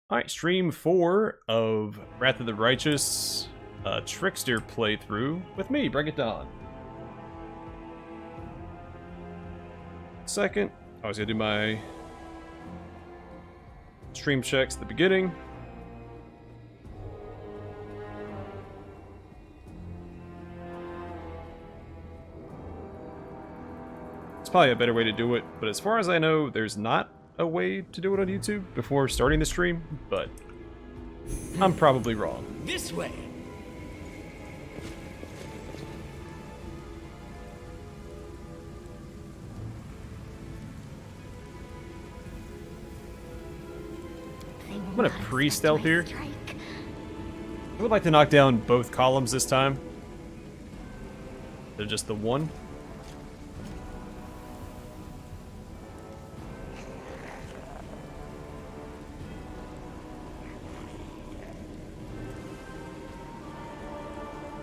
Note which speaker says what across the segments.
Speaker 1: Alright, stream 4 of Wrath of the Righteous, Trickster playthrough with me, Bring It Dawn. Second, I was gonna do my stream checks at the beginning. It's probably a better way to do it, but as far as I know, there's not a way to do it on YouTube before starting the stream, but I'm probably wrong.
Speaker 2: This way.
Speaker 1: I'm gonna pre-stealth here. I would like to knock down both columns this time. They're just the one.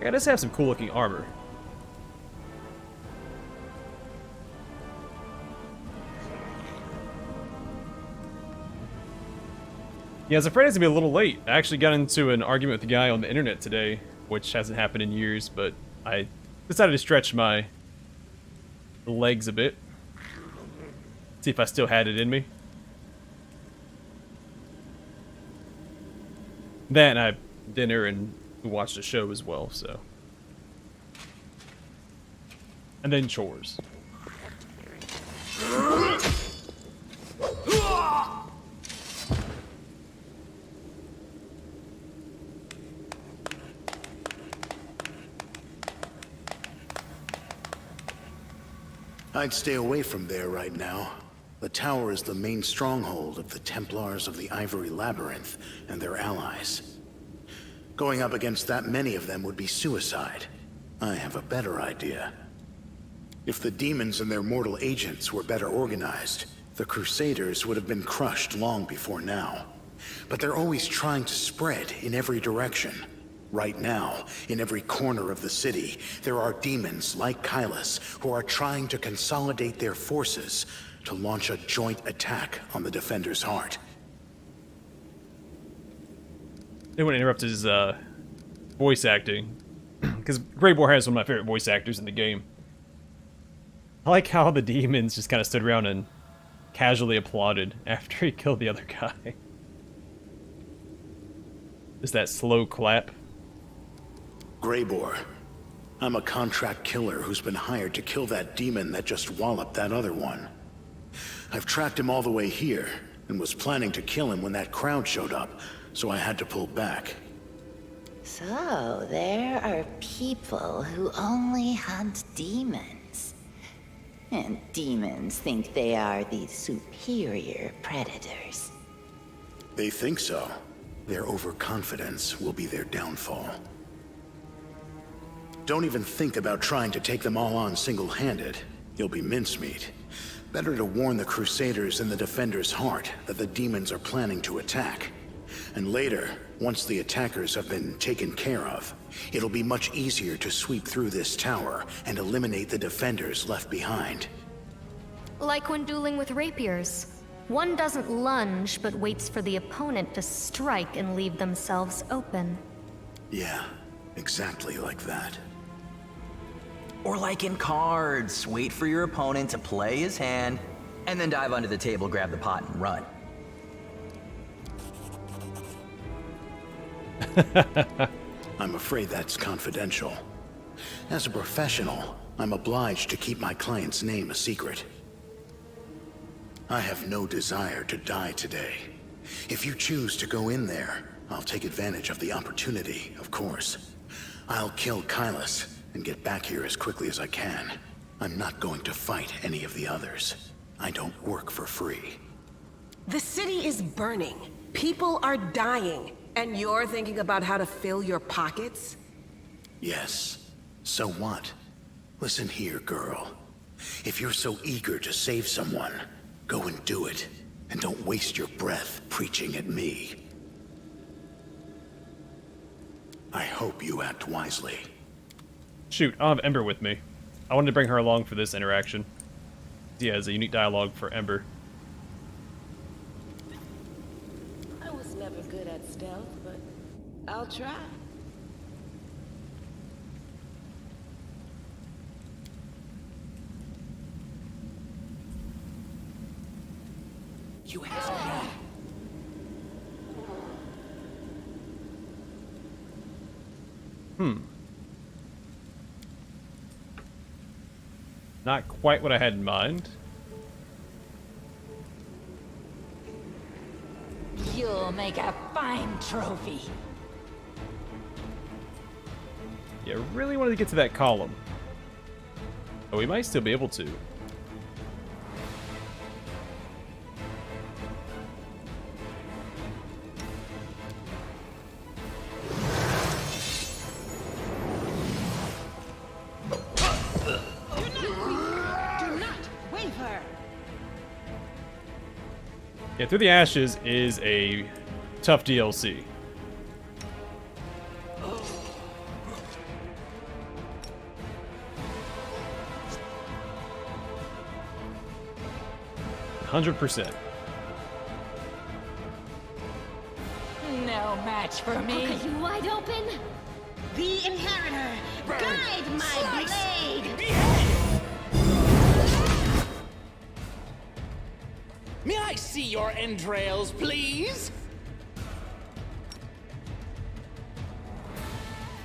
Speaker 1: Yeah, it does have some cool looking armor. Yeah, I was afraid it was gonna be a little late. I actually got into an argument with a guy on the internet today, which hasn't happened in years, but I decided to stretch my legs a bit. See if I still had it in me. Then I had dinner and we watched a show as well, so. And then chores.
Speaker 3: I'd stay away from there right now. The tower is the main stronghold of the Templars of the Ivory Labyrinth and their allies. Going up against that many of them would be suicide. I have a better idea. If the demons and their mortal agents were better organized, the Crusaders would have been crushed long before now. But they're always trying to spread in every direction. Right now, in every corner of the city, there are demons like Kylus who are trying to consolidate their forces to launch a joint attack on the Defender's heart.
Speaker 1: They wouldn't interrupt his voice acting, because Greyboar has one of my favorite voice actors in the game. I like how the demons just kind of stood around and casually applauded after he killed the other guy. Just that slow clap.
Speaker 3: Greyboar. I'm a contract killer who's been hired to kill that demon that just walloped that other one. I've tracked him all the way here, and was planning to kill him when that crowd showed up, so I had to pull back.
Speaker 4: So, there are people who only hunt demons. And demons think they are the superior predators.
Speaker 3: They think so. Their overconfidence will be their downfall. Don't even think about trying to take them all on single-handed. You'll be mincemeat. Better to warn the Crusaders in the Defender's heart that the demons are planning to attack. And later, once the attackers have been taken care of, it'll be much easier to sweep through this tower and eliminate the Defenders left behind.
Speaker 5: Like when dueling with rapiers. One doesn't lunge, but waits for the opponent to strike and leave themselves open.
Speaker 3: Yeah, exactly like that.
Speaker 2: Or like in cards, wait for your opponent to play his hand, and then dive under the table, grab the pot, and run.
Speaker 3: I'm afraid that's confidential. As a professional, I'm obliged to keep my client's name a secret. I have no desire to die today. If you choose to go in there, I'll take advantage of the opportunity, of course. I'll kill Kylus and get back here as quickly as I can. I'm not going to fight any of the others. I don't work for free.
Speaker 6: The city is burning. People are dying. And you're thinking about how to fill your pockets?
Speaker 3: Yes. So what? Listen here, girl. If you're so eager to save someone, go and do it. And don't waste your breath preaching at me. I hope you act wisely.
Speaker 1: Shoot, I'll have Ember with me. I wanted to bring her along for this interaction. Yeah, it's a unique dialogue for Ember.
Speaker 6: I was never I'll try.
Speaker 2: You asked me.
Speaker 1: Not quite what I had in mind.
Speaker 4: You'll make a fine trophy.
Speaker 1: Yeah, really wanted to get to that column. Oh, we might still be able to.
Speaker 6: Do not waver.
Speaker 1: Yeah, Through the Ashes is a tough DLC. %.
Speaker 4: No match for me.
Speaker 5: Are you wide open?
Speaker 6: The Inheritor, guide my blade.
Speaker 7: May I see your entrails, please?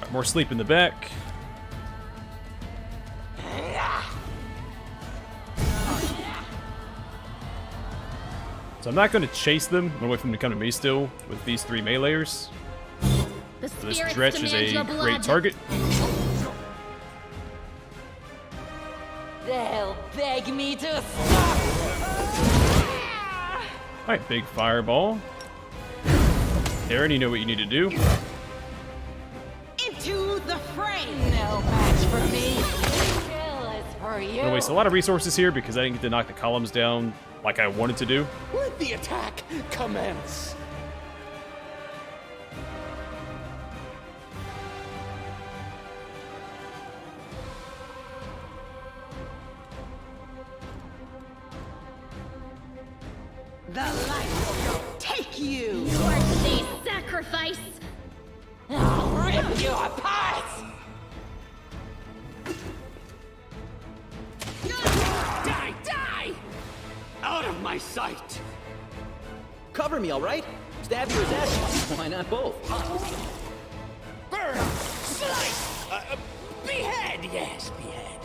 Speaker 1: Right, more sleep in the back. So I'm not going to chase them. I'm going to wait for them to come to me still with these 3 meleeers.
Speaker 5: The
Speaker 1: So this
Speaker 5: spirits
Speaker 1: Dretch is
Speaker 5: demand your
Speaker 1: a
Speaker 5: blood.
Speaker 1: great target.
Speaker 4: They'll beg me to stop.
Speaker 1: Alright, big fireball. Aaron, you know what you need to do.
Speaker 6: Into the fray.
Speaker 4: No match for me. Kill is for you.
Speaker 1: I'm going to waste a lot of resources here because I didn't get to knock the columns down like I wanted to do.
Speaker 7: Let the attack commence.
Speaker 6: The light take you.
Speaker 5: Worthy sacrifice.
Speaker 4: I'll rip you apart.
Speaker 7: Die, die! Out of my sight!
Speaker 2: Cover me, all right? Stab you as ashes. Why not both?
Speaker 7: Burn! Slice! Behead! Yes, behead.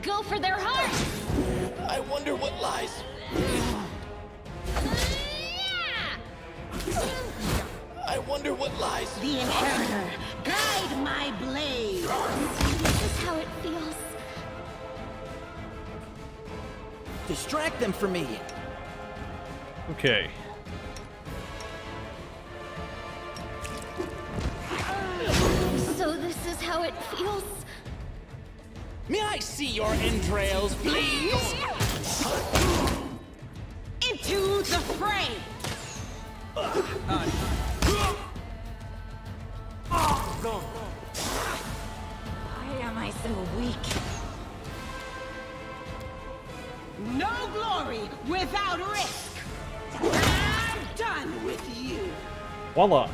Speaker 5: Go for their heart.
Speaker 7: I wonder what lies. I wonder what lies.
Speaker 6: The Inheritor, guide my blade.
Speaker 5: This is how it feels.
Speaker 2: Distract them from me.
Speaker 1: Okay.
Speaker 5: So this is how it feels.
Speaker 7: May I see your entrails, please?
Speaker 6: Into the fray.
Speaker 4: Why am I so weak?
Speaker 6: No glory without risk. I'm done with you.
Speaker 1: Voila.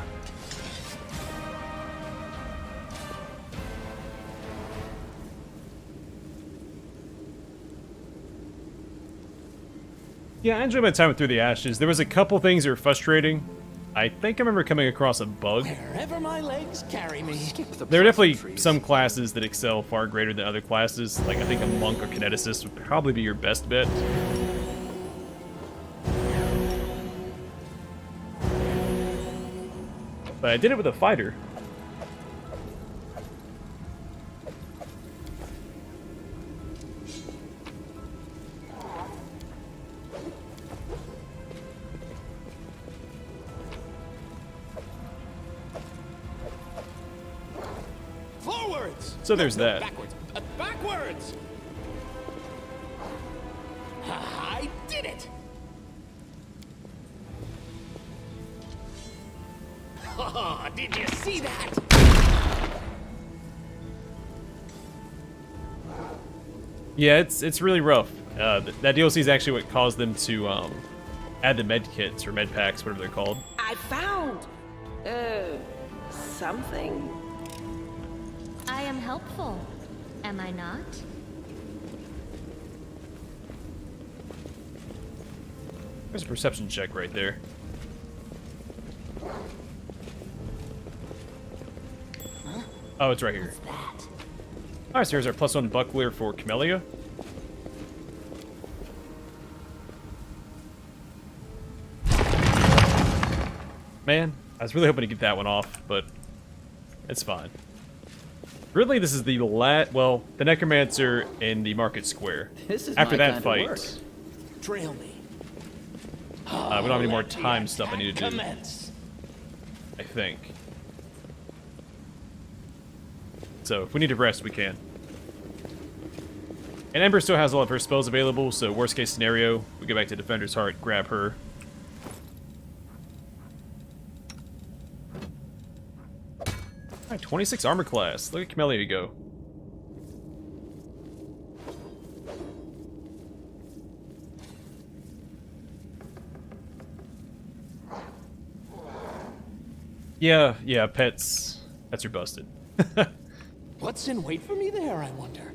Speaker 1: Yeah, I enjoyed my time Through the Ashes. There was a couple things that were frustrating. I think I remember coming across a bug.
Speaker 7: Wherever my legs carry me.
Speaker 1: There are definitely some classes that excel far greater than other classes. Like, I think a monk or kineticist would probably be your best bet. But I did it with a fighter.
Speaker 7: Forwards!
Speaker 1: So there's
Speaker 7: No,
Speaker 1: that.
Speaker 7: Backwards. Backwards! I did it! Oh, did you see that?
Speaker 1: Yeah, it's really rough. That DLC is actually what caused them to add the med kits or med packs, whatever they're called.
Speaker 6: I found, something.
Speaker 5: I am helpful, am I not?
Speaker 1: There's a perception check right there. Oh, it's right here. Alright, so here's our +1 buckler for Camellia. Man, I was really hoping to get that one off, but it's fine. Really, this is the well, the Necromancer in the Market Square.
Speaker 2: This is
Speaker 1: After
Speaker 2: my
Speaker 1: that
Speaker 2: kind
Speaker 1: fight,
Speaker 2: of work.
Speaker 7: Trail me.
Speaker 1: we don't have any more
Speaker 7: Let the
Speaker 1: time stuff I need to do,
Speaker 7: commence.
Speaker 1: I think. So, if we need to rest, we can. And Ember still has all of her spells available, so worst case scenario, we go back to Defender's Heart, grab her. Alright, 26 armor class. Look at Camellia go. Yeah, pets are busted.
Speaker 7: What's in wait for me there, I wonder?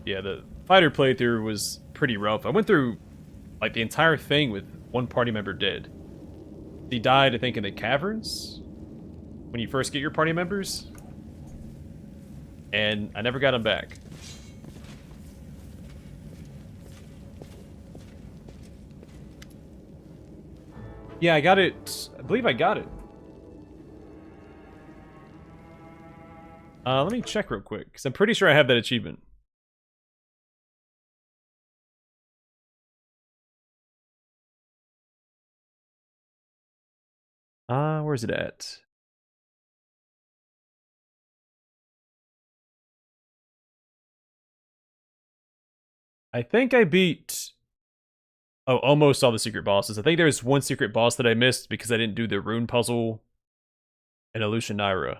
Speaker 1: Yeah, the fighter playthrough was pretty rough. I went through like the entire thing with one party member dead. He died, I think, in the caverns when you first get your party members, and I never got him back. Yeah, I got it. I believe I got it. Let me check real quick, because I'm pretty sure I have that achievement. Where's it at? I think I beat... Oh, almost all the secret bosses. I think there's one secret boss that I missed because I didn't do the rune puzzle in Alushanira.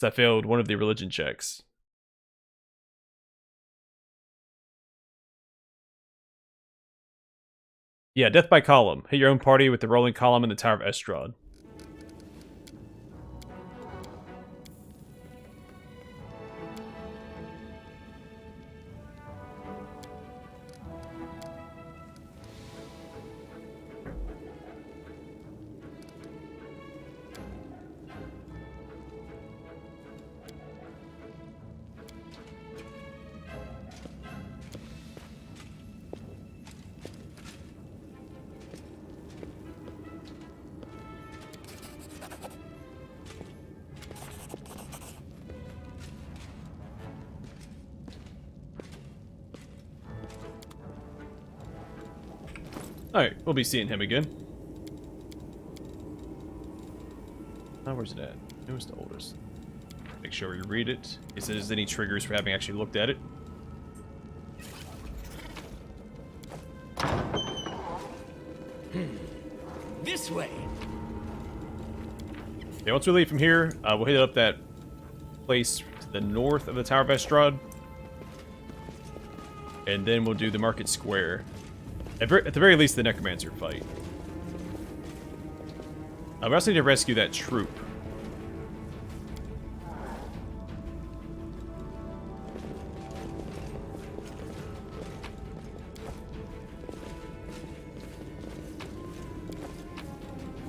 Speaker 1: So I failed one of the religion checks. Yeah, death by column. Hit your own party with the rolling column in the Tower of Estrad. Alright, we'll be seeing him again. Oh, where's it at? Newest to oldest. Make sure we read it. If there's any triggers for having actually looked at it.
Speaker 7: This way.
Speaker 1: Okay, once we leave from here, we'll hit up that place to the north of the Tower of Estrad. And then we'll do the Market Square. At the very least, the Necromancer fight. We also need to rescue that troop.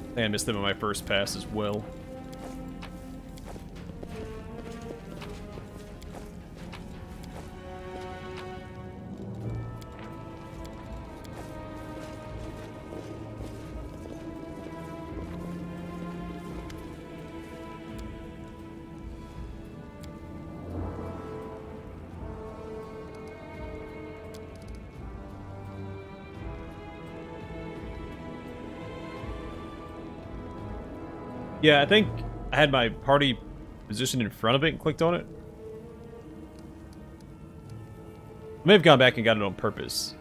Speaker 1: I think I missed them on my first pass as well. Yeah, I think I had my party positioned in front of it and clicked on it. I may have gone back and got it on purpose.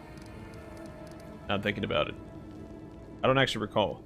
Speaker 1: Now I'm thinking about it. I don't actually recall.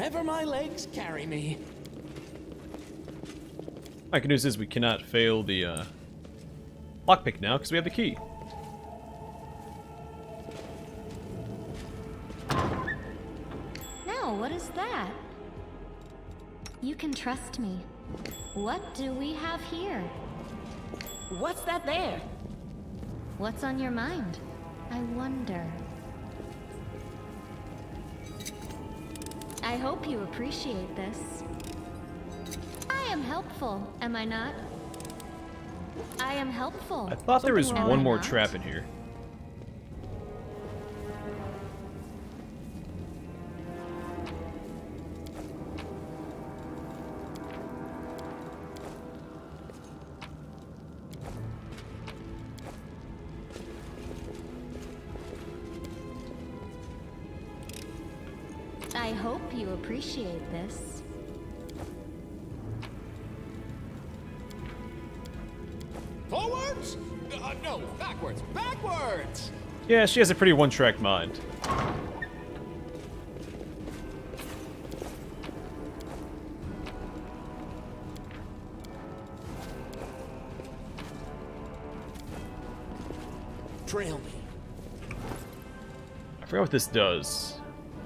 Speaker 7: wherever my legs carry me.
Speaker 1: My good news is we cannot fail the lockpick now because we have the key.
Speaker 5: Now, what is that? You can trust me. What do we have here?
Speaker 6: What's that there?
Speaker 5: What's on your mind? I wonder. I hope you appreciate this. I am helpful, am I not? I am helpful.
Speaker 1: I thought there was
Speaker 5: Am
Speaker 1: one
Speaker 5: I
Speaker 1: more
Speaker 5: not?
Speaker 1: trap in here.
Speaker 5: I hope you appreciate this.
Speaker 7: Forwards? No, backwards. Backwards!
Speaker 1: Yeah, she has a pretty one-track mind.
Speaker 7: Trail me.
Speaker 1: I forgot what this does.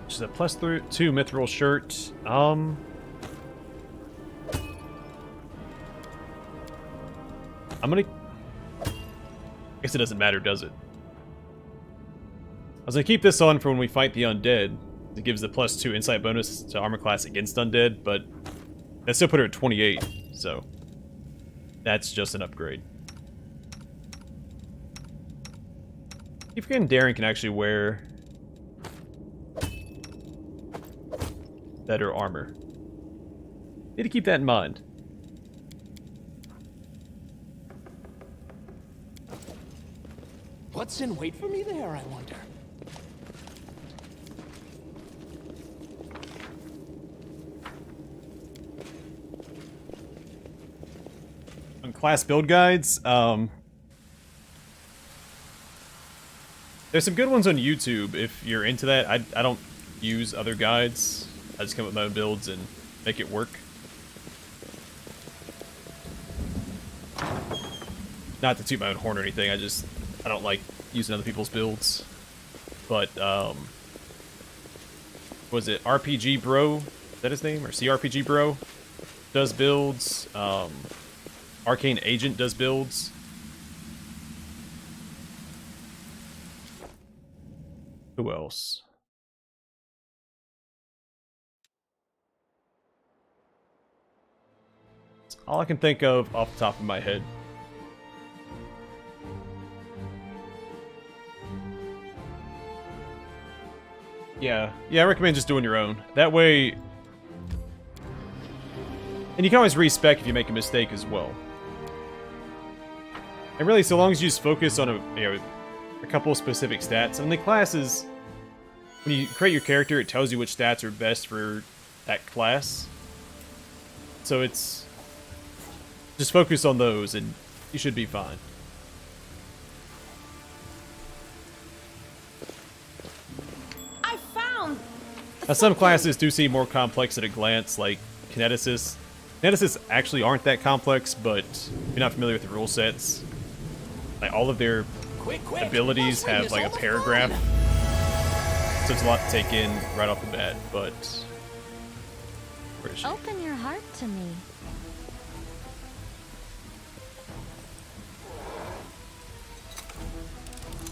Speaker 1: Which is a +2 mithril shirt. I'm gonna... I guess it doesn't matter, does it? I was gonna keep this on for when we fight the undead. It gives the +2 insight bonus to armor class against undead, but that still put her at 28, so that's just an upgrade. Keep forgetting Darren can actually wear better armor. Need to keep that in mind.
Speaker 7: What's in wait for me there, I wonder?
Speaker 1: On class build guides, there's some good ones on YouTube if you're into that. I don't use other guides. I just come up with my own builds and make it work. Not to toot my own horn or anything, I don't like using other people's builds. But, was it RPG Bro? Is that his name? Or CRPG Bro? Does builds. Arcane Agent does builds. Who else? That's all I can think of off the top of my head. Yeah, I recommend just doing your own. That way... And you can always respec if you make a mistake as well. And really, so long as you just focus on a couple of specific stats. I mean, the classes... When you create your character, it tells you which stats are best for that class. So it's... Just focus on those and you should be fine. Now, some classes do seem more complex at a glance, like Kineticists. Kineticists actually aren't that complex, but if you're not familiar with the rule sets, like all of their abilities have like a paragraph, so it's a lot to take in right off the bat. But where is she?
Speaker 5: Open your heart to me.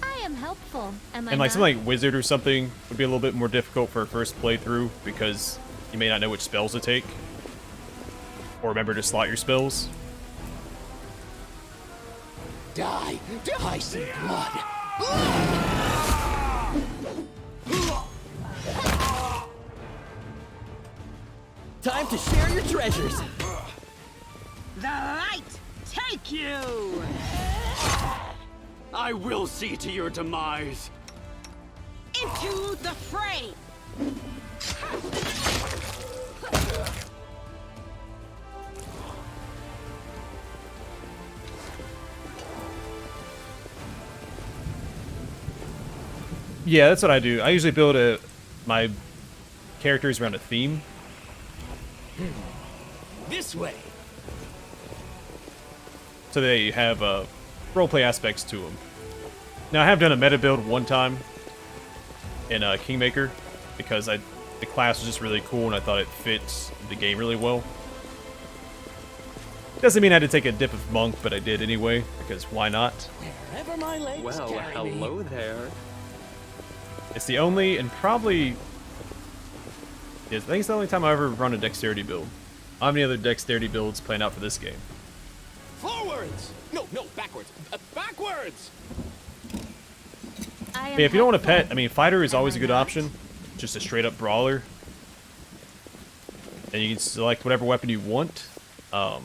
Speaker 5: I am helpful, am I
Speaker 1: And like
Speaker 5: not?
Speaker 1: something like Wizard or something would be a little bit more difficult for a first playthrough because you may not know which spells to take. Or remember to slot your spells.
Speaker 7: Die! Die, some blood!
Speaker 2: Time to share your treasures.
Speaker 6: The light take you!
Speaker 7: I will see to your demise.
Speaker 6: Into the fray!
Speaker 1: Yeah, that's what I do. I usually build my characters around a theme.
Speaker 7: This way.
Speaker 1: So they have roleplay aspects to them. Now I have done a meta build one time in Kingmaker because the class was just really cool and I thought it fits the game really well. Doesn't mean I had to take a dip of monk, but I did anyway because why not?
Speaker 7: Wherever my legs
Speaker 8: Well,
Speaker 7: carry me.
Speaker 8: hello there.
Speaker 1: It's the only and probably I think it's the only time I ever run a dexterity build. How many other dexterity builds planned out for this game?
Speaker 7: Forwards! No, backwards. Backwards!
Speaker 5: I am
Speaker 1: Hey, if you don't want a
Speaker 5: helpful.
Speaker 1: pet, I mean, fighter is
Speaker 5: Am
Speaker 1: always
Speaker 5: I
Speaker 1: a good
Speaker 5: not?
Speaker 1: option. Just a straight up brawler. And you can select whatever weapon you want. I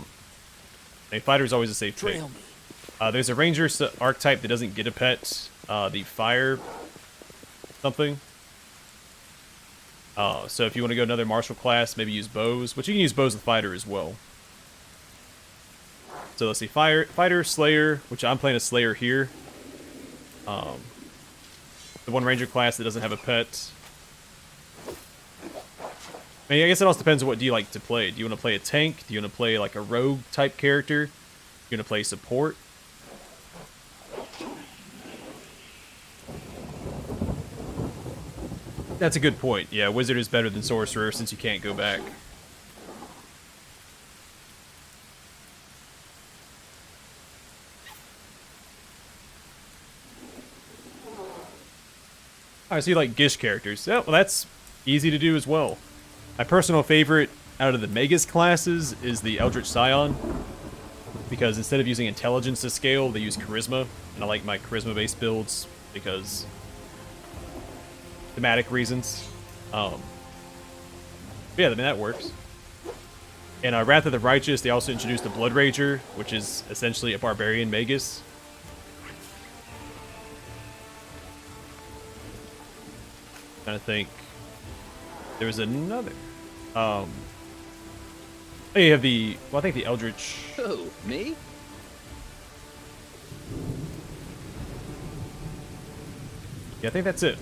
Speaker 1: mean, fighter is always a safe pick.
Speaker 7: Trail me.
Speaker 1: There's a ranger archetype that doesn't get a pet. The fire something. So if you want to go another martial class, maybe use bows, but you can use bows with fighter as well. So let's see, fighter, slayer, which I'm playing a slayer here. The one ranger class that doesn't have a pet. I mean, I guess it also depends on what do you like to play. Do you want to play a tank? Do you want to play like a rogue type character? Do you want to play support? That's a good point. Yeah, wizard is better than sorcerer since you can't go back. Alright, so you like Gish characters. Yeah, well, that's easy to do as well. My personal favorite out of the Magus classes is the Eldritch Scion, because instead of using intelligence to scale, they use charisma, and I like my charisma-based builds because thematic reasons. Yeah, I mean, that works. In Wrath of the Righteous, they also introduced the Blood Rager, which is essentially a barbarian Magus. Trying to think. There was another. Oh, you have the. Well, I think the Eldritch.
Speaker 8: Who, me?
Speaker 1: Yeah, I think that's it.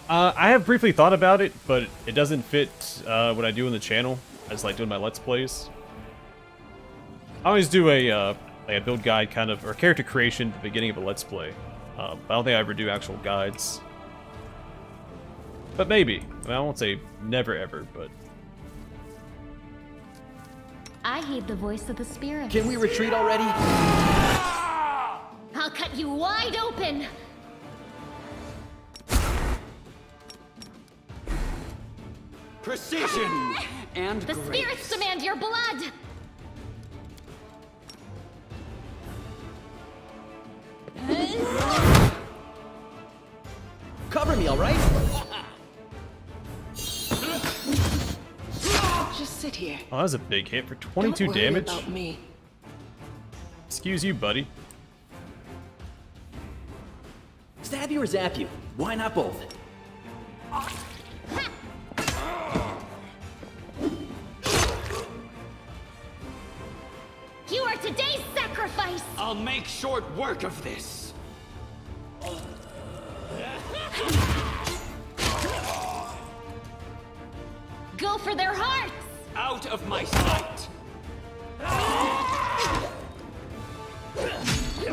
Speaker 1: I have briefly thought about it, but it doesn't fit what I do on the channel. I just like doing my Let's Plays. I always do a build guide kind of, or character creation at the beginning of a Let's Play. I don't think I ever do actual guides. But maybe. I mean, I won't say never ever, but...
Speaker 5: I heed the voice of the spirit.
Speaker 8: Can we retreat already?
Speaker 5: I'll cut you wide open.
Speaker 7: Precision and
Speaker 5: The
Speaker 7: grace.
Speaker 5: spirits demand your blood.
Speaker 8: Cover me, all right?
Speaker 6: Just sit here.
Speaker 1: Oh, that was a big hit for 22
Speaker 6: Don't worry
Speaker 1: damage.
Speaker 6: about me.
Speaker 1: Excuse you, buddy.
Speaker 8: Stab you or zap you? Why not both?
Speaker 5: You are today's sacrifice.
Speaker 7: I'll make short work of this.
Speaker 5: Go for their hearts.
Speaker 7: Out of my sight.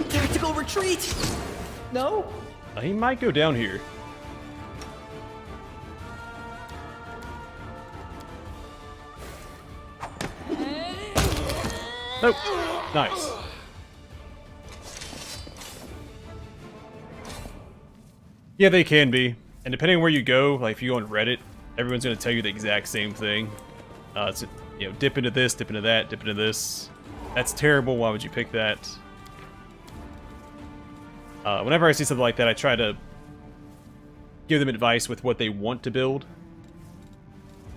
Speaker 8: Tactical retreat! No?
Speaker 1: He might go down here. Nope. Nice. Yeah, they can be. And depending on where you go, like if you go on Reddit, everyone's going to tell you the exact same thing. It's, you know, dip into this, dip into that, dip into this. That's terrible. Why would you pick that? Whenever I see something like that, I try to give them advice with what they want to build.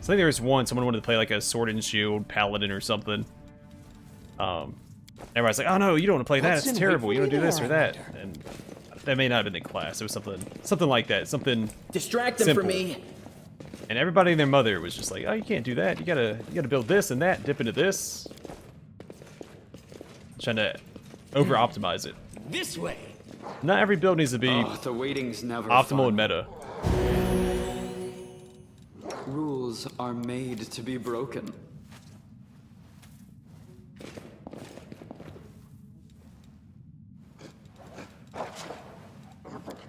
Speaker 1: So I think there was one, someone wanted to play like a sword and shield paladin or something. Everybody's like, oh no, you don't want to play that,
Speaker 7: What's
Speaker 1: it's
Speaker 7: in
Speaker 1: terrible,
Speaker 7: wait
Speaker 1: you
Speaker 7: for
Speaker 1: don't do
Speaker 7: me
Speaker 1: this
Speaker 7: there,
Speaker 1: or that.
Speaker 7: I wonder?
Speaker 1: And that may not have been the class, it was something like that, something
Speaker 8: Distract them
Speaker 1: simple.
Speaker 8: from me.
Speaker 1: And everybody and their mother was just like, oh, you can't do that, you gotta build this and that, dip into this. Trying to over-optimize it.
Speaker 7: This way.
Speaker 1: Not every build needs to be
Speaker 7: Oh, the waiting's never
Speaker 1: optimal
Speaker 7: fun.
Speaker 1: and meta.
Speaker 9: rules are made to be broken.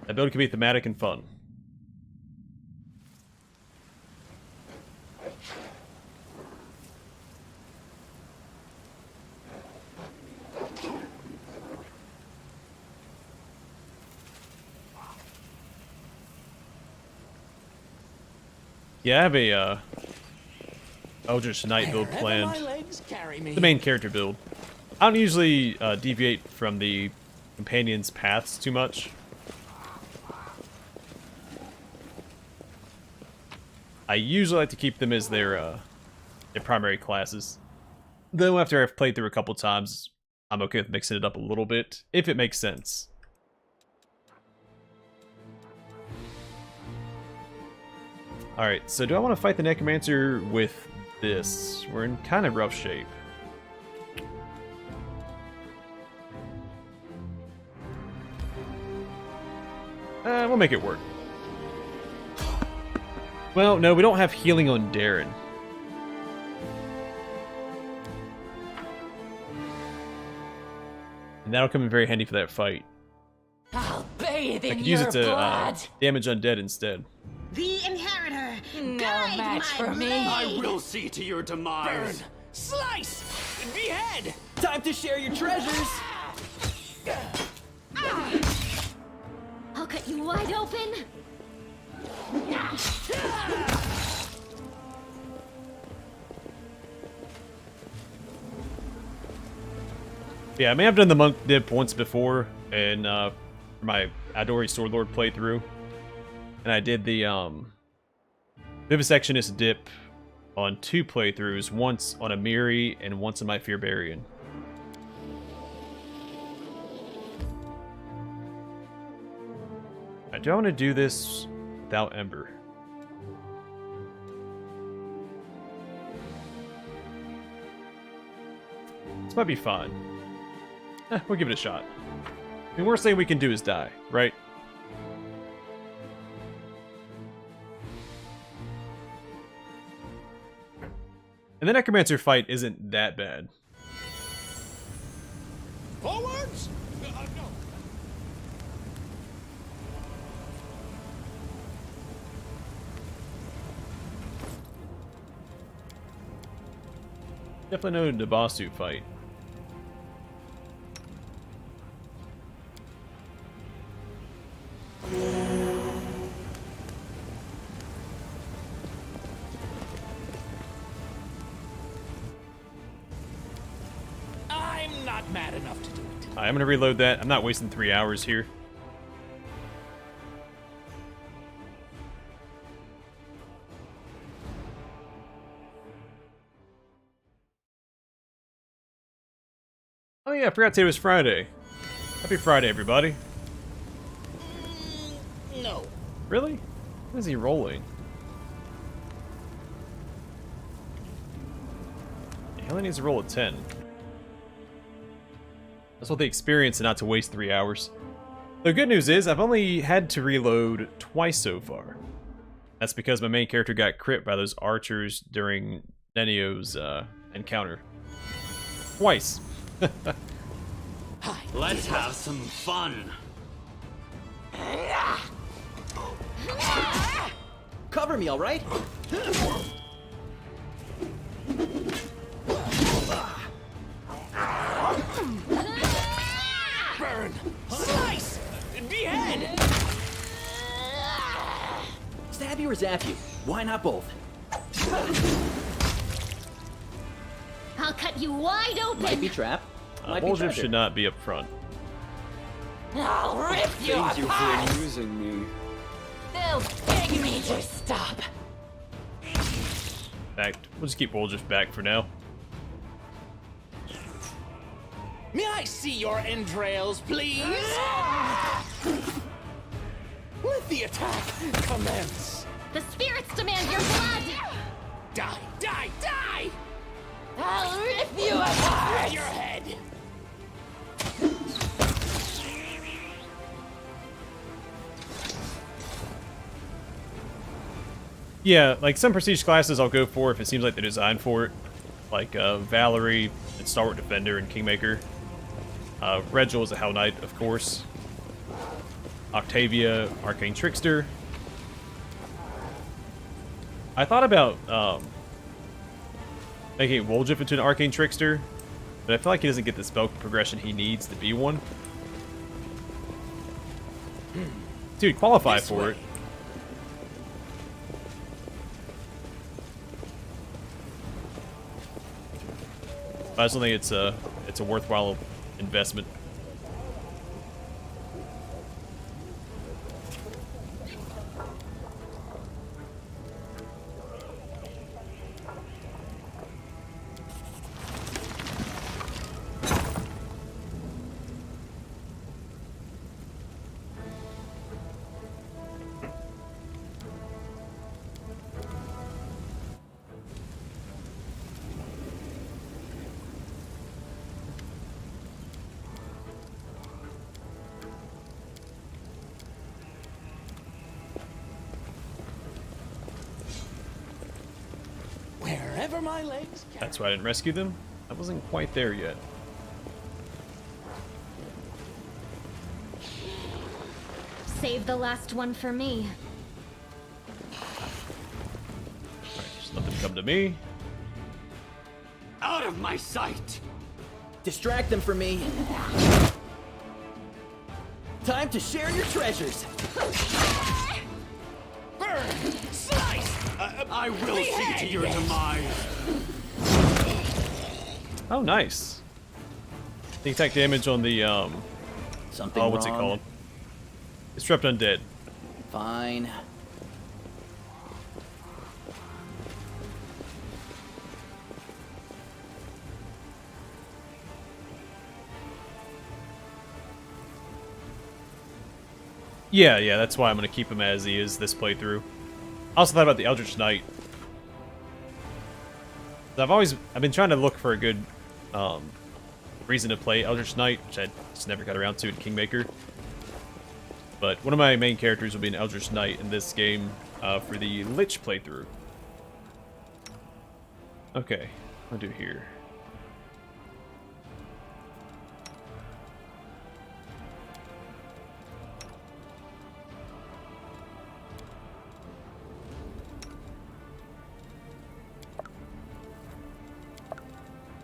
Speaker 1: That build can be thematic and fun. Yeah, I have a Eldritch Knight build planned. The main character build. I don't usually deviate from the companions' paths too much. I usually like to keep them as their primary classes. Though after I've played through a couple times, I'm okay with mixing it up a little bit, if it makes sense. Alright, so do I want to fight the Necromancer with this? We're in kind of rough shape. We'll make it work. Well, no, we don't have healing on Darren. And that'll come in very handy for that fight.
Speaker 4: I'll bathe in
Speaker 1: I could use
Speaker 4: your
Speaker 1: it to
Speaker 4: blood.
Speaker 1: damage undead instead.
Speaker 6: The Inheritor!
Speaker 4: No
Speaker 6: Guide
Speaker 4: match
Speaker 6: my
Speaker 4: for me.
Speaker 6: blade.
Speaker 7: I will see to your demise.
Speaker 8: Burn! Slice! Behead!
Speaker 6: Time to share your treasures!
Speaker 5: I'll cut you wide open.
Speaker 1: Yeah, I may have done the monk dip once before in my Adori Swordlord playthrough. And I did the Vivisectionist dip on 2 playthroughs, once on a Miri and once on my Fearbarian. Do I want to do this without Ember? This might be fine. We'll give it a shot. I mean, worst thing we can do is die, right? And the Necromancer fight isn't that bad.
Speaker 7: Forwards! No.
Speaker 1: Definitely no Nabasu fight.
Speaker 8: I'm not mad enough to do it.
Speaker 1: I'm gonna reload that. I'm not wasting 3 hours here. Oh yeah, I forgot today was Friday. Happy Friday, everybody.
Speaker 8: No.
Speaker 1: Really? What is he rolling? He only needs to roll a 10. That's what the experience and not to waste 3 hours. The good news is I've only had to reload twice so far. That's because my main character got crit by those archers during Nenio's encounter. Twice.
Speaker 7: Let's have some fun.
Speaker 8: Cover me, all right? Burn! Slice! Behead!
Speaker 6: Stab you or zap you? Why not both?
Speaker 5: I'll cut you wide open.
Speaker 6: Might be trap. Might be
Speaker 1: Volgip
Speaker 6: treasure.
Speaker 1: should not be up front.
Speaker 4: I'll rip you
Speaker 9: Thank you
Speaker 4: apart.
Speaker 9: for amusing me.
Speaker 4: They'll beg me to stop.
Speaker 1: Back. We'll just keep Volgip back for now.
Speaker 8: May I see your entrails, please? Let the attack commence.
Speaker 5: The spirits demand your blood.
Speaker 8: Die, die, die!
Speaker 4: I'll rip you apart.
Speaker 8: Your head.
Speaker 1: Yeah, like some prestige classes I'll go for if it seems like they're designed for it. Like Valerie, and Stalwart Defender, and Kingmaker. Regil is a Hell Knight, of course. Octavia, Arcane Trickster. I thought about making Woljif into an Arcane Trickster, but I feel like he doesn't get the spell progression he needs to be one. Dude, qualify for it. I just don't think it's a worthwhile investment.
Speaker 8: Wherever my legs carry.
Speaker 1: That's why I didn't rescue them. I wasn't quite there yet.
Speaker 5: Save the last one for me.
Speaker 1: Alright, just let them come to me.
Speaker 7: Out of my sight!
Speaker 2: Distract them for me. Time to share your treasures.
Speaker 8: Burn! Slice!
Speaker 7: I will see to your demise.
Speaker 1: Oh, nice. The attack damage on the
Speaker 2: Something
Speaker 1: what's it
Speaker 2: wrong?
Speaker 1: called? Disrupt Undead.
Speaker 2: Fine.
Speaker 1: Yeah, that's why I'm gonna keep him as he is this playthrough. I also thought about the Eldritch Knight. I've been trying to look for a good reason to play Eldritch Knight, which I just never got around to in Kingmaker. But one of my main characters will be an Eldritch Knight in this game for the Lich playthrough. Okay, what do I do here?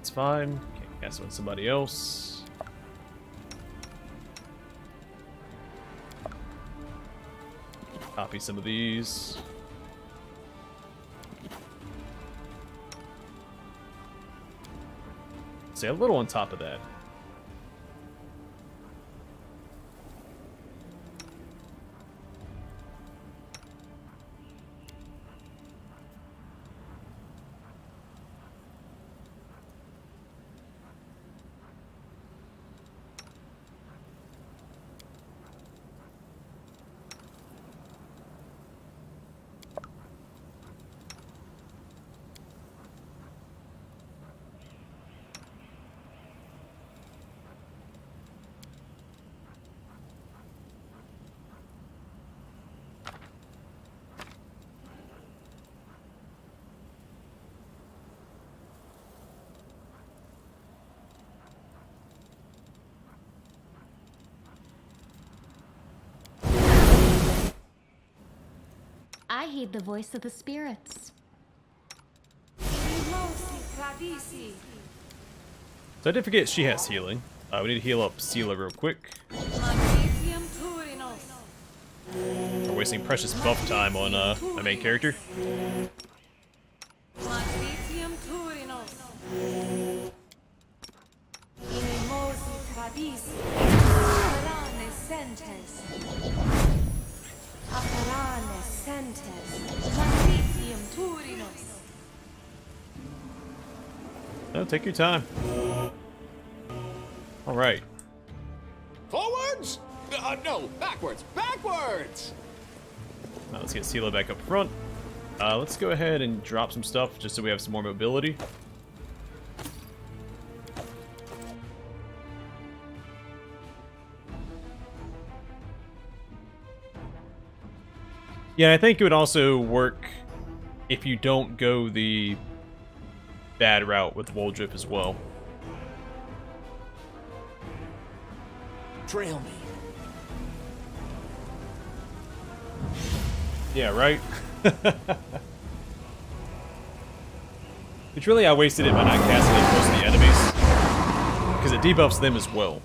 Speaker 1: It's fine. Can't cast it on somebody else. Copy some of these. Say a little on top of that.
Speaker 5: I heed the voice of the spirits.
Speaker 1: So I did forget she has healing. We need to heal up Sela real quick. We're wasting precious buff time on my main character. No, take your time. All right.
Speaker 8: Forwards? No, backwards. Backwards!
Speaker 1: Now let's get Sela back up front. Let's go ahead and drop some stuff just so we have some more mobility. Yeah, I think it would also work if you don't go the bad route with Woldrip as well.
Speaker 8: Trail me.
Speaker 1: Yeah, right? Which really I wasted it by not casting it close to the enemies. Because it debuffs them as well.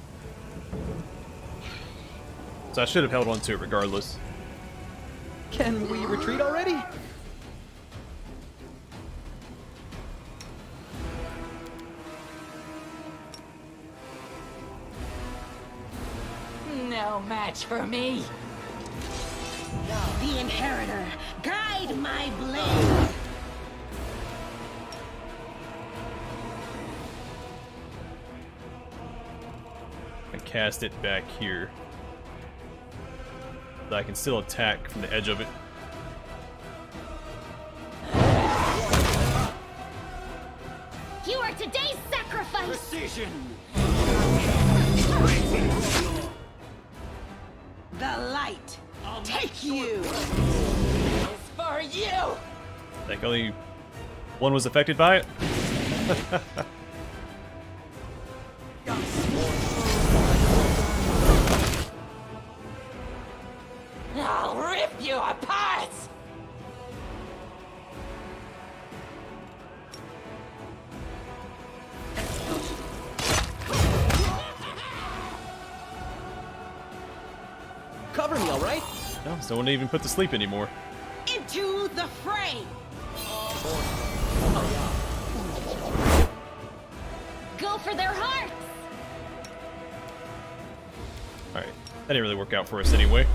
Speaker 1: So I should have held on to it regardless.
Speaker 10: Can we retreat already?
Speaker 4: No match for me.
Speaker 6: The Inheritor, guide my blade.
Speaker 1: I cast it back here. So I can still attack from the edge of it.
Speaker 5: You are today's sacrifice!
Speaker 7: Precision!
Speaker 6: The light, take you.
Speaker 4: It's for you!
Speaker 1: Like only one was affected by it?
Speaker 4: I'll rip you apart!
Speaker 10: Cover me, alright?
Speaker 1: No, so I wouldn't even put to sleep anymore.
Speaker 6: Into the fray.
Speaker 5: Go for their hearts!
Speaker 1: Alright, that didn't really work out for us anyway.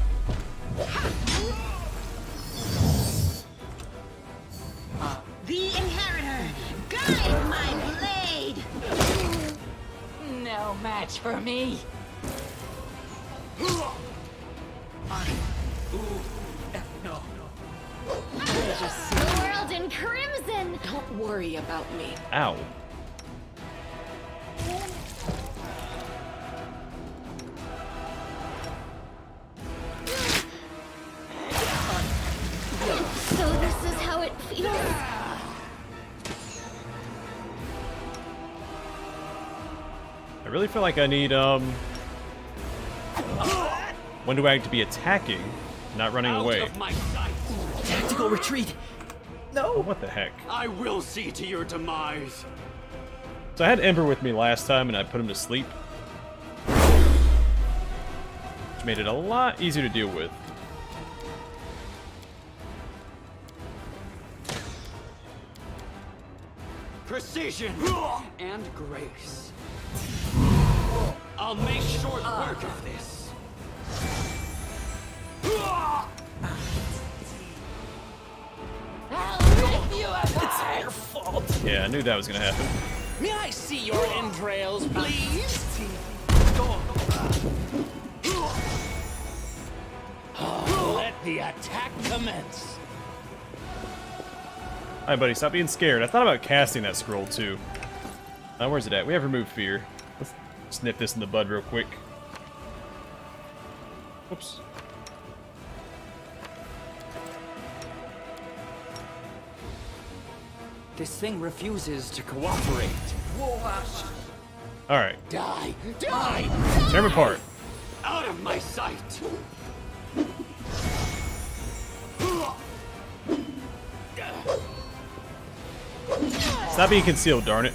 Speaker 6: The Inheritor, guide my blade.
Speaker 4: No match for me.
Speaker 5: The world in crimson!
Speaker 6: Don't worry about me.
Speaker 1: Ow.
Speaker 5: So this is how it feels.
Speaker 1: I really feel like I need, when do I have to be attacking, not running
Speaker 7: Out
Speaker 1: away?
Speaker 7: of my sight!
Speaker 10: Tactical retreat.
Speaker 1: Oh, what the heck?
Speaker 7: I will see to your demise.
Speaker 1: So I had Ember with me last time and I put him to sleep. Which made it a lot easier to deal with.
Speaker 7: Precision and grace. I'll make short work of this.
Speaker 4: I'll rip you apart!
Speaker 10: Your fault.
Speaker 1: Yeah, I knew that was gonna happen.
Speaker 8: May I see your entrails, please? Let the attack commence.
Speaker 1: Alright, buddy, stop being scared. I thought about casting that scroll too. Now, where's it at? We have Remove Fear. Let's snip this in the bud real quick. Whoops.
Speaker 10: This thing refuses to cooperate.
Speaker 1: Alright,
Speaker 7: Die! Die!
Speaker 1: tear 'em apart.
Speaker 7: Out of my sight!
Speaker 1: Stop being concealed, darn it.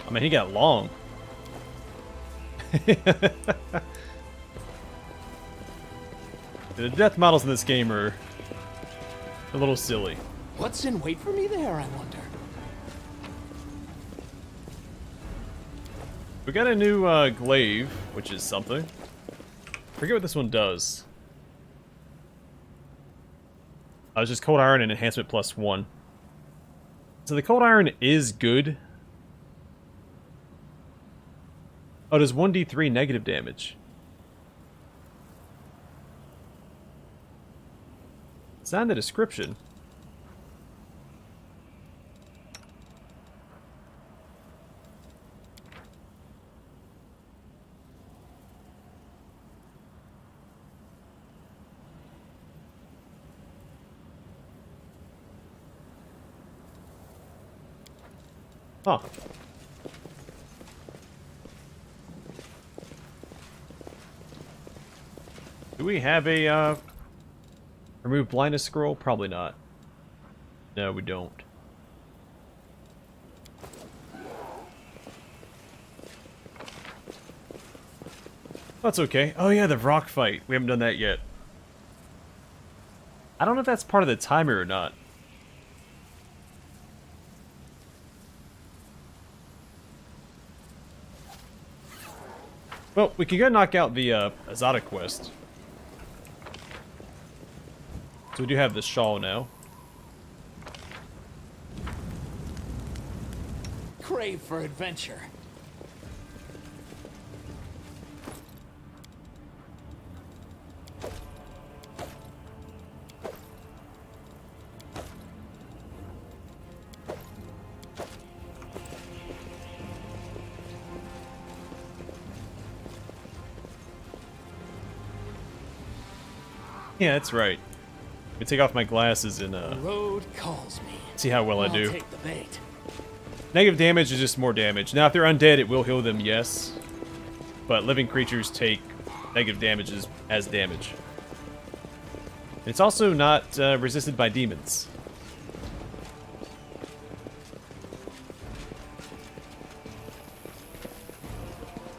Speaker 1: I mean, he got long. The death models in this game are a little silly.
Speaker 8: What's in wait for me there, I wonder?
Speaker 1: We got a new glaive, which is something. Forget what this one does. It's just cold iron and enhancement +1. So the cold iron is good. Oh, it does 1d3 negative damage. not in the description. Huh. Do we have a, remove blindness scroll? Probably not. No, we don't. That's okay. Oh yeah, the rock fight. We haven't done that yet. I don't know if that's part of the timer or not. Well, we can go knock out the Azada quest. So we do have the shawl now.
Speaker 8: Crave for adventure.
Speaker 1: Yeah, that's right. Let me take off my glasses and
Speaker 8: The road calls me.
Speaker 1: see how well I
Speaker 8: I'll
Speaker 1: do.
Speaker 8: take the bait.
Speaker 1: Negative damage is just more damage. Now, if they're undead, it will heal them, yes. But living creatures take negative damages as damage. It's also not resisted by demons.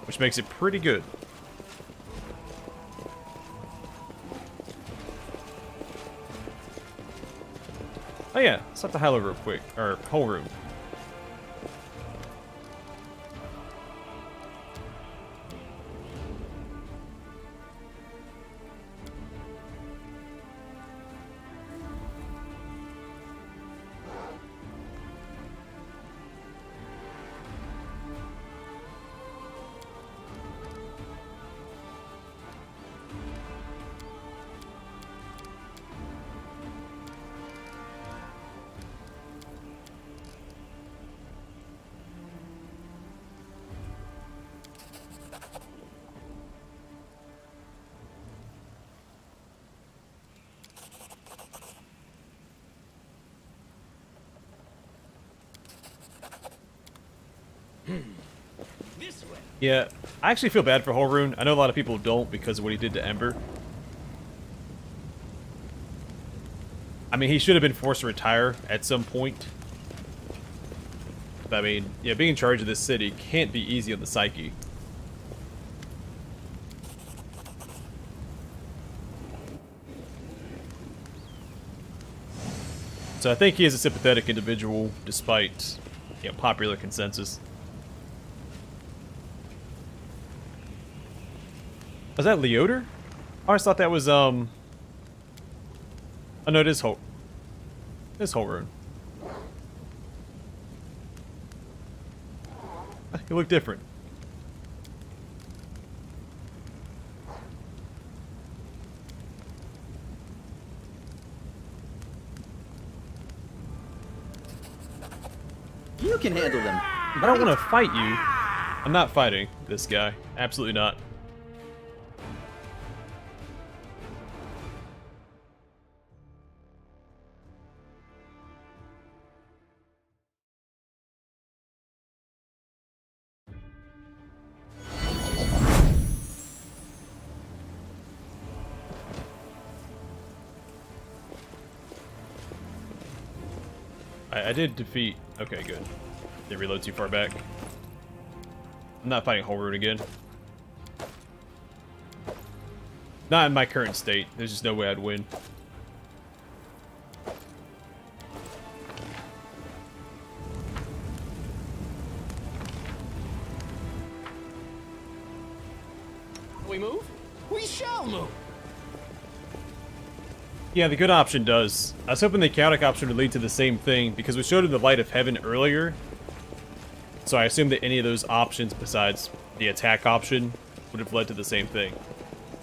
Speaker 1: Which makes it pretty good. Oh yeah, let's have to Halo real quick. Or, whole room. Yeah, I actually feel bad for Holrune. I know a lot of people don't because of what he did to Ember. I mean, he should have been forced to retire at some point. But I mean, yeah, being in charge of this city can't be easy on the psyche. So I think he is a sympathetic individual, despite, you know, popular consensus. Was that Leoder? I always thought that was, oh no, it is Holrune. He looked different.
Speaker 10: You can handle them.
Speaker 1: I don't want to fight you. I'm not fighting this guy. Absolutely not. I did defeat... Okay, good. Didn't reload too far back. I'm not fighting Holrune again. Not in my current state. There's just no way I'd win.
Speaker 8: We move? We shall move!
Speaker 1: Yeah, the good option does. I was hoping the chaotic option would lead to the same thing, because we showed him the light of heaven earlier. So I assume that any of those options besides the attack option would have led to the same thing.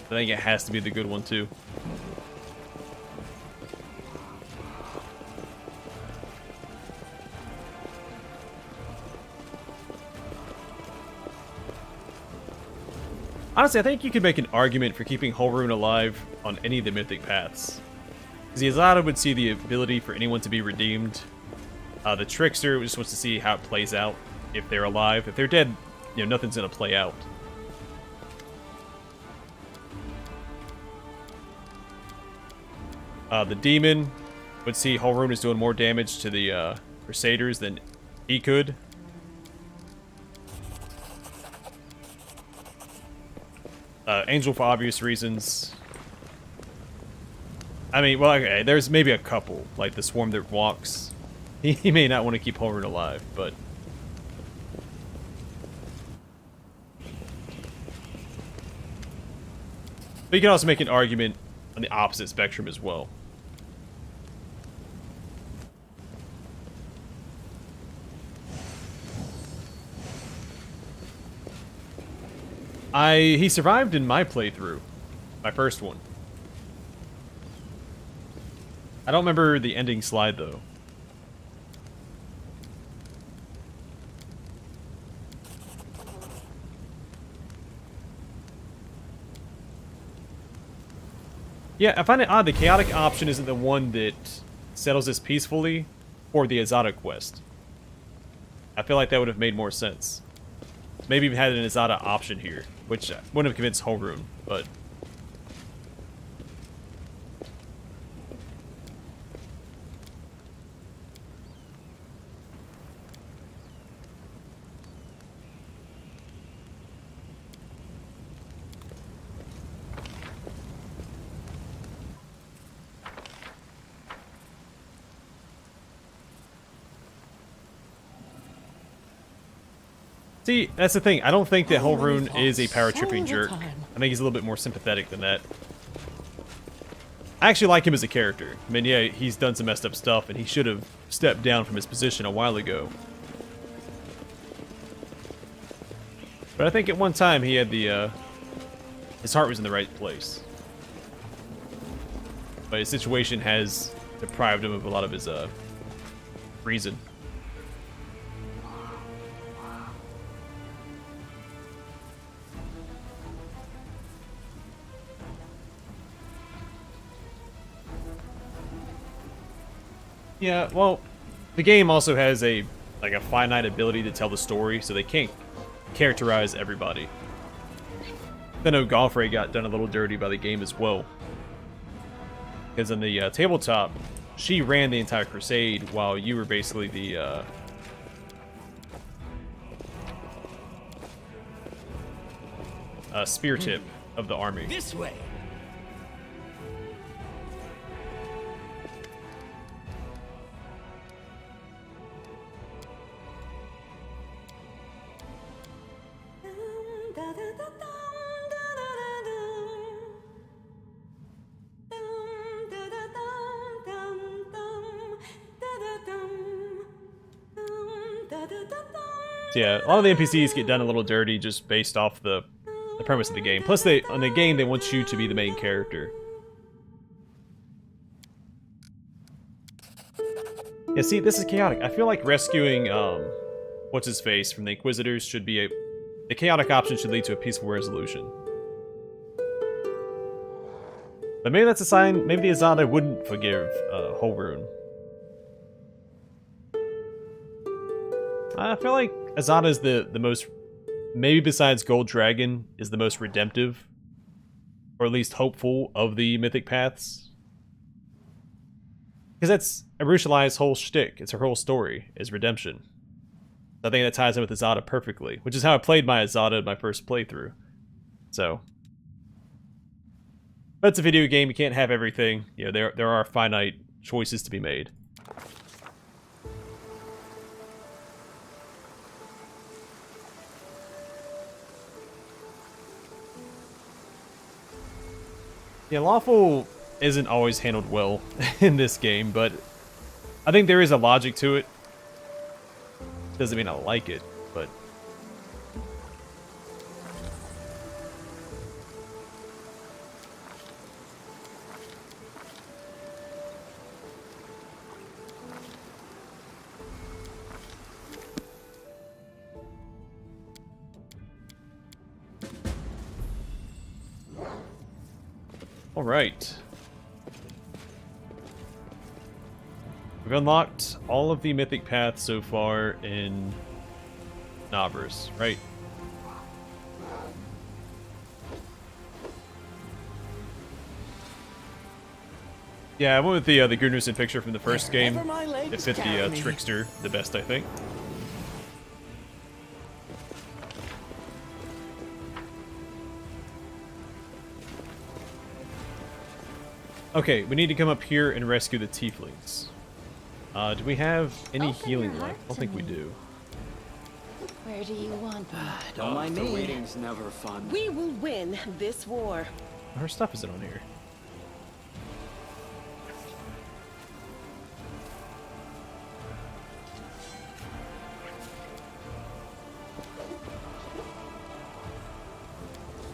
Speaker 1: I think it has to be the good one too. Honestly, I think you could make an argument for keeping Holroon alive on any of the mythic paths. Because the Azada would see the ability for anyone to be redeemed. The Trickster just wants to see how it plays out if they're alive. If they're dead, you know, nothing's going to play out. The Demon would see Holroon is doing more damage to the Crusaders than he could. Angel for obvious reasons. I mean, well, okay, there's maybe a couple, like the Swarm that walks. He may not want to keep Holroon alive, but... But you can also make an argument on the opposite spectrum as well. He survived in my playthrough. My first one. I don't remember the ending slide, though. Yeah, I find it odd the chaotic option isn't the one that settles this peacefully for the Azada quest. I feel like that would have made more sense. Maybe even had an Azada option here, which wouldn't have convinced Holroon, but... See, that's the thing. I don't think that Holroon is a power-tripping jerk. I think he's a little bit more sympathetic than that. I actually like him as a character. I mean, yeah, he's done some messed up stuff, and he should have stepped down from his position a while ago. But I think at one time he had the, his heart was in the right place. But his situation has deprived him of a lot of his, reason. Yeah, well, the game also has a finite ability to tell the story, so they can't characterize everybody. I know Galfrey got done a little dirty by the game as well. Because in the tabletop, she ran the entire crusade while you were basically the spear tip of the army.
Speaker 8: This way.
Speaker 1: So yeah, a lot of the NPCs get done a little dirty just based off the premise of the game. Plus, on the game, they want you to be the main character. Yeah, see, this is chaotic. I feel like rescuing, what's-his-face from the Inquisitors should be the chaotic option should lead to a peaceful resolution. But maybe that's a sign, maybe the Azada wouldn't forgive, Holroon. I feel like Azada is the most, maybe besides Gold Dragon, is the most redemptive, or at least hopeful of the mythic paths. Because that's Arushali's whole shtick, it's her whole story, is redemption. I think that ties in with Azada perfectly, which is how I played my Azada in my first playthrough. So. But it's a video game, you can't have everything. You know, there are finite choices to be made. Yeah, Lawful isn't always handled well in this game, but I think there is a logic to it. Doesn't mean I like it, but... Alright. We've unlocked all of the mythic paths so far in Navras, right? Yeah, I went with the Gudrunsen picture from the first game. It fit the Trickster the best, I think. Okay, we need to come up here and rescue the tieflings. Do we have any healing left? I don't think we do.
Speaker 4: Where do you want me?
Speaker 10: Don't mind
Speaker 9: The
Speaker 10: me.
Speaker 9: waiting's never fun.
Speaker 6: We will win this war.
Speaker 1: Her stuff isn't on here.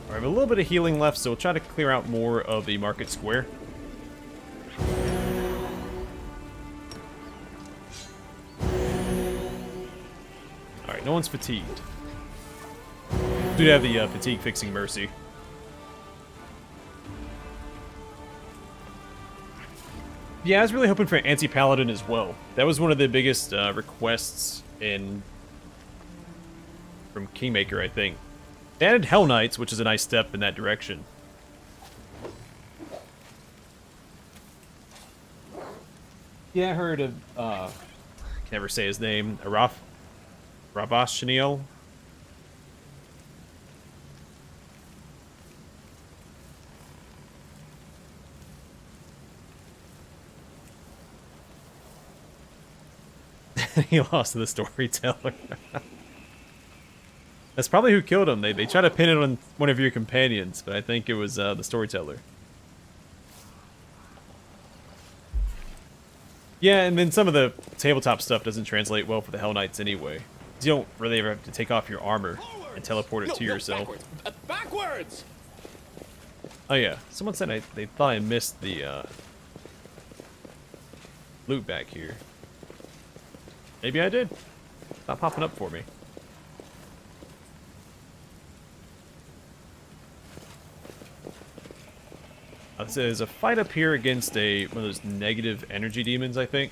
Speaker 1: Alright, I have a little bit of healing left, so we'll try to clear out more of the market square. Alright, no one's fatigued. Do have the fatigue fixing mercy. Yeah, I was really hoping for an anti-paladin as well. That was one of the biggest requests from Kingmaker, I think. They added Hell Knights, which is a nice step in that direction. Yeah, I heard of, I can never say his name, Ravashniel. He lost to the storyteller. That's probably who killed him. They try to pin it on one of your companions, but I think it was the storyteller. Yeah, and then some of the tabletop stuff doesn't translate well for the Hell Knights anyway. You don't really ever have to take off your armor and teleport it to yourself.
Speaker 8: Backwards!
Speaker 1: Oh yeah, someone said they thought I missed the loot back here. Maybe I did. It's not popping up for me. So there's a fight up here against one of those negative energy demons, I think.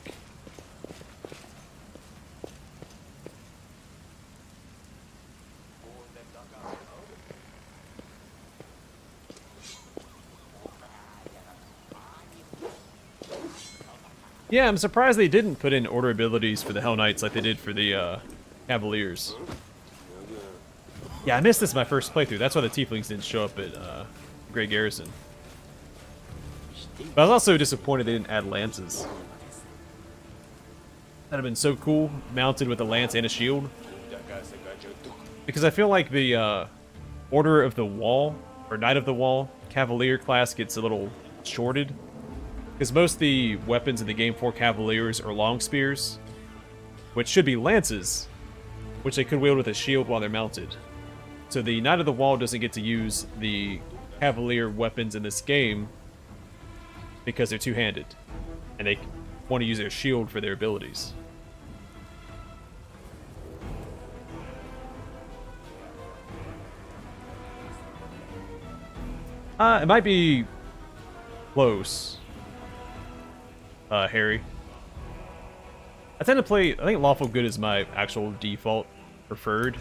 Speaker 1: Yeah, I'm surprised they didn't put in order abilities for the Hell Knights like they did for the Cavaliers. Yeah, I missed this my first playthrough. That's why the Tieflings didn't show up at Grey Garrison. But I was also disappointed they didn't add lances. That'd have been so cool, mounted with a lance and a shield. Because I feel like the Order of the Wall, or Knight of the Wall, Cavalier class gets a little shorted. Because most of the weapons in the game for Cavaliers are long spears, which should be lances, which they could wield with a shield while they're mounted. So the Knight of the Wall doesn't get to use the Cavalier weapons in this game because they're two-handed, and they want to use their shield for their abilities. It might be close, Harry. I tend to play, I think Lawful Good is my actual default preferred.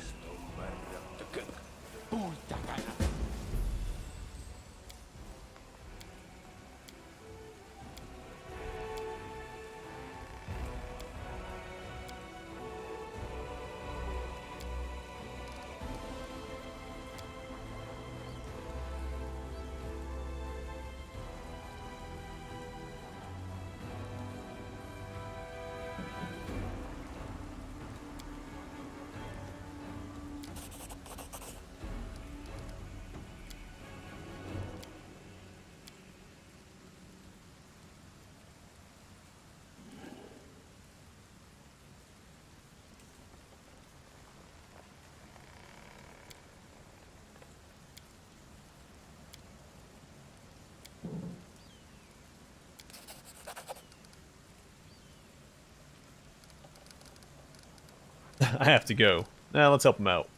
Speaker 1: I have to go. Now let's help him out.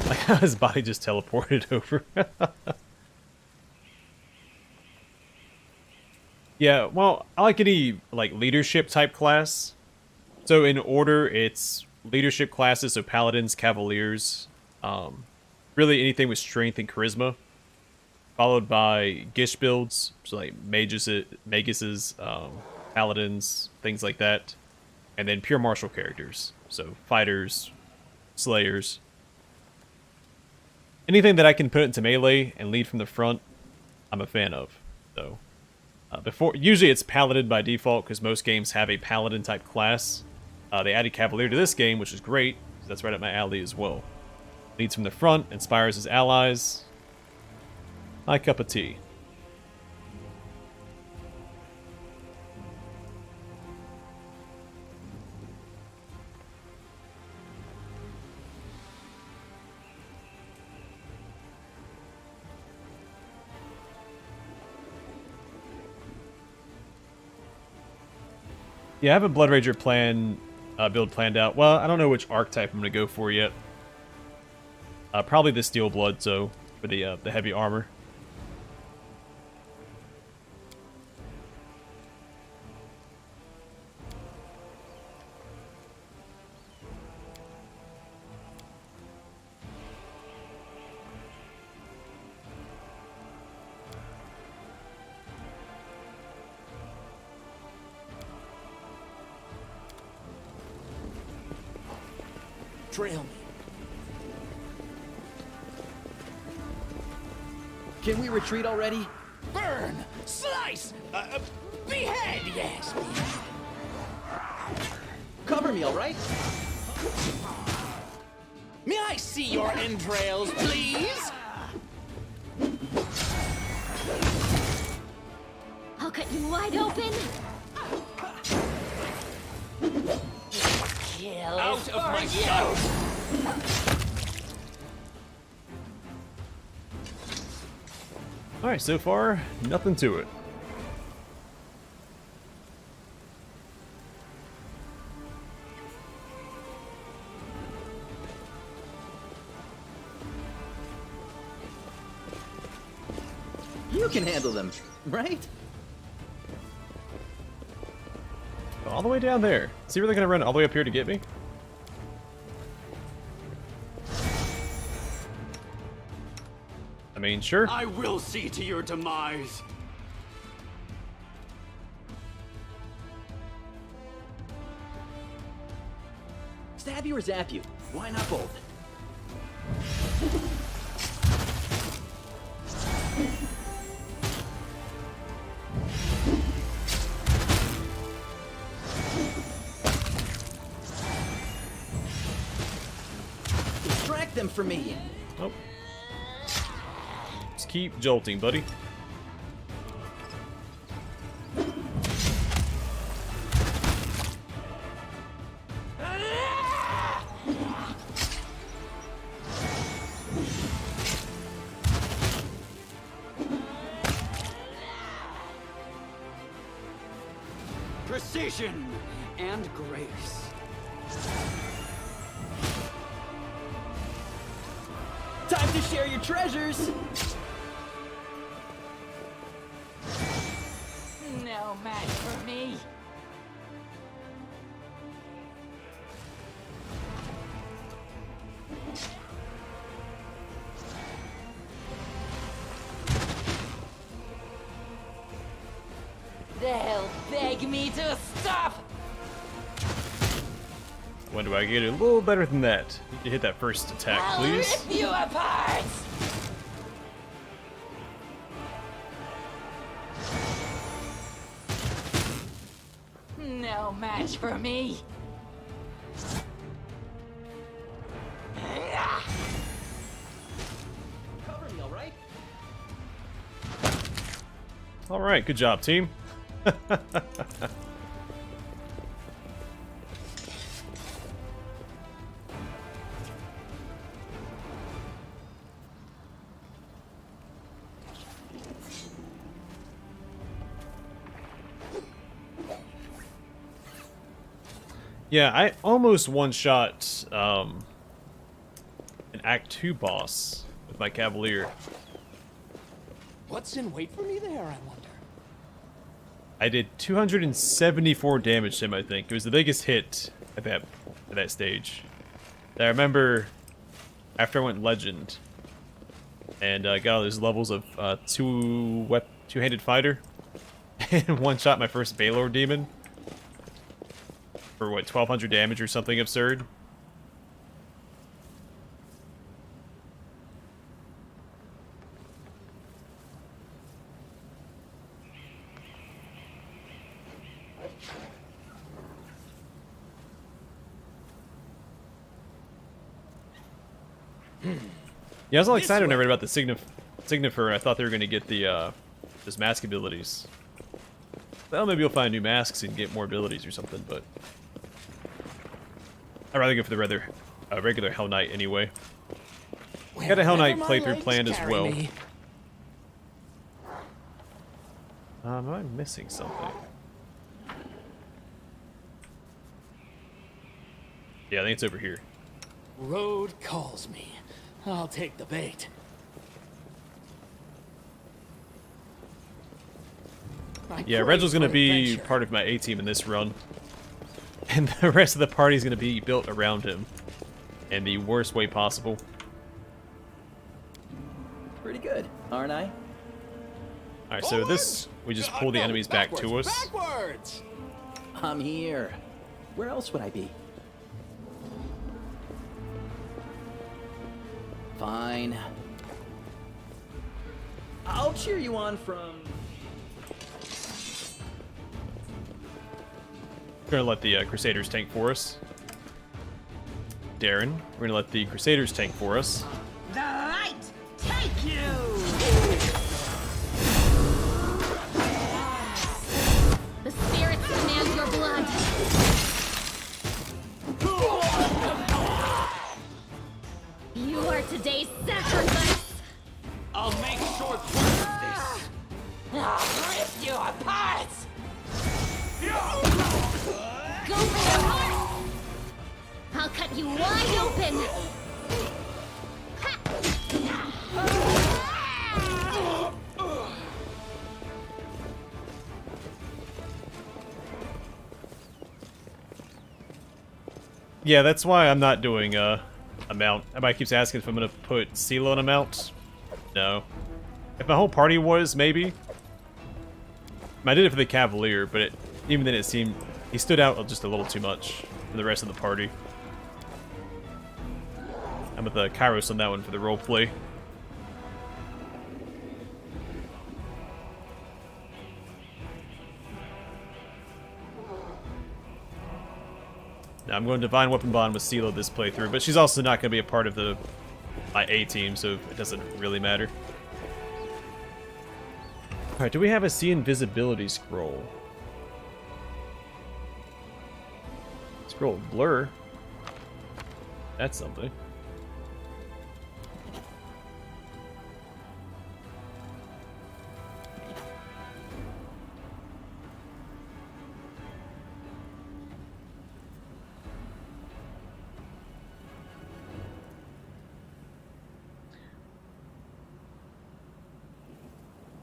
Speaker 1: Like how his body just teleported over. Yeah, well, I like any like leadership type class. So in order, it's leadership classes, so paladins, cavaliers, really anything with strength and charisma, followed by gish builds, so like maguses, paladins, things like that, and then pure martial characters, so fighters, slayers. Anything that I can put into melee and lead from the front, I'm a fan of. So usually it's paladin by default because most games have a paladin type class. They added cavalier to this game, which is great. That's right up my alley as well. Leads from the front, inspires his allies. My cup of tea. Yeah, I have a Blood Rager build planned out. Well, I don't know which archetype I'm going to go for yet. Probably the Steel Blood, so for the heavy armor.
Speaker 8: Trail me.
Speaker 10: Can we retreat already?
Speaker 8: Burn! Slice! Behead! Yes, behead.
Speaker 10: Cover me, all right?
Speaker 8: May I see your entrails, please?
Speaker 4: I'll cut you wide open. Kill
Speaker 8: Out of my sight!
Speaker 1: Alright, so far, nothing to it.
Speaker 10: You can handle them, right?
Speaker 1: All the way down there. Is he really going to run all the way up here to get me? I mean, sure.
Speaker 7: I will see to your demise.
Speaker 10: Stab you or zap you? Why not both? Distract them for me.
Speaker 1: Oh. Just keep jolting, buddy.
Speaker 7: Precision and grace.
Speaker 10: Time to share your treasures.
Speaker 4: No match for me. They'll beg me to stop.
Speaker 1: When do I get it a little better than that? Need to hit that first attack,
Speaker 4: I'll
Speaker 1: please.
Speaker 4: rip you apart. No match for me.
Speaker 10: Cover me, all right?
Speaker 1: All right, good job, team. Yeah, I almost one-shot an Act 2 boss with my Cavalier.
Speaker 8: What's in wait for me there, I wonder?
Speaker 1: I did 274 damage to him, I think. It was the biggest hit at that stage. I remember after I went Legend and got all those levels of two-handed fighter and one-shot my first Balor demon for, what, 1,200 damage or something absurd. Yeah, I was all excited when I read about the Signifer. I thought they were going to get the his mask abilities. Well, maybe you'll find new masks and get more abilities or something, but I'd rather go for the regular Hell Knight anyway. Got a Hell Knight playthrough planned as well. Am I missing something? Yeah, I think it's over here.
Speaker 8: Road calls me. I'll take the bait.
Speaker 1: Yeah, Reginald's gonna be part of my A-team in this run. And the rest of the party's gonna be built around him. In the worst way possible.
Speaker 10: Pretty good, aren't I?
Speaker 1: Alright, so this, we just pull the enemies back to us.
Speaker 8: Backwards!
Speaker 10: I'm here. Where else would I be? Fine. I'll cheer you on from...
Speaker 1: We're gonna let the Crusaders tank for us. Darren, we're gonna let the Crusaders tank for us.
Speaker 7: The light take you!
Speaker 5: The spirits demand your blood. You are today's sacrifice.
Speaker 7: I'll make short work of this. I'll rip you apart!
Speaker 5: Go for your heart. I'll cut you wide open.
Speaker 1: Yeah, that's why I'm not doing a mount. Everybody keeps asking if I'm gonna put CeeLo on a mount. No. If my whole party was, maybe. I did it for the Cavalier, but even then it seemed he stood out just a little too much for the rest of the party. I'm with the Kairos on that one for the roleplay. Now I'm going Divine Weapon Bond with CeeLo this playthrough, but she's also not going to be a part of my A-team, so it doesn't really matter. Alright, do we have a See Invisibility scroll? Scroll of Blur? That's something.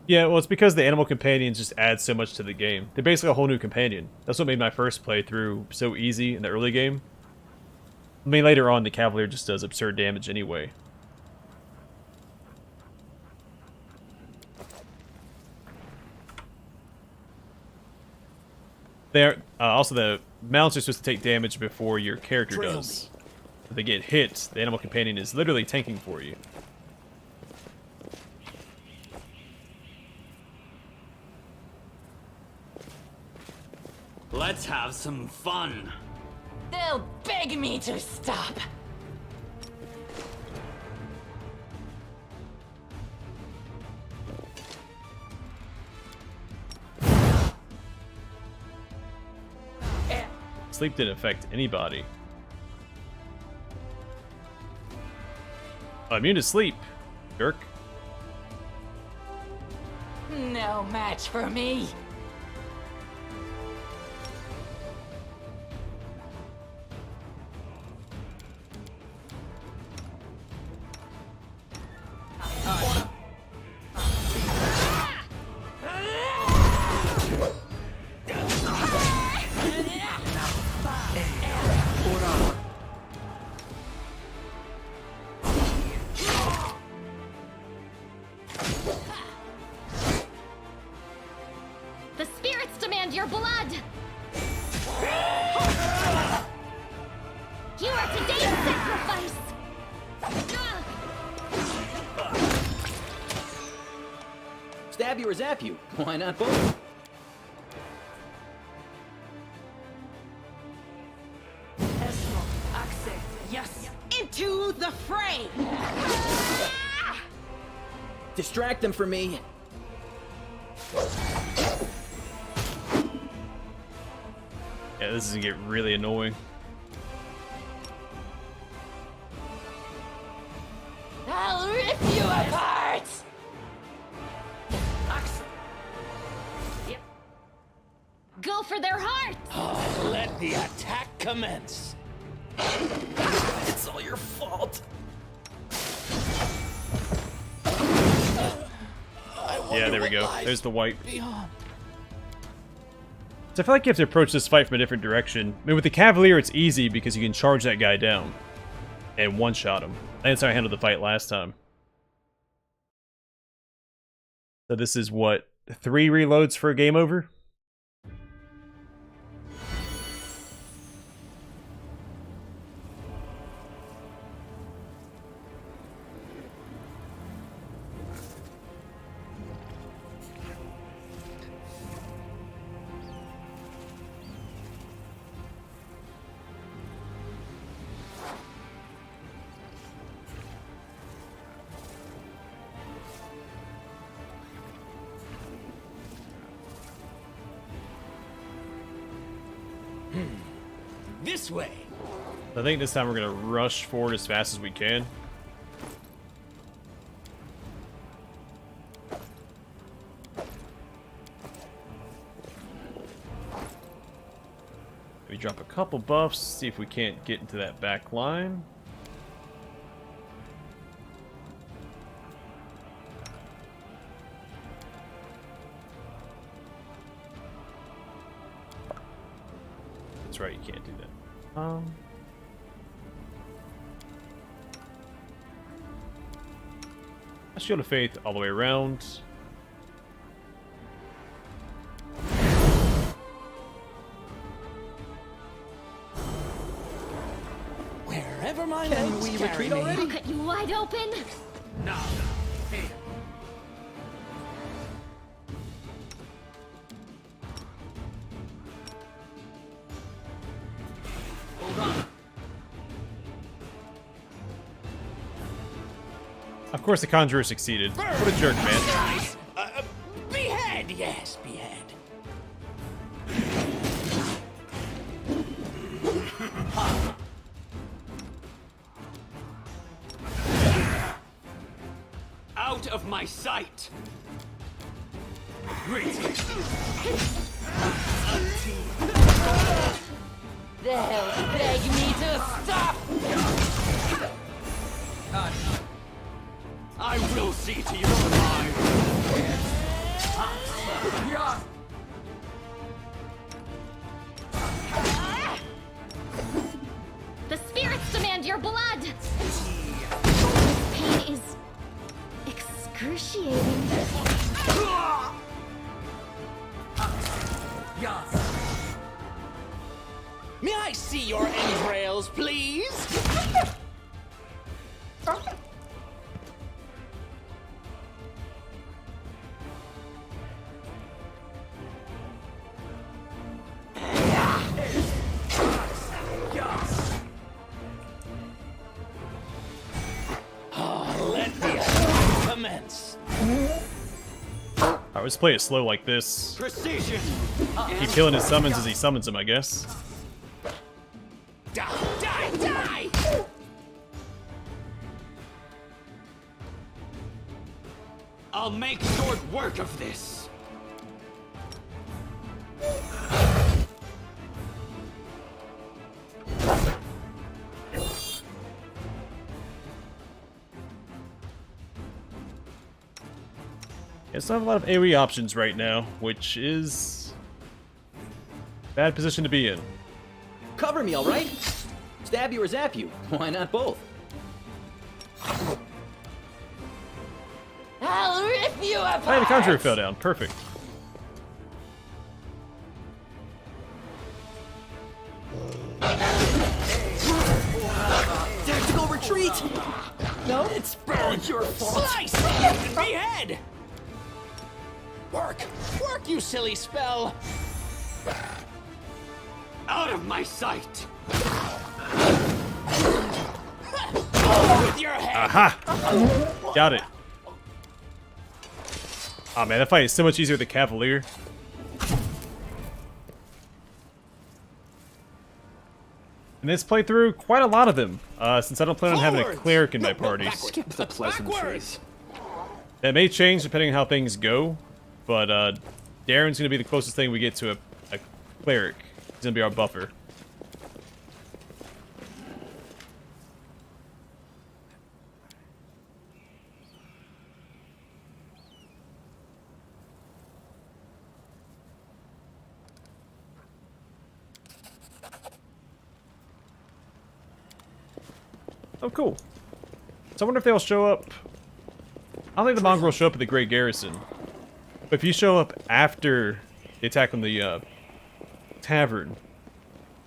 Speaker 1: Yeah, well, it's because the animal companions just add so much to the game. They're basically a whole new companion. That's what made my first playthrough so easy in the early game. I mean, later on, the Cavalier just does absurd damage anyway. They're also, the mounts are supposed to take damage before your character does. If they get hit, the animal companion is literally tanking for you.
Speaker 7: Let's have some fun.
Speaker 4: They'll beg me to stop.
Speaker 1: Sleep didn't affect anybody. Immune to sleep, jerk.
Speaker 4: No match for me.
Speaker 10: Stab you or zap you. Why not both?
Speaker 6: Yes. Into the fray.
Speaker 10: Distract them for me.
Speaker 1: Yeah, this is gonna get really annoying.
Speaker 4: I'll rip you apart! Go for their hearts!
Speaker 8: Let the attack commence.
Speaker 10: It's all your fault.
Speaker 1: Yeah, there we go. There's the wipe.
Speaker 8: Beyond.
Speaker 1: So I feel like you have to approach this fight from a different direction. I mean, with the Cavalier, it's easy because you can charge that guy down and one-shot him. That's how I handled the fight last time. So this is what, 3 reloads for a game over?
Speaker 8: This way.
Speaker 1: I think this time we're gonna rush forward as fast as we can. Maybe drop a couple buffs, see if we can't get into that back line. That's right, you can't do that. A Shield of Faith all the way around.
Speaker 8: Wherever my
Speaker 10: Can
Speaker 8: legs
Speaker 10: we
Speaker 8: carry
Speaker 10: retreat
Speaker 8: me.
Speaker 10: already?
Speaker 4: I'll cut you wide open!
Speaker 8: No. Hey. Hold on.
Speaker 1: Of course, the Conjurer succeeded. What a jerk, man.
Speaker 8: Nice. Behead, yes, behead. Out of my sight.
Speaker 4: They'll beg me to stop!
Speaker 8: I will see to your life.
Speaker 5: The spirits demand your blood! Pain is excruciating.
Speaker 8: May I see your entrails, please? Let the attack commence.
Speaker 1: I always play it slow like this.
Speaker 8: Precision.
Speaker 1: Keep killing his summons as he summons them, I guess.
Speaker 8: Die, die, die! I'll make short work of this.
Speaker 1: It's not a lot of AoE options right now, which is a bad position to be in.
Speaker 10: Cover me, all right? Stab you or zap you. Why not both?
Speaker 4: I'll rip you apart!
Speaker 1: Hey, the Conjurer fell down. Perfect.
Speaker 10: Tactical retreat! No, it's all your fault.
Speaker 8: Slice and behead. Work! Work, you silly spell!
Speaker 9: Out of my sight!
Speaker 8: With your head!
Speaker 1: Aha! Got it. Oh man, that fight is so much easier with the Cavalier. In this playthrough, quite a lot of them, since I don't plan on having a
Speaker 8: Forwards!
Speaker 1: cleric in my
Speaker 8: No,
Speaker 1: party.
Speaker 8: backwards.
Speaker 9: Skip the pleasantries.
Speaker 1: That may change depending on how things go, but Darren's going to be the closest thing we get to a cleric. He's going to be our buffer. Oh, cool. So I wonder if they'll show up. I don't think the mongrels show up at the Great Garrison. But if you show up after the attack on the tavern,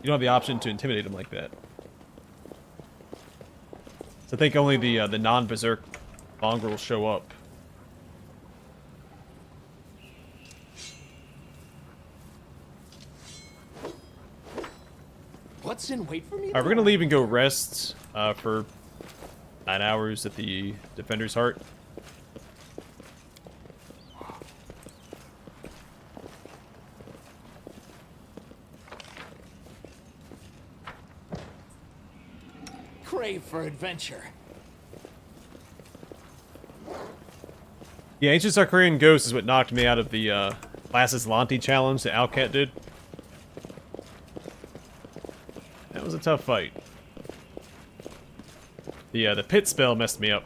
Speaker 1: you don't have the option to intimidate them like that. So I think only the non-berserk mongrels show up.
Speaker 8: What's in wait for me?
Speaker 1: Alright, we're gonna leave and go rest for 9 hours at the Defender's Heart.
Speaker 8: Crave for adventure.
Speaker 1: Yeah, Ancient Sarkarian Ghost is what knocked me out of the Classes Lanti challenge that Alcat did. That was a tough fight. The pit spell messed me up.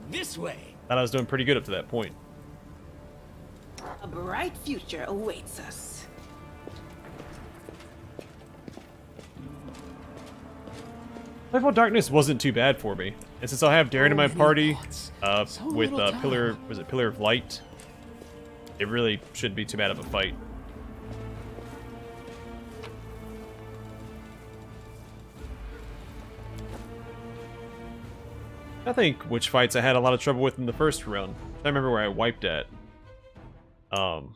Speaker 8: This way.
Speaker 1: Thought I was doing pretty good up to that point.
Speaker 6: A bright future awaits us.
Speaker 1: Playful Darkness wasn't too bad for me. And since I'll have Darren in my party, with Pillar of Light, it really shouldn't be too bad of a fight. I think which fights I had a lot of trouble with in the first run. I remember where I wiped at.
Speaker 7: I'll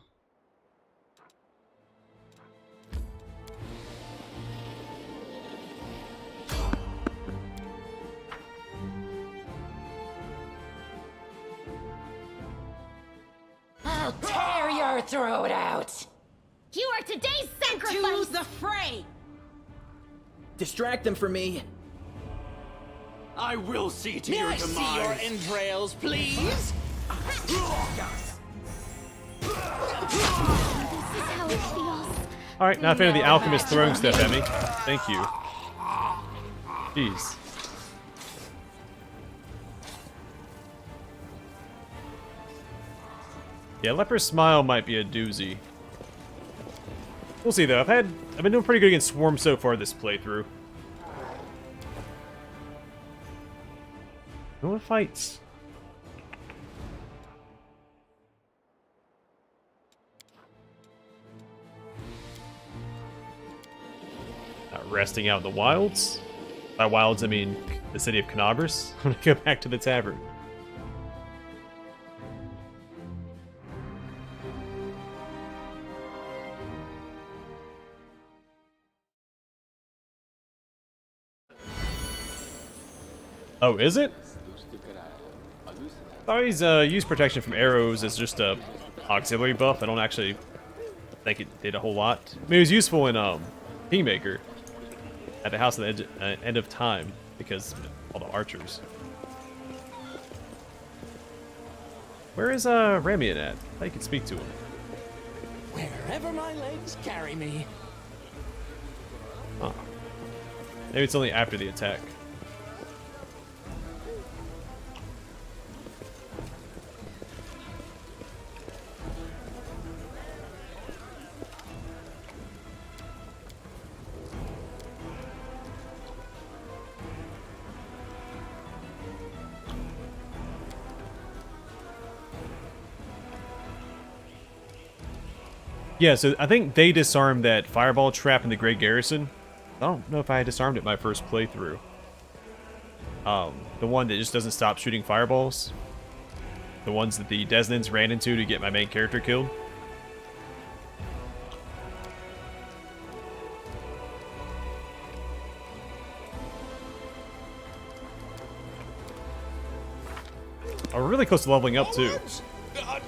Speaker 7: tear your throat out!
Speaker 5: You are today's
Speaker 6: Choose
Speaker 5: sacrifice!
Speaker 6: the fray!
Speaker 10: Distract them from me.
Speaker 9: I will see to
Speaker 8: May
Speaker 9: your
Speaker 8: I
Speaker 9: demise.
Speaker 8: see your entrails, please?
Speaker 5: This is how it feels.
Speaker 1: Alright, not a fan of the alchemist throwing stuff at me. Thank you. Jeez. Yeah, Leper's Smile might be a doozy. We'll see though. I've been doing pretty good against Swarm so far this playthrough. No one fights. Not resting out in the wilds. By wilds, I mean the city of Canabras. I'm gonna go back to the tavern. Oh, is it? I always use protection from arrows as just a auxiliary buff. I don't actually think it did a whole lot. I mean, it was useful in Kingmaker at the House of the End of Time because of all the archers. Where is Ramian at? I can speak to him.
Speaker 8: Wherever my legs carry me.
Speaker 1: Huh. Maybe it's only after the attack. Yeah, so I think they disarmed that fireball trap in the Great Garrison. I don't know if I disarmed it my first playthrough. The one that just doesn't stop shooting fireballs. The ones that the Desnants ran into to get my main character killed. We're really close to leveling up too.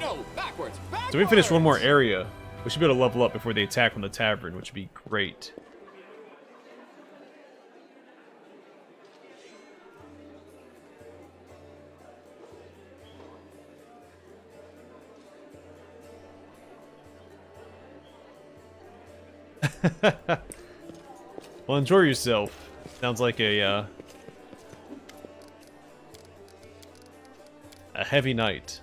Speaker 8: No, backwards.
Speaker 1: So we finished one more area. We should be able to level up before they attack from the tavern, which would be great. Well, enjoy yourself. Sounds like a heavy night.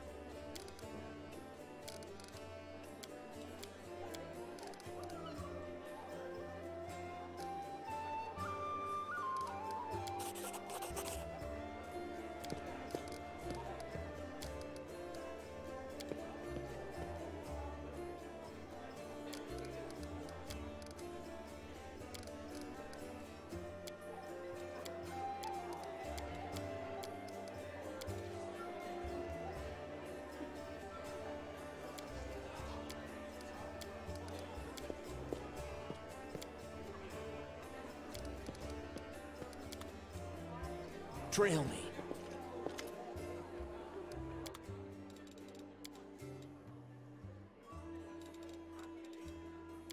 Speaker 8: Trail me.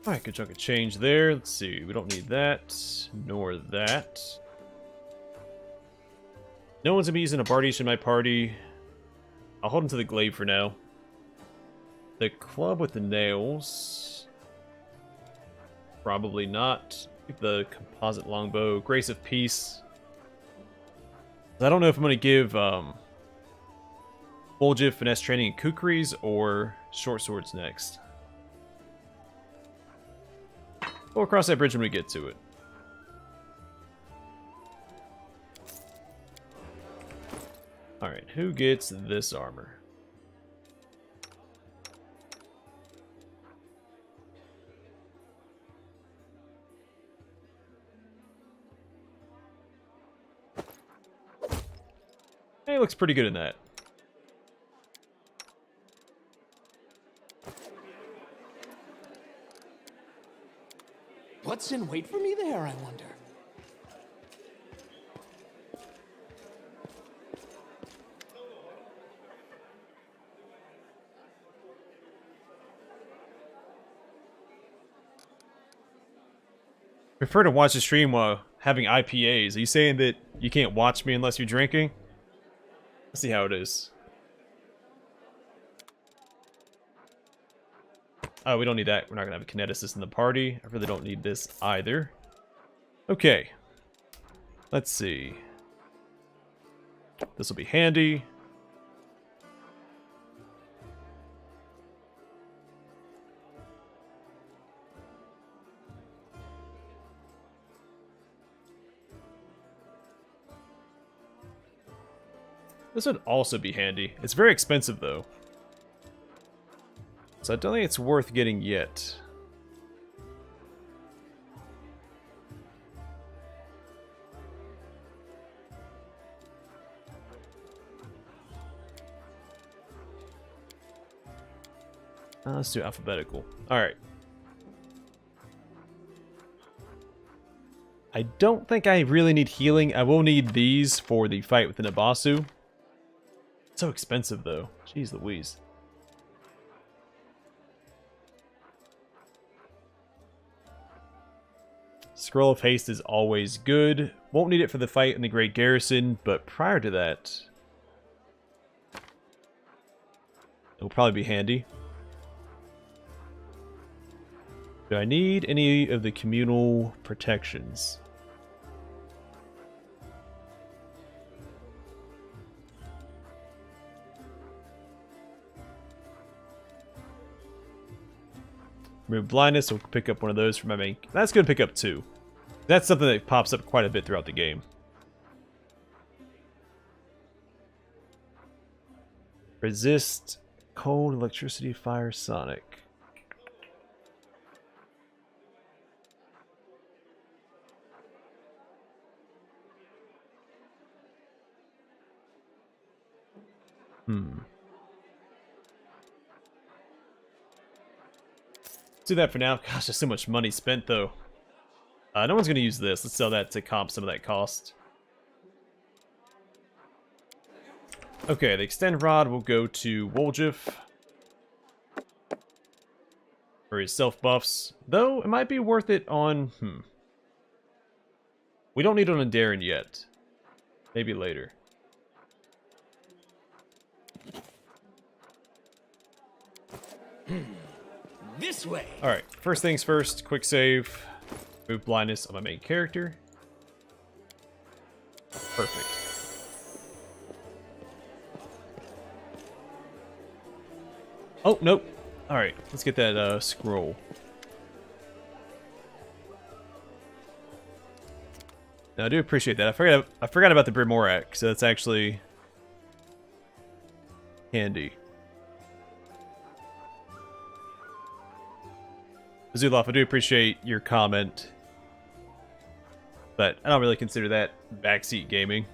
Speaker 1: Alright, good chunk of change there. Let's see, we don't need that, nor that. No one's gonna be using a Bardish in my party. I'll hold him to the glaive for now. The club with the nails. Probably not. Keep the composite longbow. Grace of Peace. I don't know if I'm going to give Bolgiv, Finesse Training, and Kukris, or Short Swords next. We'll cross that bridge when we get to it. Alright, who gets this armor? Hey, looks pretty good in that.
Speaker 8: What's in wait for me there, I wonder?
Speaker 1: Prefer to watch the stream while having IPAs. Are you saying that you can't watch me unless you're drinking? Let's see how it is. Oh, we don't need that. We're not going to have a kineticist in the party. I really don't need this either. Okay. Let's see. This will be handy. This would also be handy. It's very expensive, though. So I don't think it's worth getting yet. Let's do alphabetical. Alright. I don't think I really need healing. I will need these for the fight with the Nabasu. So expensive, though. Jeez Louise. Scroll of Haste is always good. Won't need it for the fight in the Great Garrison, but prior to that, it'll probably be handy. Do I need any of the communal protections? Remove blindness, we'll pick up one of those for my main. That's going to pick up two. That's something that pops up quite a bit throughout the game. Resist cold, electricity, fire, sonic. do that for now. Gosh, there's so much money spent though. No one's gonna use this. Let's sell that to comp some of that cost. Okay, the extend rod will go to Woljif for his self buffs. Though it might be worth it on we don't need it on Darren yet. Maybe later.
Speaker 8: This way.
Speaker 1: Alright, first things first, quick save. Move blindness on my main character. Perfect. Oh, nope. Alright, let's get that scroll. Now, I do appreciate that. I forgot about the Brimorak, so that's actually handy. Zuloff, I do appreciate your comment, but I don't really consider that backseat gaming.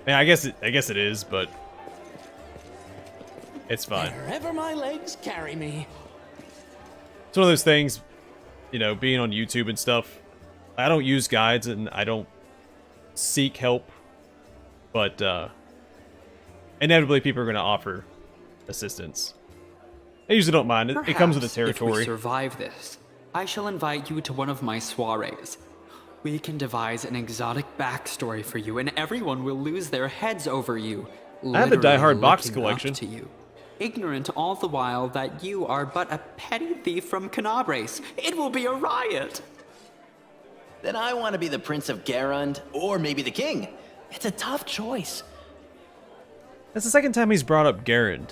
Speaker 1: Man, I guess it is, but it's fine.
Speaker 8: Wherever my legs carry me.
Speaker 1: It's one of those things, you know, being on YouTube and stuff. I don't use guides and I don't seek help, but inevitably people are going to offer assistance. I usually don't mind. It comes with the territory.
Speaker 11: If we survive this, I shall invite you to one of my soirees. We can devise an exotic backstory for you, and everyone will lose their heads over you.
Speaker 1: I have the Die Hard box
Speaker 11: looking up
Speaker 1: collection.
Speaker 11: to you, ignorant all the while that you are but a petty thief from Canabres. It will be a riot.
Speaker 10: Then I want to be the Prince of Garund, or maybe the King. It's a tough choice.
Speaker 1: That's the second time he's brought up Garand.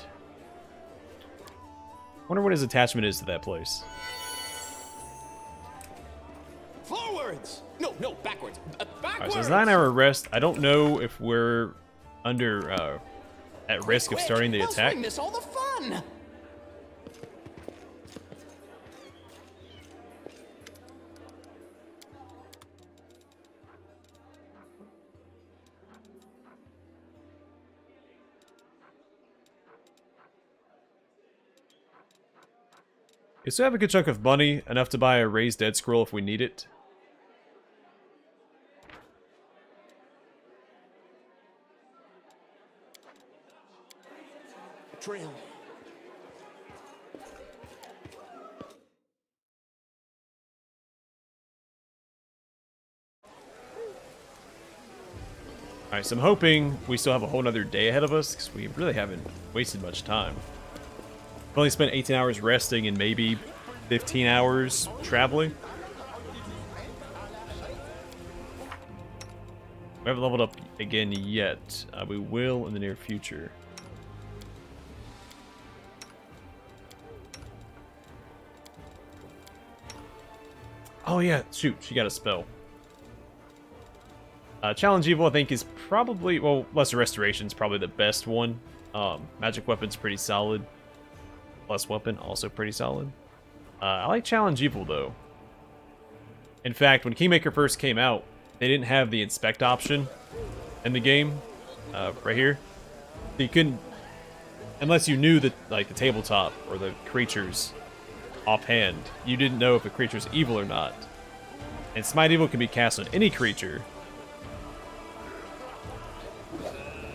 Speaker 1: Wonder what his attachment is to that place.
Speaker 8: Forwards! No, backwards. Backwards!
Speaker 1: Alright, so it's a 9-hour rest. I don't know if we're under at risk of starting the
Speaker 8: We'll
Speaker 1: attack.
Speaker 8: swing this all the fun.
Speaker 1: We still have a good chunk of money, enough to buy a raised dead scroll if we need it.
Speaker 8: Drill.
Speaker 1: Alright, so I'm hoping we still have a whole nother day ahead of us, because we really haven't wasted much time. I've only spent 18 hours resting and maybe 15 hours traveling. We haven't leveled up again yet. We will in the near future. Oh yeah, shoot, she got a spell. Challenge Evil, I think, is probably, well, Lesser Restoration's probably the best one. Magic Weapon's pretty solid. Plus Weapon, also pretty solid. I like Challenge Evil, though. In fact, when Kingmaker first came out, they didn't have the Inspect option in the game, right here. So you couldn't, unless you knew the tabletop or the creatures offhand, you didn't know if a creature's evil or not. And Smite Evil can be cast on any creature,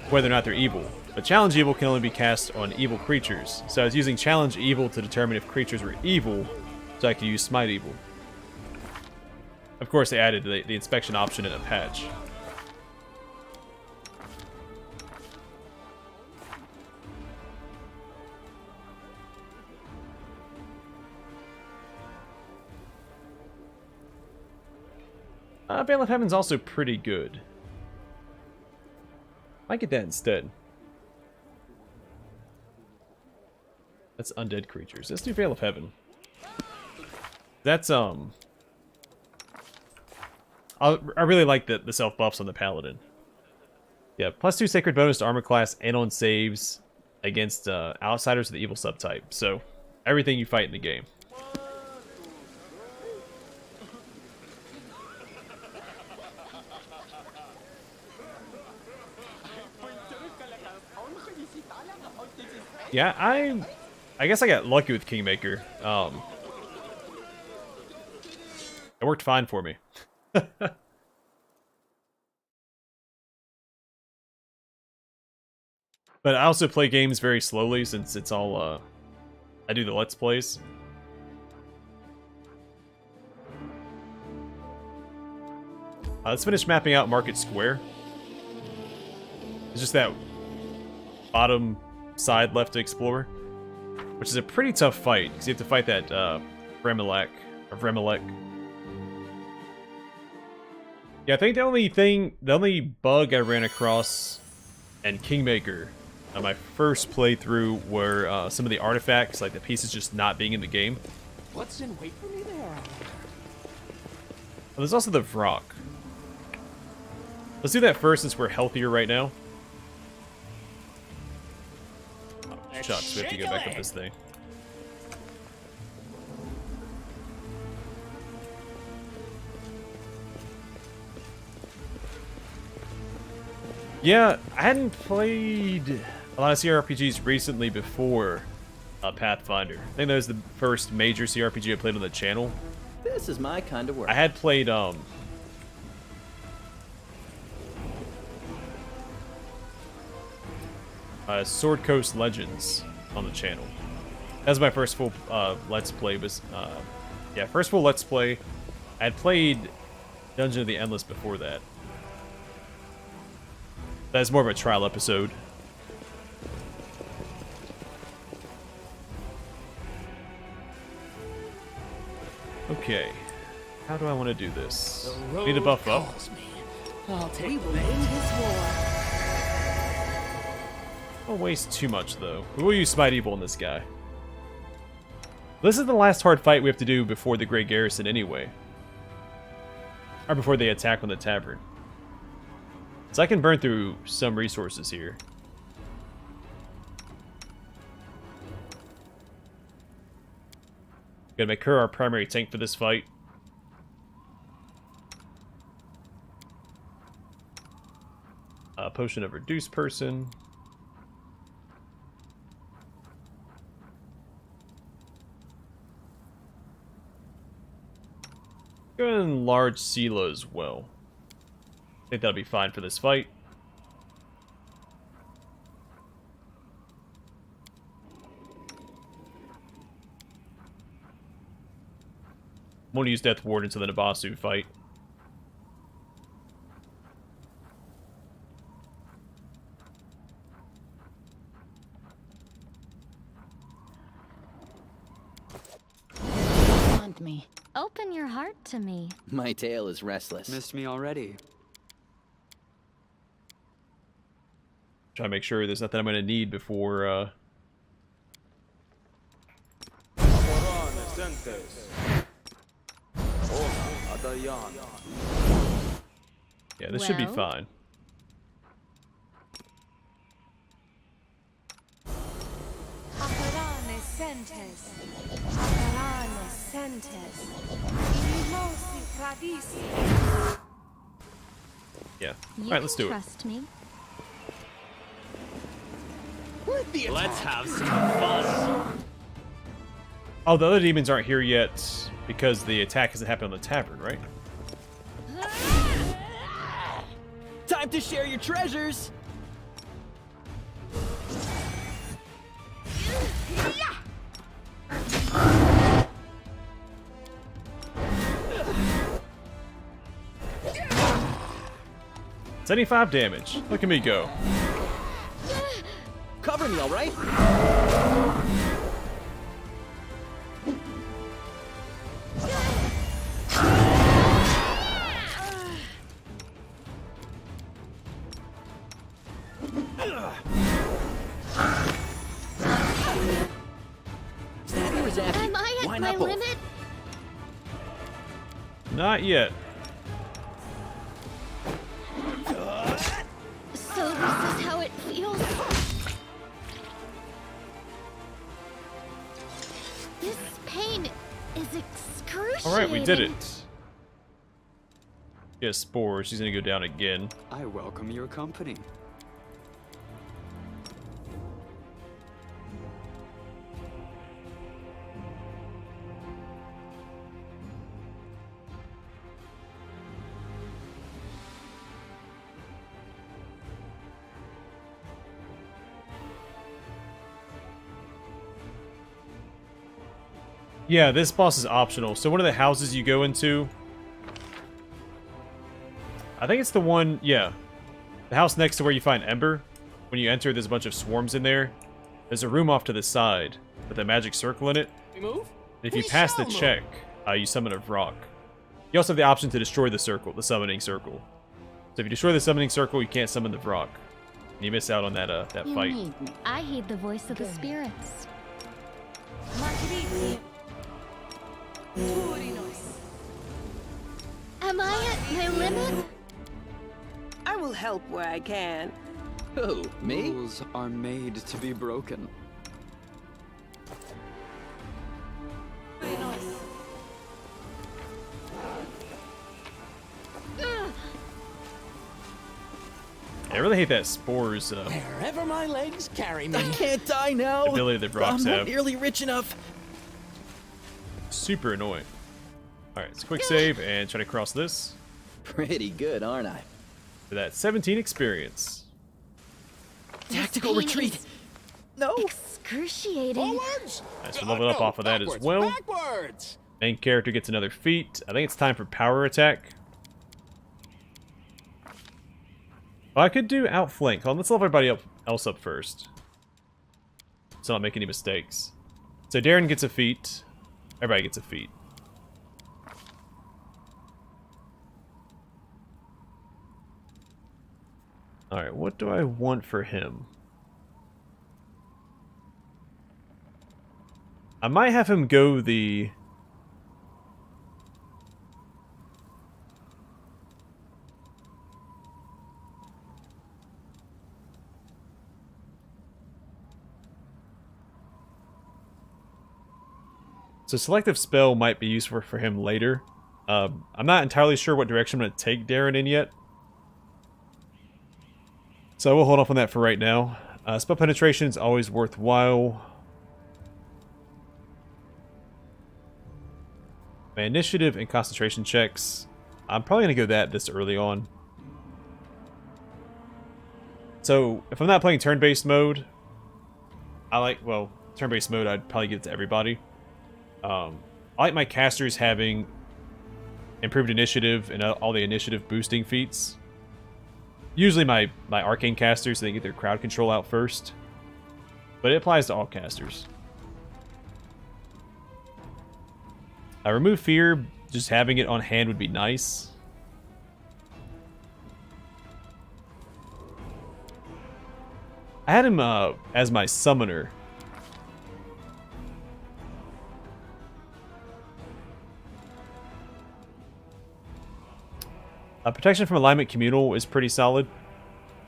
Speaker 1: whether or not they're evil. But Challenge Evil can only be cast on evil creatures. So I was using Challenge Evil to determine if creatures were evil, so I could use Smite Evil. Of course, they added the inspection option in a patch. Veil of Heaven's also pretty good. Might get that instead. That's undead creatures. Let's do Veil of Heaven. That's I really like the self buffs on the Paladin. Yeah, +2 sacred bonus to armor class and on saves against outsiders of the evil subtype. So everything you fight in the game. Yeah, I guess I got lucky with Kingmaker. It worked fine for me. But I also play games very slowly since it's all, I do the Let's Plays. Let's finish mapping out Market Square. It's just that bottom side left to explore, which is a pretty tough fight, because you have to fight that, Vremelek. Yeah, I think the only bug I ran across in Kingmaker on my first playthrough were some of the artifacts, like the pieces just not being in the game.
Speaker 8: What's in wait for me there?
Speaker 1: Well, there's also the Vrock. Let's do that first since we're healthier right now. Oh, shucks, we have to go back up this thing. Yeah, I hadn't played a lot of CRPGs recently before Pathfinder. I think that was the first major CRPG I played on the channel.
Speaker 10: This is my kind of work.
Speaker 1: I had played Sword Coast Legends on the channel. That was my first full Let's Play. Yeah, first full Let's Play. I had played Dungeon of the Endless before that. That's more of a trial episode. Okay. How do I want to do this? Need to buff up.
Speaker 8: I'll take
Speaker 6: We will win this war.
Speaker 1: Don't waste too much, though. We will use Smite Evil on this guy. This is the last hard fight we have to do before the Great Garrison anyway. Or before they attack on the tavern. So I can burn through some resources here. Gotta make her our primary tank for this fight. Potion of Reduced Person. Go in large Sela as well. I think that'll be fine for this fight. I'm gonna use Death Ward into the Nabasu fight.
Speaker 4: Want me? Open your heart to me.
Speaker 10: My tail is restless.
Speaker 11: Missed me already.
Speaker 1: Try to make sure there's nothing I'm gonna need before yeah, this should be
Speaker 4: Well?
Speaker 1: fine. Yeah. Alright, let's do it.
Speaker 5: Trust me.
Speaker 9: Let's have some fun.
Speaker 1: Oh, the other demons aren't here yet because the attack hasn't happened on the tavern, right?
Speaker 10: Time to share your treasures.
Speaker 1: $75 damage. Look at me go.
Speaker 10: Cover me, all right?
Speaker 5: Am I at my limit?
Speaker 1: Not yet.
Speaker 5: So this is how it feels? This pain is excruciating.
Speaker 1: Alright, we did it. Yeah, Spore. She's gonna go down again.
Speaker 11: I welcome your company.
Speaker 1: Yeah, this boss is optional. So one of the houses you go into, I think it's the one, yeah. The house next to where you find Ember. When you enter, there's a bunch of swarms in there. There's a room off to the side with a magic circle in it.
Speaker 8: We move?
Speaker 1: If you pass the check, you summon a rock. You also have the option to destroy the circle, the summoning circle. So if you destroy the summoning circle, you can't summon the rock. And you miss out on that that
Speaker 4: You
Speaker 1: fight.
Speaker 4: need me. I heed the voice of the spirits. Am I at my limit?
Speaker 6: I will help where I can.
Speaker 10: Who, me?
Speaker 11: Rules are made to be broken.
Speaker 1: I really hate that spores
Speaker 8: Wherever my legs carry me.
Speaker 10: I can't die now.
Speaker 1: ability that rocks
Speaker 10: I'm not
Speaker 1: have.
Speaker 10: nearly rich enough.
Speaker 1: Super annoying. Alright, let's quick save and try to cross this
Speaker 10: Pretty good, aren't I?
Speaker 1: for that 17 experience.
Speaker 10: Tactical
Speaker 4: pain
Speaker 10: retreat.
Speaker 4: is
Speaker 10: No.
Speaker 4: Excruciating.
Speaker 8: Forwards.
Speaker 1: Nice, we'll level up off of that as
Speaker 8: Backwards,
Speaker 1: well.
Speaker 8: Backwards.
Speaker 1: Main character gets another feat. I think it's time for power attack. Well, I could do outflank. Hold on, let's level everybody else up first. So I don't make any mistakes. So Darren gets a feat. Everybody gets a feat. Alright, what do I want for him? I might have him go the... So selective spell might be useful for him later. I'm not entirely sure what direction I'm going to take Darren in yet. So I will hold off on that for right now. Spell penetration is always worthwhile. My initiative and concentration checks. I'm probably going to go that this early on. So if I'm not playing turn-based mode, turn-based mode I'd probably give it to everybody. I like my casters having improved initiative and all the initiative boosting feats. Usually my arcane casters, they get their crowd control out first. But it applies to all casters. Remove fear, just having it on hand would be nice. I had him as my summoner. Protection from alignment communal is pretty solid.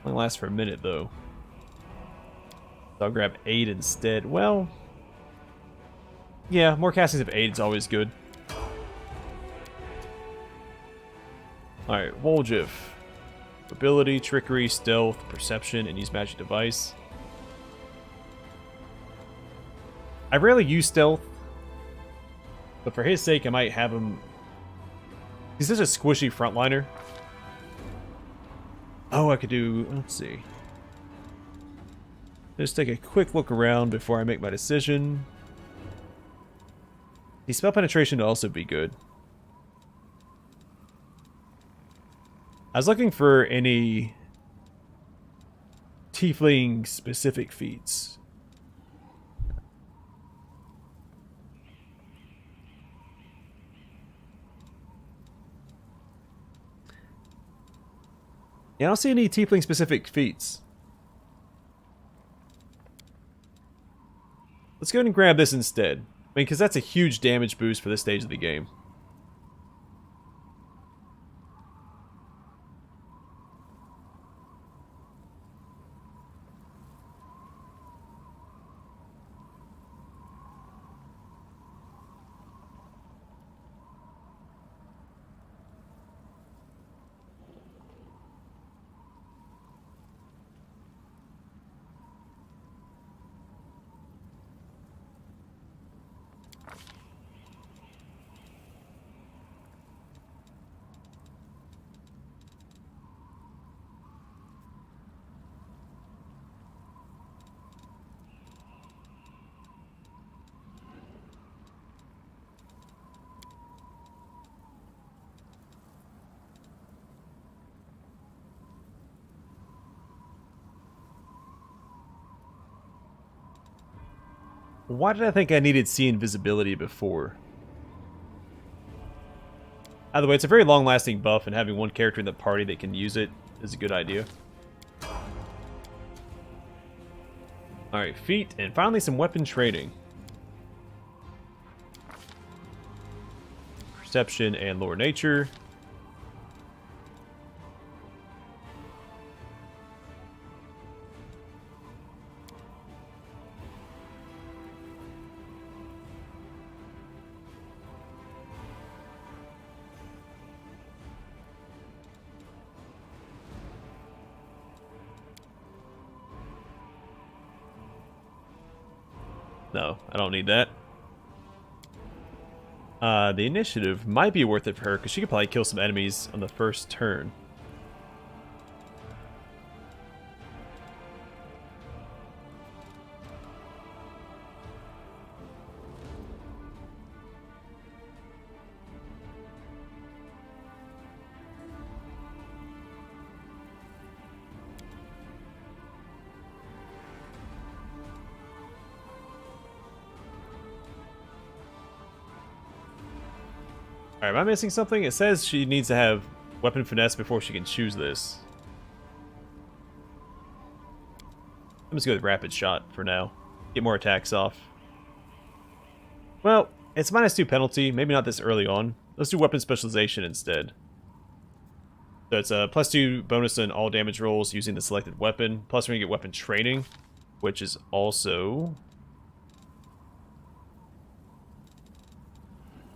Speaker 1: Only lasts for a minute though. So I'll grab aid instead. Well, yeah, more castings of aid is always good. Alright, Woljif. Ability, trickery, stealth, perception, and use magic device. I rarely use stealth, but for his sake I might have him. He's such a squishy frontliner. Oh, I could do... let's see. Just take a quick look around before I make my decision. The spell penetration would also be good. I was looking for any tiefling specific feats. Yeah, I don't see any tiefling specific feats. Let's go ahead and grab this instead. I mean, because that's a huge damage boost for this stage of the game. Why did I think I needed C invisibility before? Either way, it's a very long-lasting buff, and having one character in the party that can use it is a good idea. Alright, feat, and finally some weapon trading. Perception and lore nature. No, I don't need that. The initiative might be worth it for her, because she could probably kill some enemies on the first turn. Alright, am I missing something? It says she needs to have weapon finesse before she can choose this. I'm just go with rapid shot for now. Get more attacks off. Well, it's -2 penalty. Maybe not this early on. Let's do weapon specialization instead. So it's a +2 bonus on all damage rolls using the selected weapon. Plus we're going to get weapon training, which is also...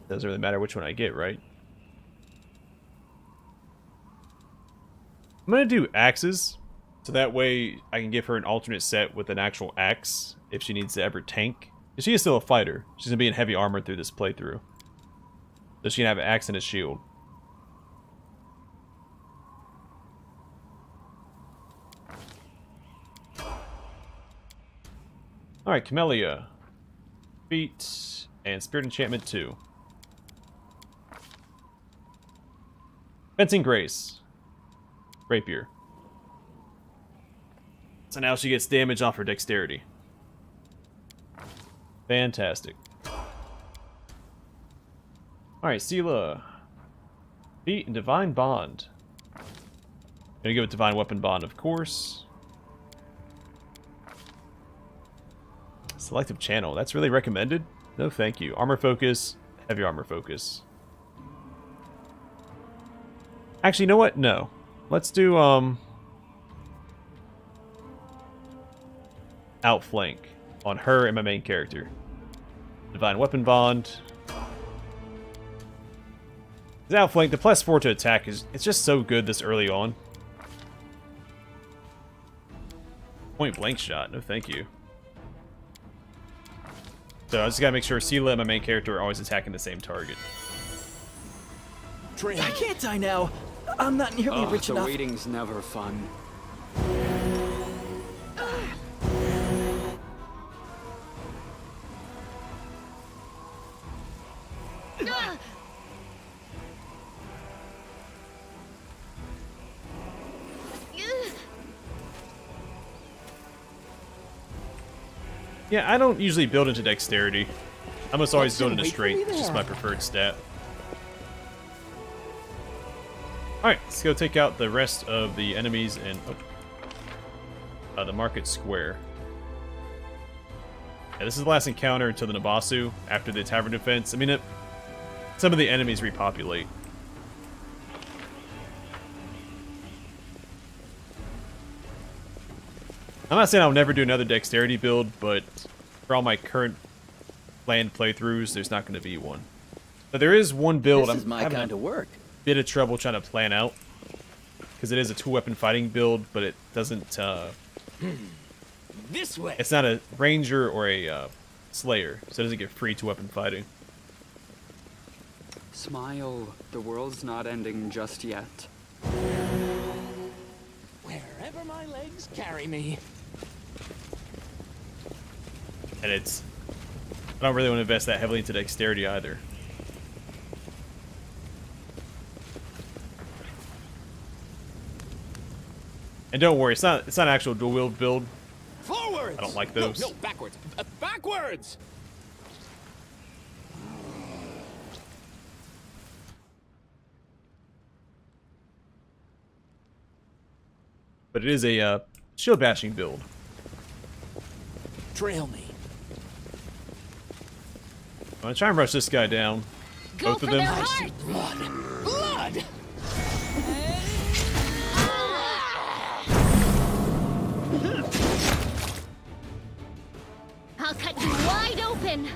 Speaker 1: Doesn't really matter which one I get, right? I'm going to do axes, so that way I can give her an alternate set with an actual axe if she needs to ever tank. She is still a fighter. She's going to be in heavy armor through this playthrough. So she can have an axe and a shield. Alright, Camellia. Feat and Spirit Enchantment 2. Fencing Grace. Rapier. So now she gets damage off her dexterity. Fantastic. Alright, Sela. Feat and Divine Bond. Gonna go with Divine Weapon Bond, of course. Selective Channel. That's really recommended? No, thank you. Armor Focus. Heavy Armor Focus. Actually, you know what? No. Let's do, Outflank on her and my main character. Divine Weapon Bond. The Outflank, the +4 to attack is, it's just so good this early on. Point blank shot. No, thank you. So I just gotta make sure Sela and my main character are always attacking the same target.
Speaker 10: I can't die now. I'm not nearly rich enough.
Speaker 11: The waiting's never fun.
Speaker 1: Yeah, I don't usually build into dexterity. I almost always build into strength. It's just my preferred stat. Alright, let's go take out the rest of the enemies in the market square. Yeah, this is the last encounter until the Nabasu, after the tavern defense. I mean, some of the enemies repopulate. I'm not saying I'll never do another dexterity build, but for all my current planned playthroughs, there's not going to be one. But there is one build
Speaker 10: This is my kind of work.
Speaker 1: Bit of trouble trying to plan out, because it is a 2-weapon fighting build, but it doesn't
Speaker 8: This way.
Speaker 1: it's not a ranger or a slayer, so it doesn't get free 2-weapon fighting.
Speaker 11: Smile. The world's not ending just yet.
Speaker 8: Wherever my legs carry me.
Speaker 1: And I don't really want to invest that heavily into dexterity either. And don't worry, it's not an actual dual wield build.
Speaker 8: Forward! Backwards!
Speaker 1: I don't like those.
Speaker 8: No, backwards. Backwards!
Speaker 1: But it is a shield bashing build.
Speaker 8: Trail me.
Speaker 1: I'm gonna try and rush this guy down.
Speaker 4: Go
Speaker 1: Both of
Speaker 4: for
Speaker 1: them.
Speaker 4: their heart.
Speaker 8: Blood! Blood!
Speaker 4: I'll cut you wide open.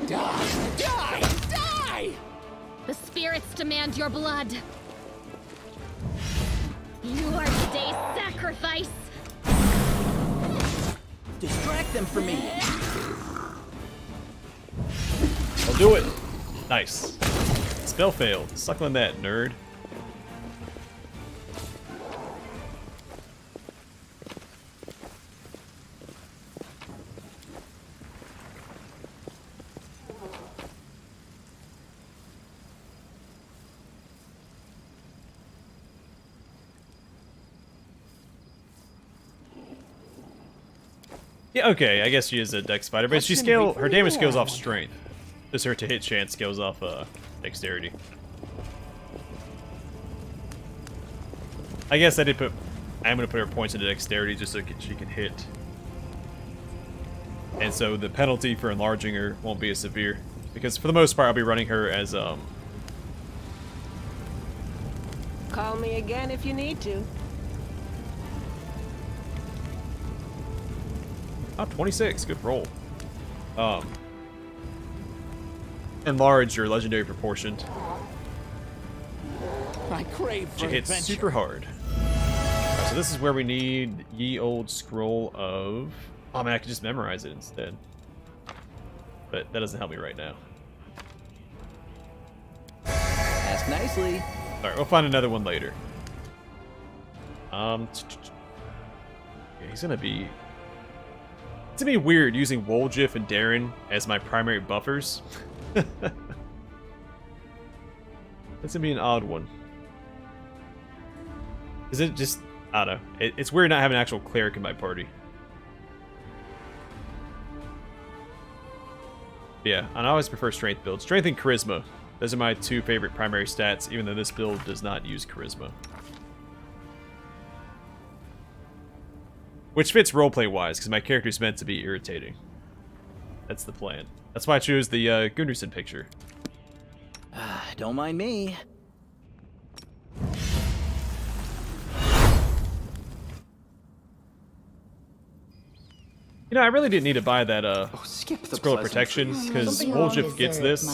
Speaker 8: Die! Die! Die!
Speaker 4: The spirits demand your blood. You are today's sacrifice.
Speaker 2: Distract them from me.
Speaker 1: I'll do it. Nice. Spell failed. Suckle on that, nerd. Yeah, okay, I guess she is a dex fighter, but her damage scales off strength. Just her to hit chance scales off dexterity. I guess I'm gonna put her points into dexterity just so she can hit. And so the penalty for enlarging her won't be as severe. Because for the most part I'll be running her as
Speaker 6: Call me again if you need to.
Speaker 1: oh, 26, good roll. Enlarge your legendary proportioned.
Speaker 8: I crave for
Speaker 1: She hits
Speaker 8: adventure.
Speaker 1: super hard. So this is where we need ye old scroll of... Oh man, I could just memorize it instead. But that doesn't help me right now.
Speaker 2: Ask nicely.
Speaker 1: Alright, we'll find another one later. Yeah, he's gonna be... It's gonna be weird using Woljif and Darren as my primary buffers. That's gonna be an odd one. Is it just... I don't know. It's weird not having an actual cleric in my party. Yeah, and I always prefer strength builds. Strength and charisma. Those are my two favorite primary stats, even though this build does not use charisma. Which fits roleplay-wise, because my character's meant to be irritating. That's the plan. That's why I chose the Gunderson picture.
Speaker 2: Don't mind me.
Speaker 1: You know, I really didn't need to buy that
Speaker 11: Skip the
Speaker 1: scroll of protection, because Woljif gets this.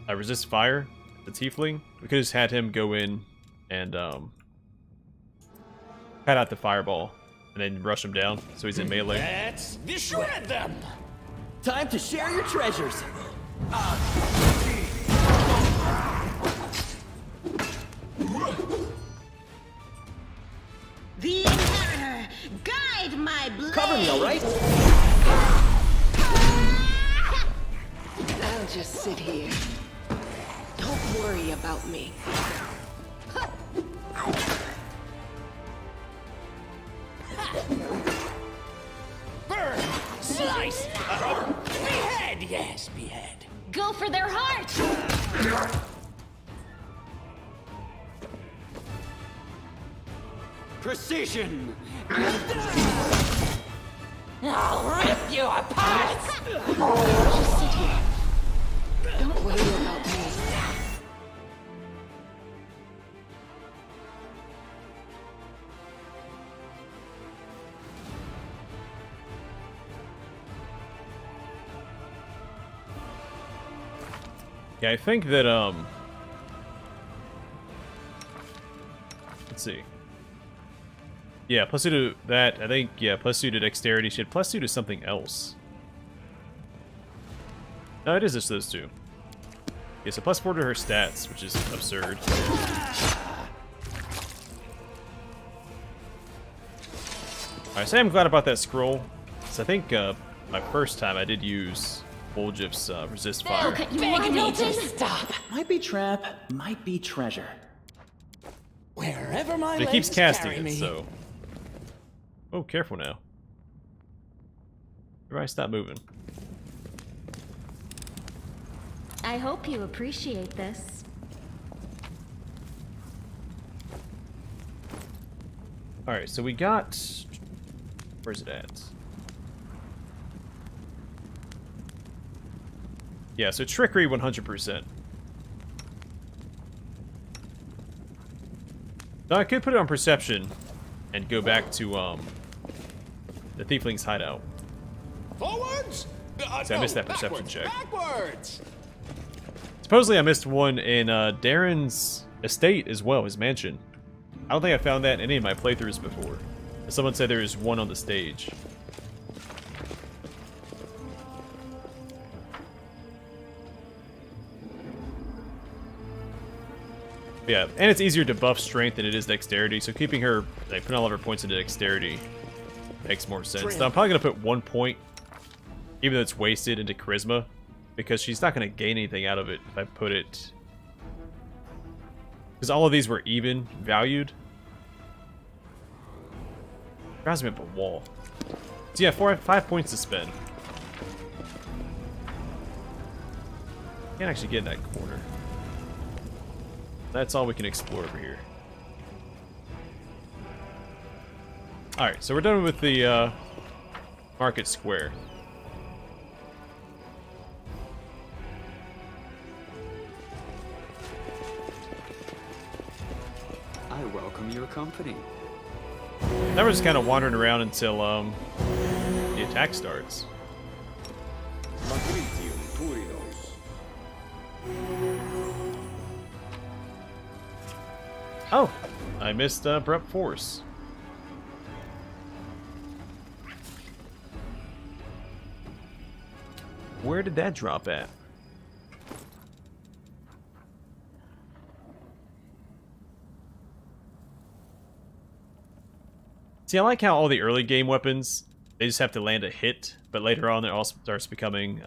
Speaker 1: I resist fire, the tiefling. We could have just had him go in and pat out the fireball and then rush him down so he's in melee.
Speaker 8: Let's shred them!
Speaker 2: Time to share your treasures.
Speaker 6: The Inheritor, guide my blade!
Speaker 2: Cover me, all right?
Speaker 6: I'll just sit here. Don't worry about me.
Speaker 8: Burn! Slice! Behead! Yes, behead.
Speaker 4: Go for their heart.
Speaker 11: Precision!
Speaker 7: I'll rip you apart!
Speaker 6: Just sit here. Don't worry about me.
Speaker 1: Yeah, I think that, let's see. Yeah, +2 to that, I think, yeah, +2 to dexterity. She had +2 to something else. No, it is just those two. Yeah, so +4 to her stats, which is absurd. Alright, so I'm glad about that scroll. So I think, my first time I did use Woljif's resist fire.
Speaker 4: Cut you wide open.
Speaker 7: Stop!
Speaker 2: Might be trap, might be treasure.
Speaker 8: Wherever my
Speaker 1: But it
Speaker 8: legs
Speaker 1: keeps casting
Speaker 8: carry
Speaker 1: it,
Speaker 8: me.
Speaker 1: so... Oh, careful now. Everybody stop moving.
Speaker 5: I hope you appreciate this.
Speaker 1: Alright, so we got... Where's it at? Yeah, so trickery 100%. Now I could put it on perception and go back to the Thiefling's hideout.
Speaker 8: Forwards?
Speaker 1: So I missed that perception check.
Speaker 8: Backwards!
Speaker 1: Supposedly I missed one in Darren's estate as well, his mansion. I don't think I found that in any of my playthroughs before. Someone said there was one on the stage. Yeah, and it's easier to buff strength than it is dexterity, so keeping her, like, putting all of her points into dexterity makes more sense. So I'm probably going to put 1 point, even though it's wasted, into charisma, because she's not going to gain anything out of it if I put it... Because all of these were even valued. Drives me up a wall. So yeah, 5 points to spend. Can't actually get in that corner. That's all we can explore over here. Alright, so we're done with the market square.
Speaker 11: I welcome your company.
Speaker 1: Now we're just kind of wandering around until the attack starts. Oh, I missed Abrupt Force. Where did that drop at? See, I like how all the early game weapons, they just have to land a hit, but later on it also starts becoming,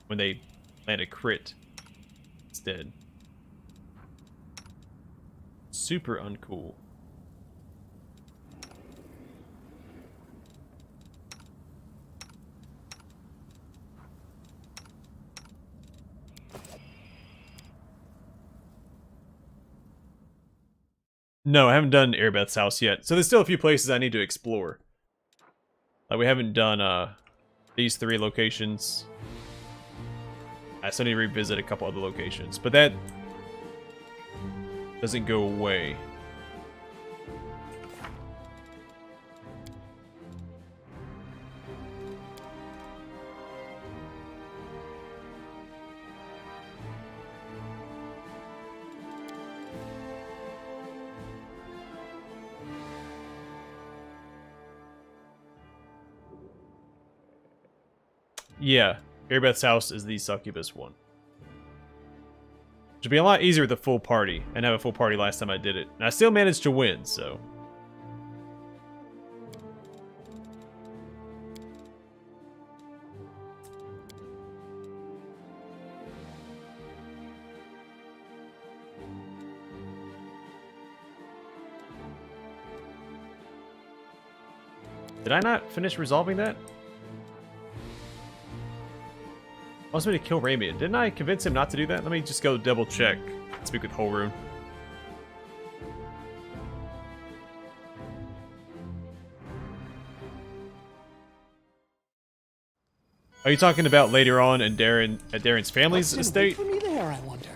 Speaker 1: when they land a crit instead. Super uncool. No, I haven't done Airbeth's house yet. So there's still a few places I need to explore. Like we haven't done these 3 locations. I still need to revisit a couple other locations, but that doesn't go away. Yeah, Airbeth's house is the succubus one. Which would be a lot easier with a full party. I didn't have a full party last time I did it. And I still managed to win, so... Did I not finish resolving that? Wants me to kill Ramian. Didn't I convince him not to do that? Let me just go double check. Speak with Holrune. Are you talking about later on in Darren's family's estate?
Speaker 8: For me there, I wonder.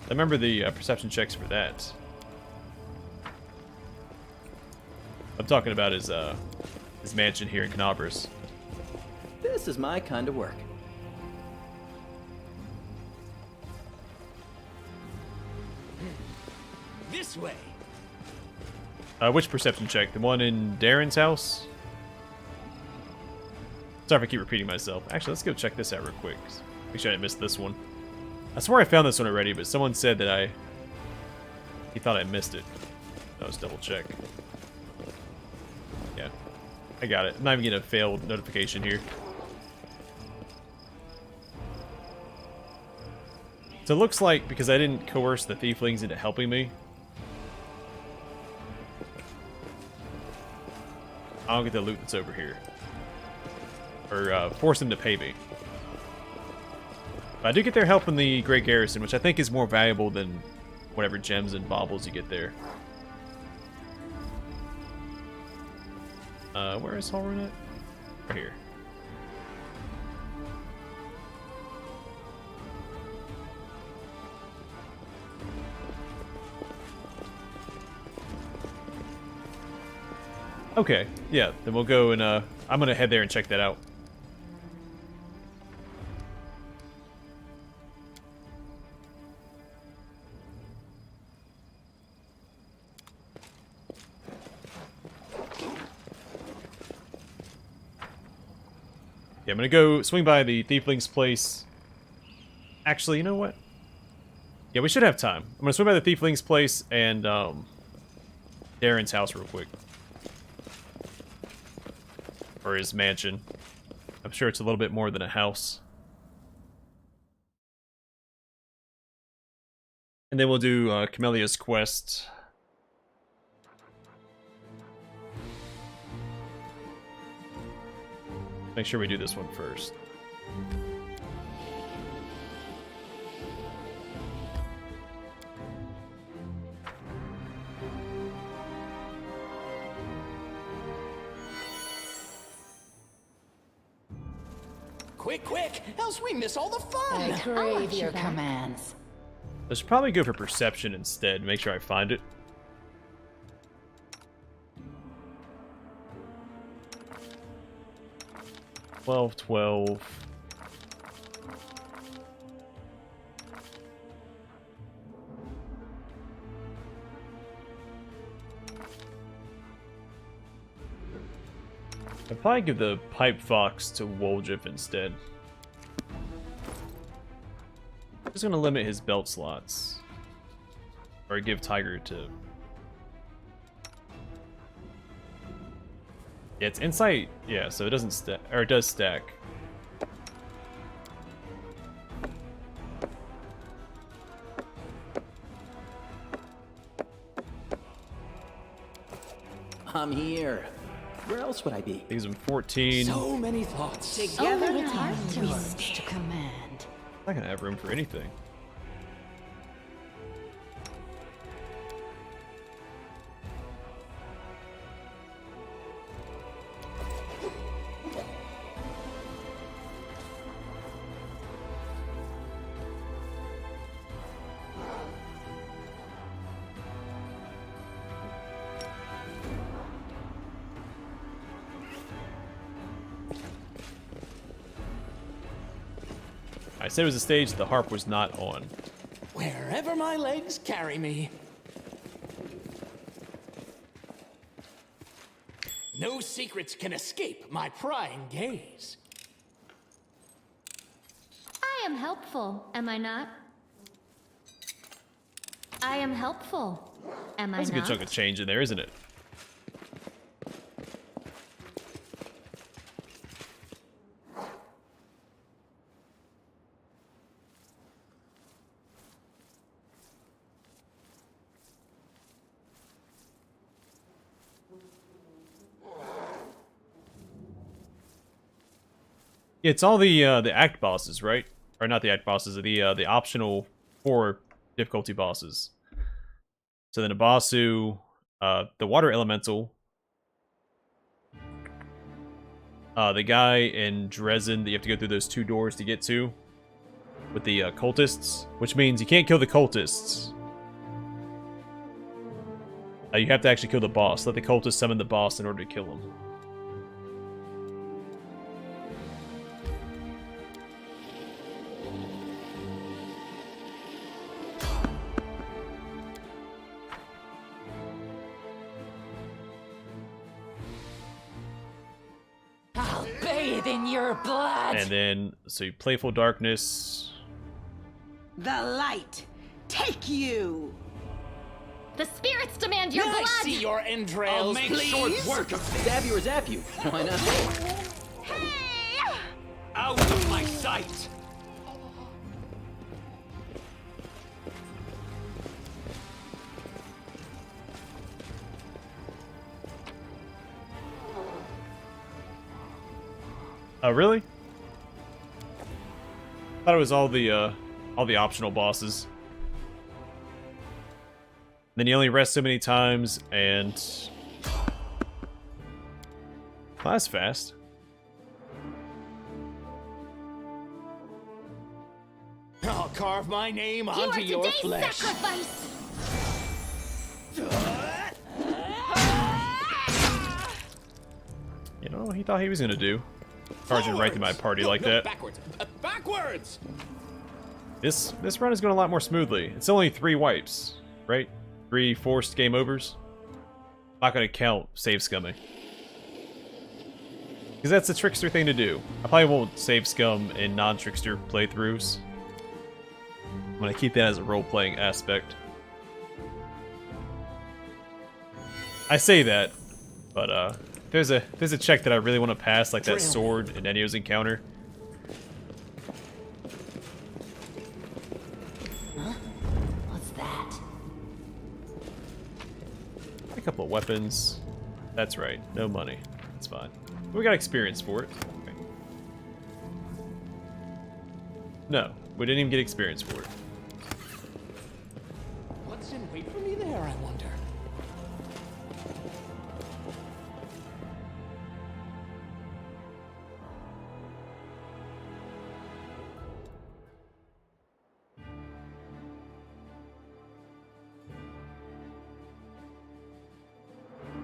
Speaker 1: I remember the perception checks for that. I'm talking about his mansion here in Canabras.
Speaker 10: This is my kind of work.
Speaker 8: This way.
Speaker 1: Which perception check? The one in Darren's house? Sorry if I keep repeating myself. Actually, let's go check this out real quick. Make sure I didn't miss this one. I swear I found this one already, but someone said that he thought I missed it. Let's double check. Yeah, I got it. I'm not even getting a failed notification here. So it looks like, because I didn't coerce the Thieflings into helping me, I'll get the loot that's over here. Or force them to pay me. But I do get their help in the Great Garrison, which I think is more valuable than whatever gems and baubles you get there. Where is Holrun at? Right here. Okay, yeah, then we'll go and I'm gonna head there and check that out. Yeah, I'm gonna go swing by the Thiefling's place. Actually, you know what? Yeah, we should have time. I'm gonna swing by the Thiefling's place and Darren's house real quick. Or his mansion. I'm sure it's a little bit more than a house. And then we'll do Camellia's quest. Make sure we do this one first.
Speaker 8: Quick, quick, else we miss all the fun.
Speaker 4: I crave your commands.
Speaker 1: I should probably go for perception instead. Make sure I find it. Twelve, 12. I'd probably give the Pipe Fox to Woljif instead. Just gonna limit his belt slots. Or give Tiger to... Yeah, it's insight. Yeah, so it doesn't stack, or it does stack.
Speaker 10: I'm here. Where else would I be?
Speaker 1: Gives him 14.
Speaker 8: So many thoughts.
Speaker 6: Together,
Speaker 4: To command.
Speaker 1: I'm not gonna have room for anything. I said it was a stage the harp was not on.
Speaker 8: Wherever my legs carry me. No secrets can escape my prying gaze.
Speaker 5: I am helpful, am I not? I am helpful, am I
Speaker 1: That's a good
Speaker 5: not?
Speaker 1: chunk of change in there, isn't it? Yeah, it's all the act bosses, right? Or not the act bosses, the optional 4 difficulty bosses. So then Abasu, the water elemental, the guy in Dresden that you have to go through those 2 doors to get to, with the cultists, which means you can't kill the cultists. You have to actually kill the boss. Let the cultists summon the boss in order to kill him.
Speaker 4: I'll bathe in your blood.
Speaker 1: And then, so Playful Darkness.
Speaker 6: The light, take you.
Speaker 5: The spirits demand your
Speaker 8: May
Speaker 5: blood!
Speaker 8: I see your entrails,
Speaker 7: I'll make
Speaker 8: please?
Speaker 7: short work of this.
Speaker 10: Stab you or zap you. Why not?
Speaker 7: Out of my sight.
Speaker 1: Oh, really? Thought it was all the optional bosses. Then you only rest so many times, and well, that's fast.
Speaker 8: I'll carve my name onto your flesh.
Speaker 4: Sacrifice.
Speaker 1: You know what he thought he was gonna do? Charging right through my party like that.
Speaker 8: Backwards. Backwards.
Speaker 1: This run is going a lot more smoothly. It's only 3 wipes, right? 3 forced game overs. Not going to count save scumming. Because that's the Trickster thing to do. I probably won't save scum in non-Trickster playthroughs. I'm going to keep that as a role-playing aspect. I say that, but there's a check that I really want to pass, like that sword in Ennio's encounter.
Speaker 4: What's that?
Speaker 1: A couple of weapons. That's right, no money. It's fine. We got experience for it. Okay. No, we didn't even get experience for it.
Speaker 8: What's in wait for me there, I wonder?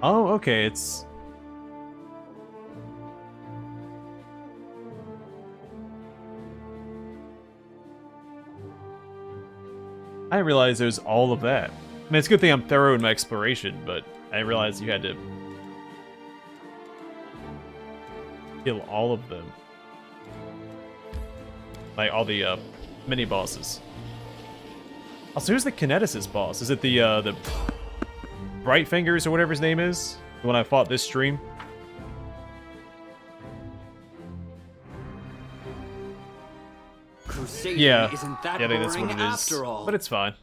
Speaker 1: Oh, okay, it's... I didn't realize there was all of that. I mean, it's a good thing I'm thorough in my exploration, but I didn't realize you had to kill all of them. Like, all the, mini-bosses. Also, who's the Kineticist boss? Is it the Bright Fingers or whatever his name is? The one I fought this stream?
Speaker 11: Crusading
Speaker 1: Yeah,
Speaker 11: isn't that
Speaker 1: I think that's
Speaker 11: boring
Speaker 1: what it is.
Speaker 11: after all.
Speaker 1: But it's fine.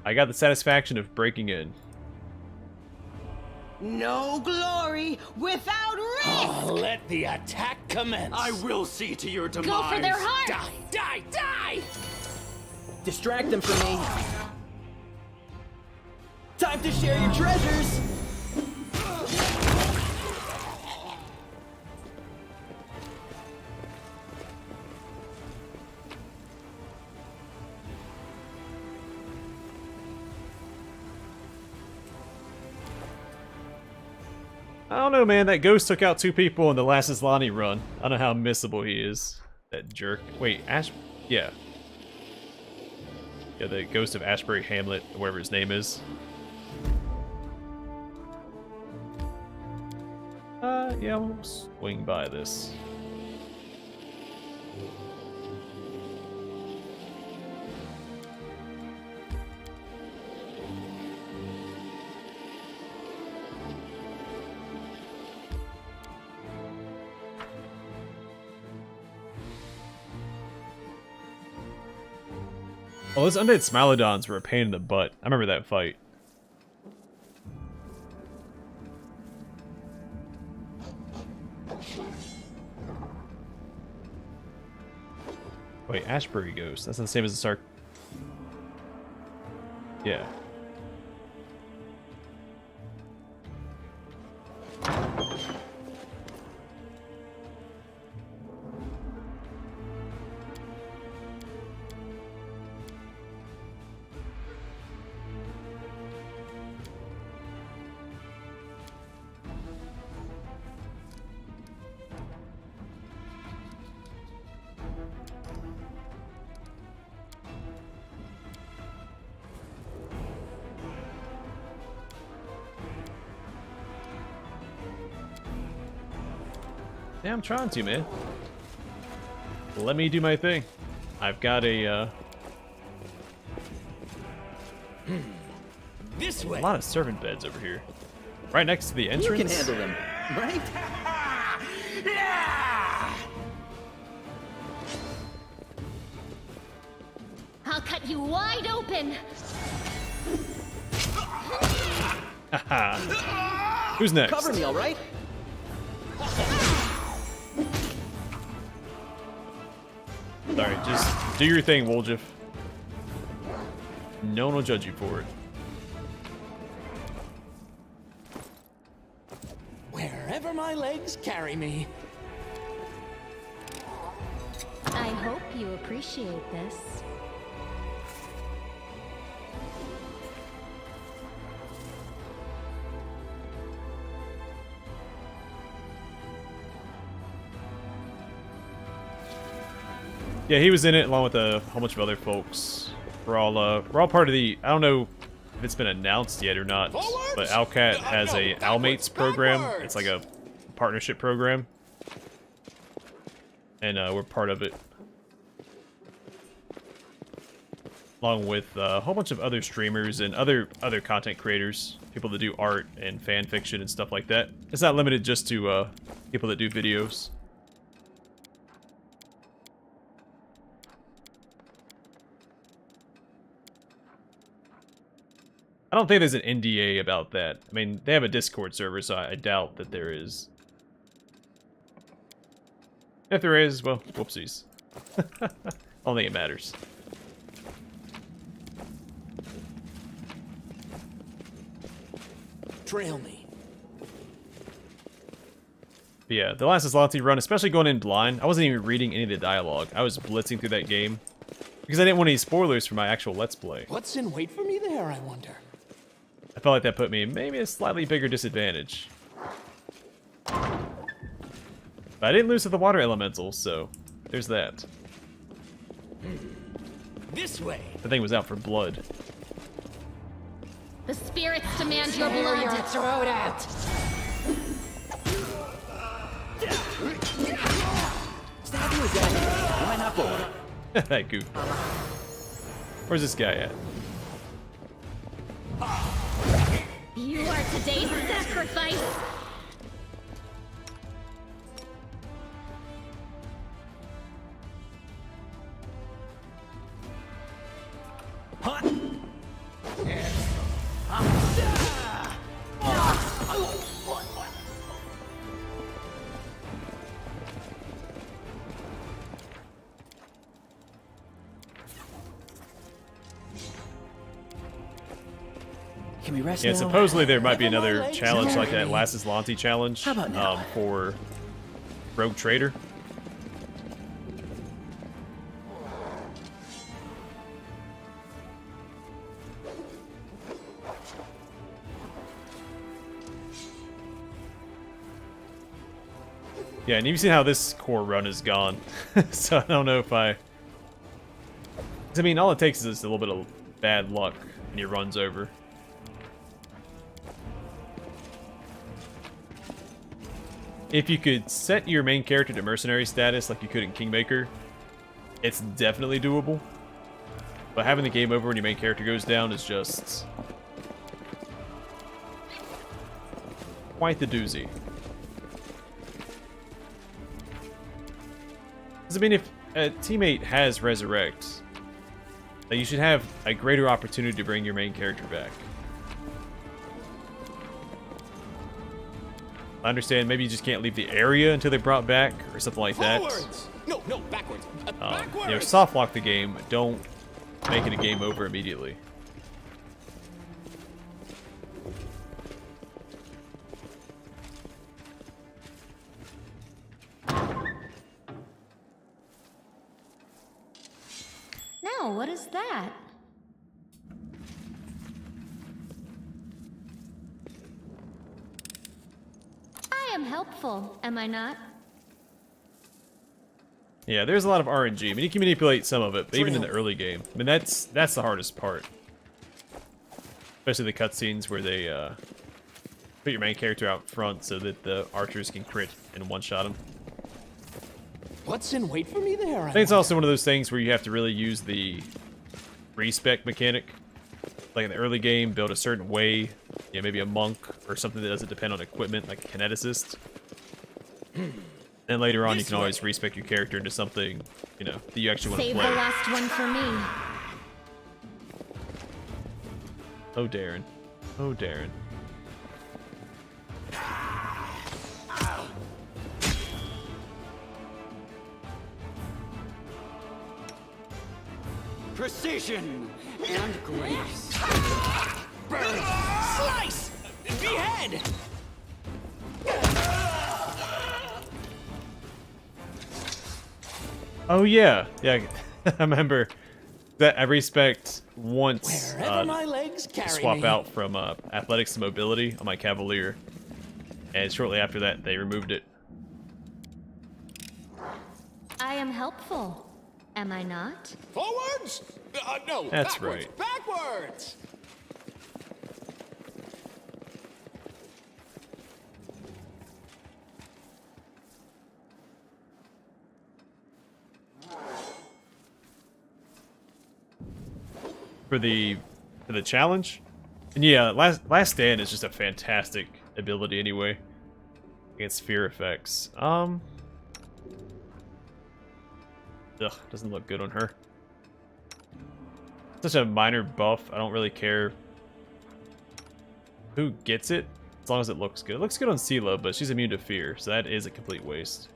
Speaker 1: I got the satisfaction of breaking in.
Speaker 6: No glory without risk!
Speaker 8: Oh, let the attack commence.
Speaker 9: I will see to your demise.
Speaker 4: Go for their heart!
Speaker 8: Die, die, die!
Speaker 10: Distract them from me. Time to share your treasures.
Speaker 1: I don't know, man. That ghost took out 2 people in the last Islani run. I don't know how missable he is. That jerk. Wait, Ash... Yeah. Yeah, the ghost of Ashbury Hamlet, or whatever his name is. Yeah, we'll swing by this. Oh, those undead Smilodons were a pain in the butt. I remember that fight. Wait, Ashbury Ghost. That's not the same as the Sark. Yeah. Yeah, I'm trying to, man. Let me do my thing. I've got a
Speaker 8: This way.
Speaker 1: a lot of servant beds over here. Right next to the entrance.
Speaker 10: You can handle them, right?
Speaker 4: I'll cut you wide open.
Speaker 1: Haha. Who's next?
Speaker 10: Cover me, all right?
Speaker 1: Sorry, just do your thing, Woljif. No one will judge you for it.
Speaker 8: Wherever my legs carry me.
Speaker 4: I hope you appreciate this.
Speaker 1: Yeah, he was in it along with a whole bunch of other folks. We're all part of the. I don't know if it's been announced yet or not, but Owlcat has a Owlmates program. It's like a partnership program, and we're part of it, along with a whole bunch of other streamers and other content creators, people that do art and fan fiction and stuff like that. It's not limited just to people that do videos. I don't think there's an NDA about that. I mean, they have a Discord server, so I doubt that there is. If there is, well, whoopsies. I don't think it matters.
Speaker 8: Trail me.
Speaker 1: But yeah, the last Aslanti run, especially going in blind, I wasn't even reading any of the dialogue. I was blitzing through that game because I didn't want any spoilers for my actual Let's Play.
Speaker 8: What's in wait for me there, I wonder?
Speaker 1: I felt like that put me in maybe a slightly bigger disadvantage. But I didn't lose to the water elemental, so there's that.
Speaker 8: This way.
Speaker 1: The thing was out for blood.
Speaker 4: The spirits demand your blood. Your throat out.
Speaker 2: Stab you with that. Why not both?
Speaker 1: That goof. Where's this guy at?
Speaker 4: You are today's sacrifice.
Speaker 2: Can we rest
Speaker 1: Yeah,
Speaker 2: now?
Speaker 1: supposedly there might be another challenge like that last Aslanti challenge for Rogue Trader. Yeah, and you've seen how this core run has gone, so I don't know if I mean, all it takes is just a little bit of bad luck, and your run's over. If you could set your main character to mercenary status like you could in Kingmaker, it's definitely doable. But having the game over when your main character goes down is just quite the doozy. Because, I mean, if a teammate has Resurrect, then you should have a greater opportunity to bring your main character back. I understand maybe you just can't leave the area until they're brought back or something like that.
Speaker 8: Forwards. No, backwards. Backwards.
Speaker 1: You know, soft lock the game. Don't make it a game over immediately.
Speaker 5: Now, what is that? I am helpful, am I not?
Speaker 1: Yeah, there's a lot of RNG. I mean, you can manipulate some of it, but even in the early game. I mean, that's the hardest part. Especially the cutscenes where they put your main character out front so that the archers can crit and one-shot him.
Speaker 8: What's in wait for me there?
Speaker 1: I think it's also one of those things where you have to really use the respec mechanic. Like in the early game, build a certain way. Yeah, maybe a monk or something that doesn't depend on equipment, like a kineticist. And later on, you can always respec your character into something, you know, that you actually want to
Speaker 5: Save
Speaker 1: play.
Speaker 5: the last one for me.
Speaker 1: Oh, Darren. Oh, Darren.
Speaker 11: precision, and grace.
Speaker 8: Burn! Slice! Behead!
Speaker 1: Oh yeah, yeah. I remember that I respect once
Speaker 8: Wherever my legs carry
Speaker 1: swap
Speaker 8: me.
Speaker 1: out from athletics to mobility on my Cavalier, and shortly after that they removed it.
Speaker 5: I am helpful, am I not?
Speaker 8: Forwards? No,
Speaker 1: That's
Speaker 8: backwards,
Speaker 1: right.
Speaker 8: Backwards!
Speaker 1: For the challenge, and yeah, last stand is just a fantastic ability anyway against fear effects. Ugh, doesn't look good on her. Such a minor buff. I don't really care who gets it as long as it looks good. It looks good on CeeLo, but she's immune to fear, so that is a complete waste.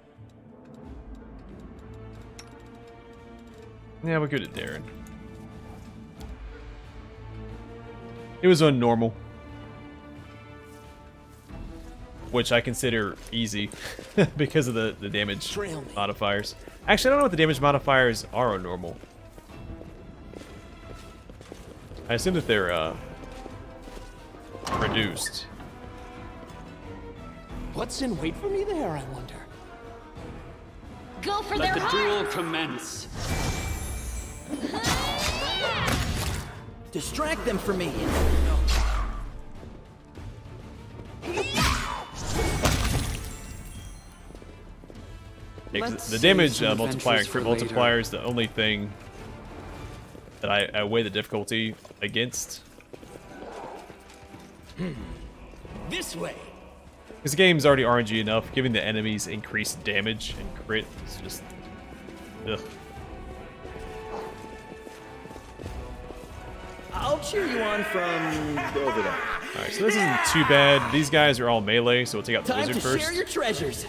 Speaker 1: Yeah, we'll go to Darren. It was on normal, which I consider easy because of the damage modifiers. Actually, I don't know what the damage modifiers are on normal. I assume that they're reduced.
Speaker 8: What's in wait for me there, I wonder?
Speaker 4: Go for
Speaker 11: Let
Speaker 4: their
Speaker 11: the duel
Speaker 4: hearts!
Speaker 11: commence.
Speaker 2: Distract them from me.
Speaker 1: Yeah, 'cause
Speaker 11: Let's
Speaker 1: the damage
Speaker 11: save some
Speaker 1: multiplier and
Speaker 11: adventures
Speaker 1: crit
Speaker 11: for later.
Speaker 1: multiplier is the only thing that I weigh the difficulty against.
Speaker 8: This way.
Speaker 1: Because the game's already RNG enough, giving the enemies increased damage and crit is just... ugh.
Speaker 2: I'll cheer you on from over there.
Speaker 1: Alright, so this isn't too bad. These guys are all melee, so we'll take out the
Speaker 2: Time
Speaker 1: wizard
Speaker 2: to
Speaker 1: first.
Speaker 2: share your treasures.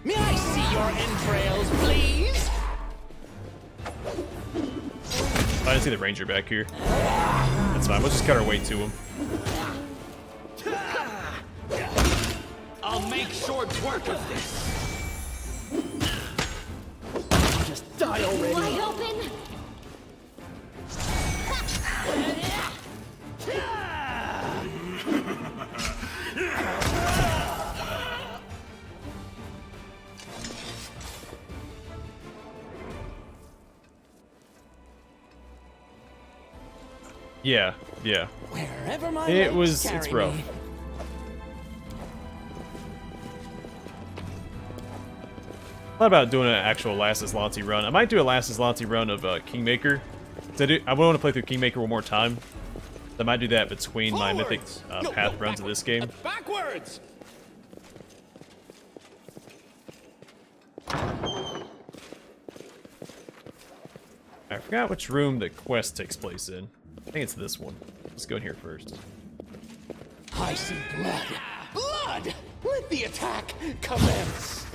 Speaker 8: May I see your entrails, please?
Speaker 1: I didn't see the ranger back here. That's fine, we'll just cut our way to him.
Speaker 7: I'll make short work of this.
Speaker 2: Just die already.
Speaker 4: Wide open!
Speaker 1: Yeah, yeah.
Speaker 8: Wherever my
Speaker 1: It's
Speaker 8: legs carry
Speaker 1: rough.
Speaker 8: me.
Speaker 1: Thought about doing an actual Last Aslanti run. I might do a Last Aslanti run of Kingmaker. I want to play through Kingmaker one more time. I might do that between my Mythic
Speaker 8: No,
Speaker 1: Path
Speaker 8: no,
Speaker 1: runs of this game.
Speaker 8: Backwards!
Speaker 1: I forgot which room the quest takes place in. I think it's this one. Let's go in here first.
Speaker 8: I see blood. Blood! Let the attack commence!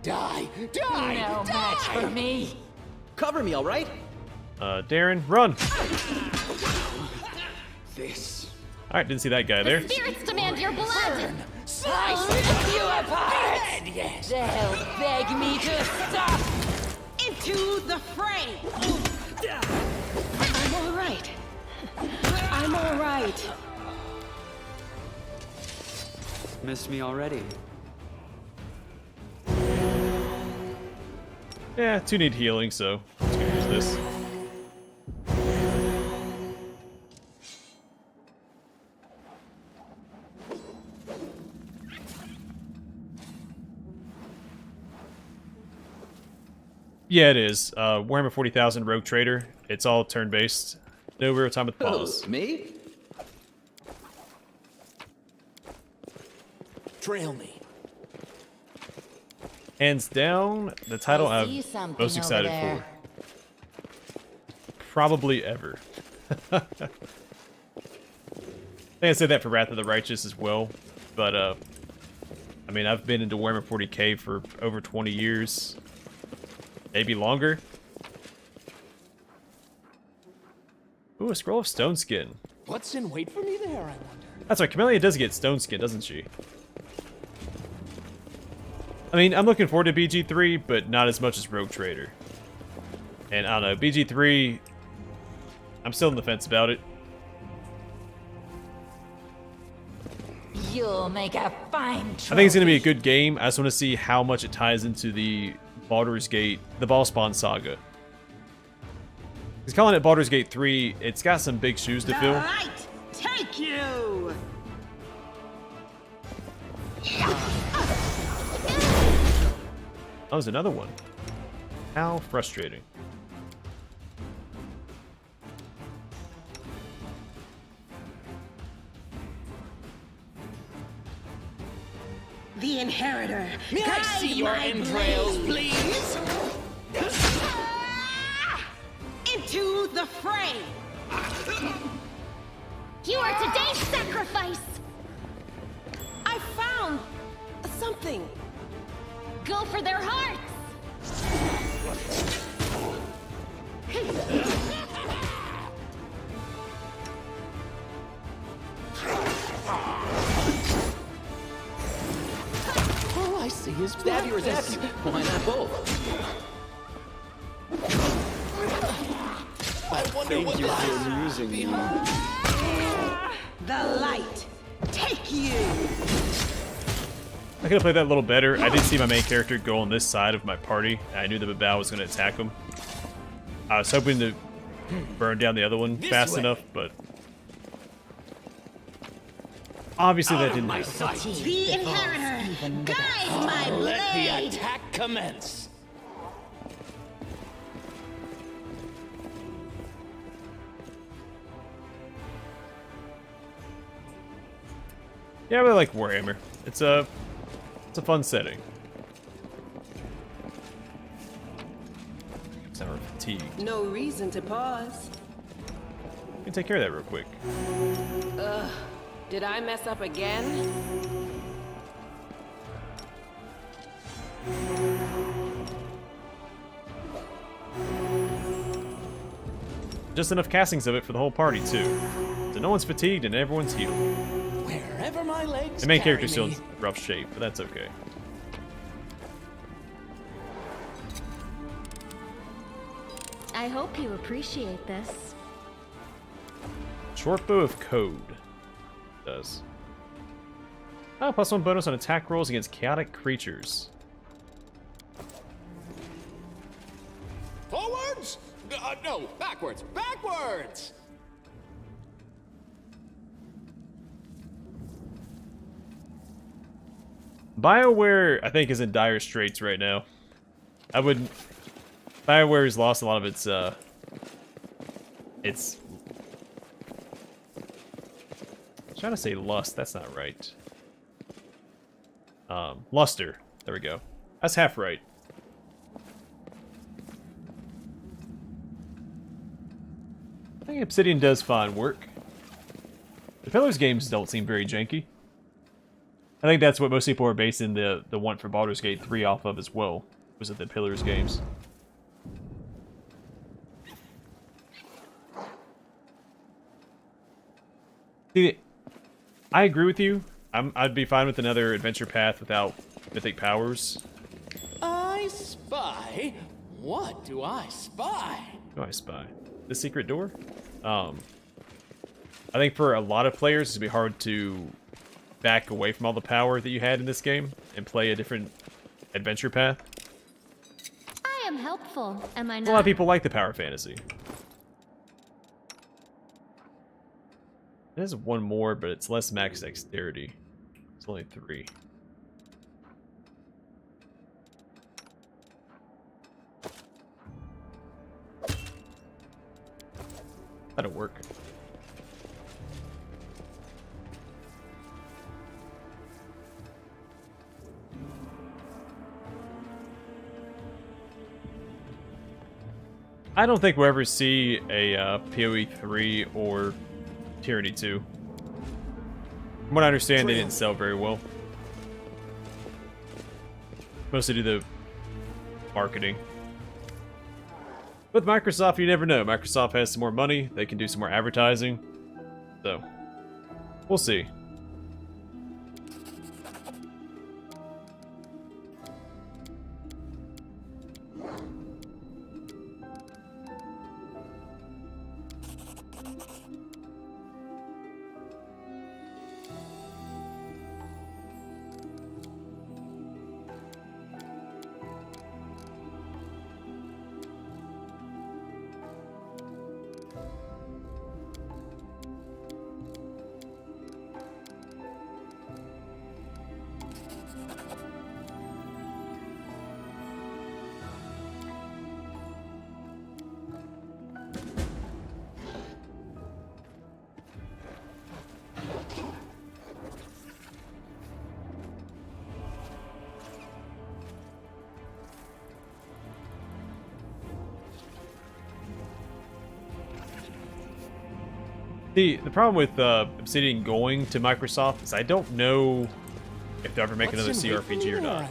Speaker 8: Die! Die!
Speaker 4: No match for me!
Speaker 2: Cover me, all right?
Speaker 1: Darren, run!
Speaker 8: This.
Speaker 1: Alright, didn't see that guy there.
Speaker 4: Spirits demand your blood!
Speaker 7: I rip you apart!
Speaker 8: Yes!
Speaker 7: They'll beg me to stop!
Speaker 6: Into the fray! I'm all right. I'm all right.
Speaker 11: Missed me already.
Speaker 1: Yeah, 2 need healing, so let's go use this. Yeah, it is. Warhammer 40,000 Rogue Trader. It's all turn-based. No real time with pause.
Speaker 2: Me?
Speaker 8: Trail me.
Speaker 1: Hands down, the title
Speaker 4: I
Speaker 1: I'm
Speaker 4: see something
Speaker 1: most excited
Speaker 4: over there.
Speaker 1: for. Probably ever. think I said that for Wrath of the Righteous as well, but I mean, I've been into Warhammer 40k for over 20 years, maybe longer. Ooh, a scroll of stone skin.
Speaker 8: What's in wait for me there, I wonder?
Speaker 1: That's right, Camellia does get stone skin, doesn't she? I mean, I'm looking forward to BG3, but not as much as Rogue Trader. And I don't know, BG3, I'm still on the fence about it.
Speaker 4: You'll make a fine
Speaker 1: I think it's going to be a good game. I just want to see how much it ties into the Baldur's Gate, the Ballspawn saga. He's calling it Baldur's Gate 3. It's got some big shoes to fill.
Speaker 6: Right, take you.
Speaker 1: That was another one. How frustrating.
Speaker 6: The Inheritor.
Speaker 8: May I see your entrails, please?
Speaker 6: Into the fray.
Speaker 5: You are today's sacrifice!
Speaker 6: I found something.
Speaker 5: Go for their hearts!
Speaker 8: All I see is
Speaker 10: Stab you or zap you. Why not both?
Speaker 8: I wonder what lies behind.
Speaker 6: The light. Take you.
Speaker 1: I could have played that a little better. I did see my main character go on this side of my party, and I knew the Babao was going to attack him. I was hoping to burn down the other one fast enough, but obviously that didn't happen.
Speaker 6: The Inheritor. Guide my blade.
Speaker 8: Let the attack commence.
Speaker 1: Yeah, I really like Warhammer. It's a fun setting. Sour fatigue.
Speaker 6: No reason to pause.
Speaker 1: We can take care of that real quick.
Speaker 6: Did I mess up again?
Speaker 1: Just enough castings of it for the whole party too, so no one's fatigued and everyone's healed.
Speaker 8: Wherever my legs
Speaker 1: The main
Speaker 8: carry
Speaker 1: character's still
Speaker 8: me.
Speaker 1: in rough shape, but that's okay.
Speaker 5: I hope you appreciate this.
Speaker 1: Short bow of code. Does. Oh, +1 bonus on attack rolls against chaotic creatures.
Speaker 8: Forwards? No, backwards. Backwards!
Speaker 1: BioWare, I think, is in dire straits right now. I wouldn't. BioWare has lost a lot of its. I'm trying to say lust. That's not right. Luster. There we go. That's half right. I think Obsidian does fine work. The Pillars games don't seem very janky. I think that's what most people are basing the one for Baldur's Gate 3 off of as well, was it the Pillars games. See, I agree with you. I'd be fine with another adventure path without mythic powers.
Speaker 8: I spy. What do I spy?
Speaker 1: What do I spy? The secret door? I think for a lot of players, it'd be hard to back away from all the power that you had in this game and play a different adventure path.
Speaker 5: I am helpful, am I
Speaker 1: A
Speaker 5: not?
Speaker 1: lot of people like the power fantasy. There's one more, but it's less max dexterity. It's only 3. That'll work. I don't think we'll ever see a PoE 3 or Tyranny 2. From what I understand, they didn't sell very well. Mostly due to marketing. With Microsoft, you never know. Microsoft has some more money. They can do some more advertising. So, we'll see. The problem with Obsidian going to Microsoft is I don't know if they'll ever make another CRPG or not.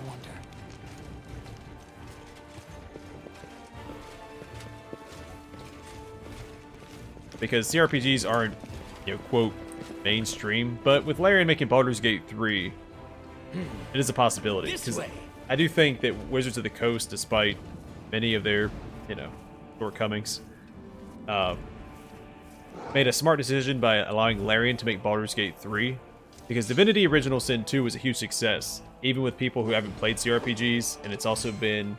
Speaker 1: Because CRPGs aren't, you know, quote, mainstream, but with Larian making Baldur's Gate 3, it is a possibility. Because I do think that Wizards of the Coast, despite many of their, you know, shortcomings, made a smart decision by allowing Larian to make Baldur's Gate 3, because Divinity Original Sin 2 was a huge success, even with people who haven't played CRPGs, and it's also been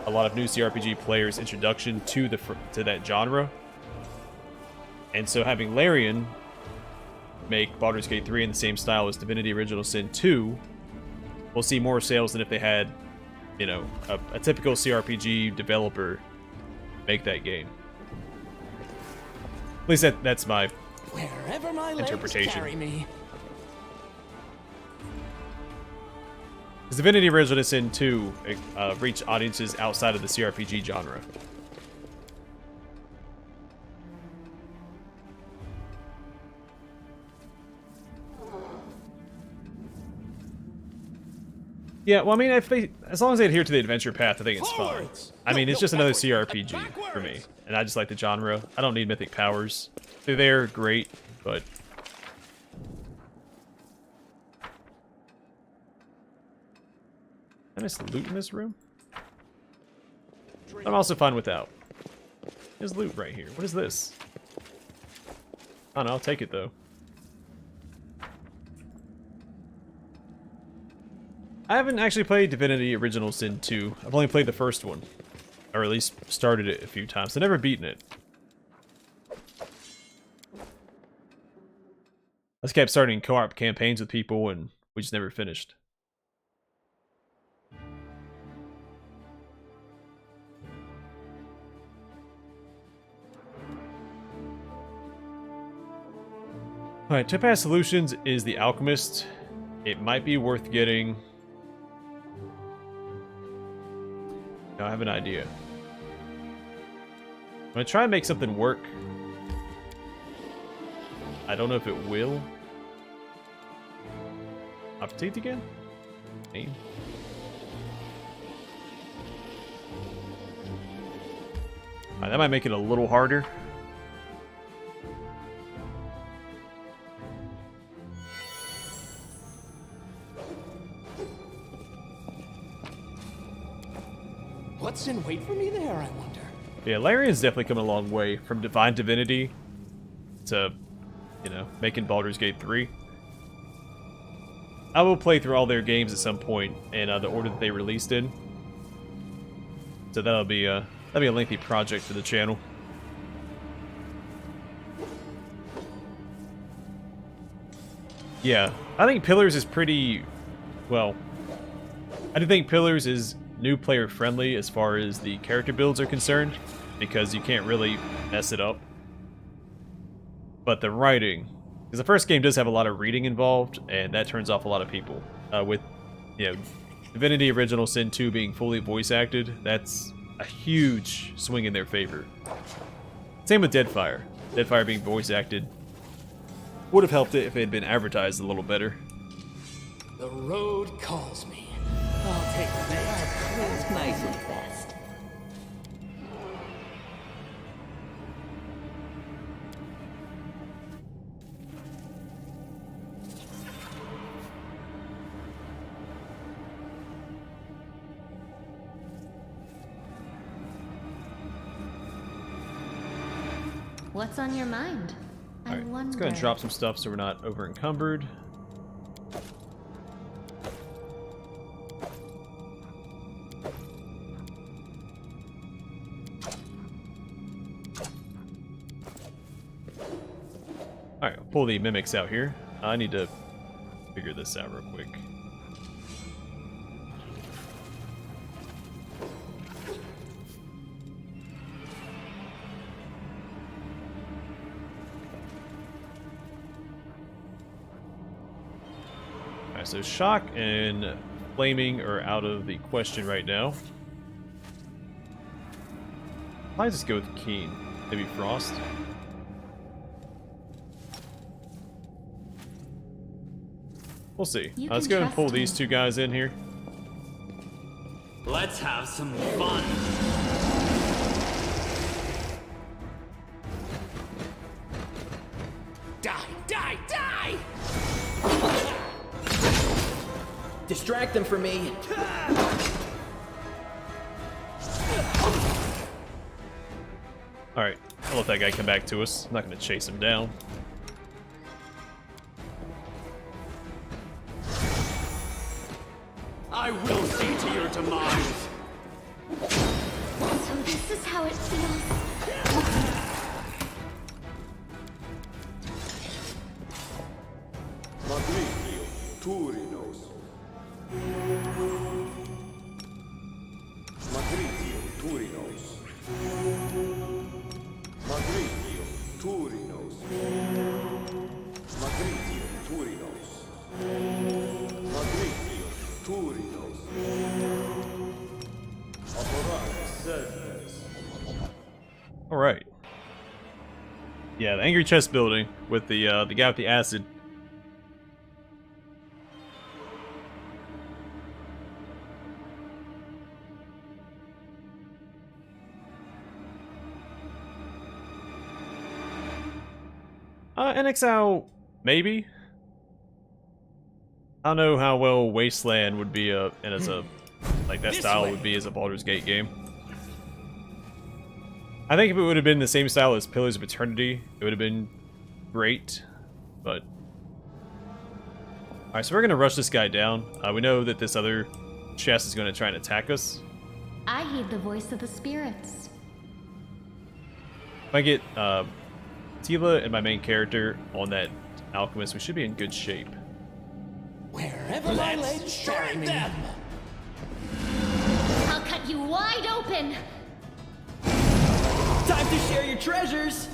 Speaker 1: a lot of new CRPG players' introduction to that genre. And so having Larian make Baldur's Gate 3 in the same style as Divinity Original Sin 2, we'll see more sales than if they had, you know, a typical CRPG developer make that game. At least that's my
Speaker 8: Wherever my
Speaker 1: interpretation.
Speaker 8: legs carry me.
Speaker 1: Because Divinity Original Sin 2 reached audiences outside of the CRPG genre. Yeah, well, I mean, as long as they adhere to the adventure path, I think it's fine. I mean, it's just another CRPG for me, and I just like the genre. I don't need mythic powers. They're there, great, but can I just loot in this room? I'm also fine without. There's loot right here. What is this? I don't know, I'll take it though. I haven't actually played Divinity Original Sin 2. I've only played the first one. Or at least started it a few times. I've never beaten it. I just kept starting co-op campaigns with people and we just never finished. Alright, Topaz Solutions is the Alchemist. It might be worth getting. No, I have an idea. I'm gonna try and make something work. I don't know if it will. Update again? Name. That might make it a little harder.
Speaker 8: What's in wait for me there, I wonder?
Speaker 1: Yeah, Larian's definitely come a long way from Divine Divinity to, you know, making Baldur's Gate 3. I will play through all their games at some point in the order that they released in. So that'll be a lengthy project for the channel. Yeah, I think Pillars is pretty, well, I do think Pillars is new player friendly as far as the character builds are concerned, because you can't really mess it up. But the writing, because the first game does have a lot of reading involved, and that turns off a lot of people. With, you know, Divinity Original Sin 2 being fully voice acted, that's a huge swing in their favor. Same with Deadfire. Deadfire being voice acted Would have helped it if it had been advertised a little better.
Speaker 8: The road calls me. I'll take the bait.
Speaker 2: That's nice and fast.
Speaker 5: What's on your mind? I
Speaker 1: Alright,
Speaker 5: wonder.
Speaker 1: let's go ahead and drop some stuff so we're not over encumbered. Alright, we'll pull the mimics out here. I need to figure this out real quick. Alright, so shock and flaming are out of the question right now. Might just go with keen. Maybe frost. We'll see. Let's go and pull these two guys in here.
Speaker 9: Let's have some fun.
Speaker 8: Die, die, die!
Speaker 2: Distract them for me.
Speaker 1: Alright, I'll let that guy come back to us. I'm not going to chase him down.
Speaker 9: I will see to your demise.
Speaker 5: So this is how it feels.
Speaker 12: Magridio, Turinos. Magridio, Turinos. Magridio, Turinos. Magridio, Turinos. Magridio, Turinos. Overrun, sadness.
Speaker 1: Alright. Yeah, the angry chest building with the guy with the acid. NXL, maybe. I don't know how well Wasteland would be and as a like that style would be as a Baldur's Gate game. I think if it would have been the same style as Pillars of Eternity, it would have been great. But alright, so we're gonna rush this guy down. We know that this other chest is gonna try and attack us.
Speaker 5: I heed the voice of the spirits.
Speaker 1: If I get Tila and my main character on that alchemist, we should be in good shape.
Speaker 8: Wherever my legs carry me.
Speaker 5: I'll cut you wide open.
Speaker 2: Time to share your treasures.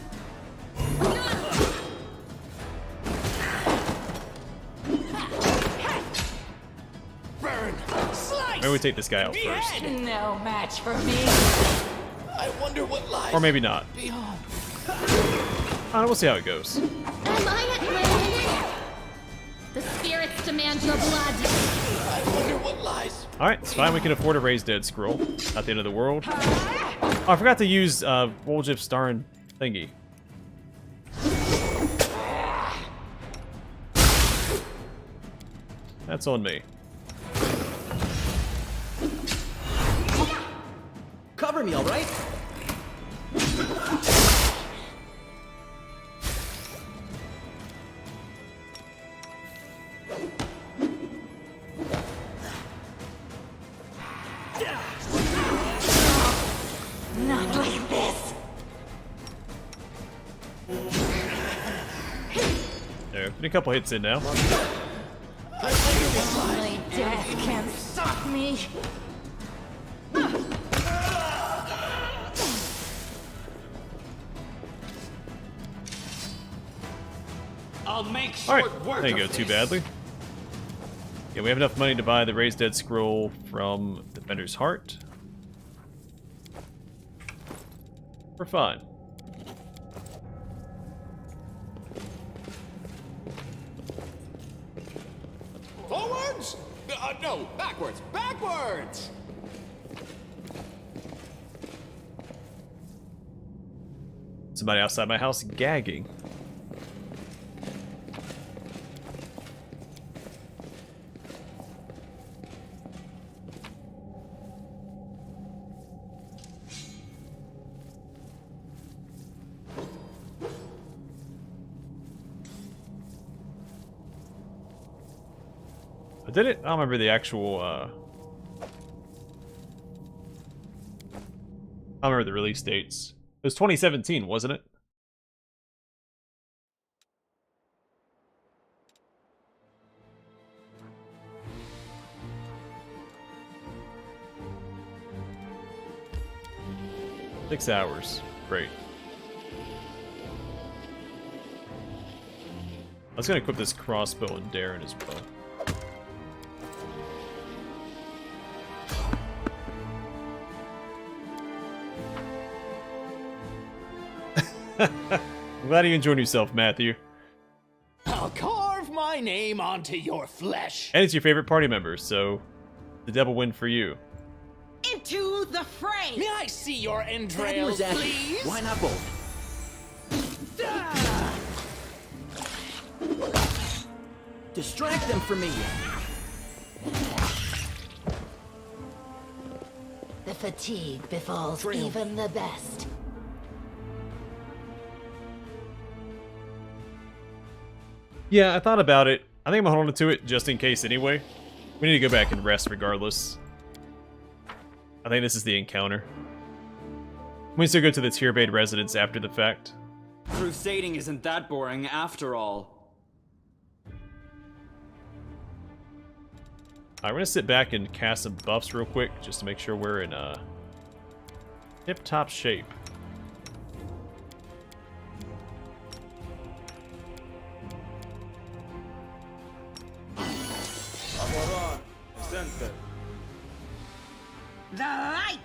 Speaker 8: Burn! Slice!
Speaker 1: Maybe we take this guy out first.
Speaker 4: No match for me.
Speaker 8: I wonder what lies
Speaker 1: Or maybe not.
Speaker 8: beyond.
Speaker 1: We'll see how it goes.
Speaker 5: Am I at risk? The spirits demand your blood.
Speaker 8: I wonder what lies.
Speaker 1: Alright, it's fine. We can afford a raised dead scroll. Not the end of the world. Oh, I forgot to use Woljif's darn thingy. That's on me.
Speaker 2: Cover me, all right?
Speaker 4: Not like this.
Speaker 1: There, been a couple hits in now.
Speaker 4: Only death can stop me.
Speaker 9: I'll make short
Speaker 1: Alright,
Speaker 9: work
Speaker 1: didn't go
Speaker 9: of
Speaker 1: too
Speaker 9: this.
Speaker 1: badly. Yeah, we have enough money to buy the raised dead scroll from Defender's Heart. We're fine.
Speaker 8: Backwards? No, backwards. Backwards!
Speaker 1: Somebody outside my house gagging. Did it? I don't remember the actual, I don't remember the release dates. It was 2017, wasn't it? Six hours. Great. I was gonna equip this crossbow and Darren as well. I'm glad you enjoyed yourself, Matthew.
Speaker 8: I'll carve my name onto your flesh.
Speaker 1: And it's your favorite party member, so the devil win for you.
Speaker 6: Into the fray!
Speaker 8: May I see your
Speaker 2: Daddy
Speaker 8: entrails,
Speaker 2: was at it.
Speaker 8: please?
Speaker 2: Why not both? Distract them from me.
Speaker 4: The fatigue befalls even the best.
Speaker 1: Yeah, I thought about it. I think I'm holding to it just in case anyway. We need to go back and rest regardless. I think this is the encounter. We still go to the Tierbade residence after the fact.
Speaker 11: Crusading isn't that boring after all.
Speaker 1: Alright, we're gonna sit back and cast some buffs real quick, just to make sure we're in tip-top shape.
Speaker 12: Overrun. Center.
Speaker 6: The light!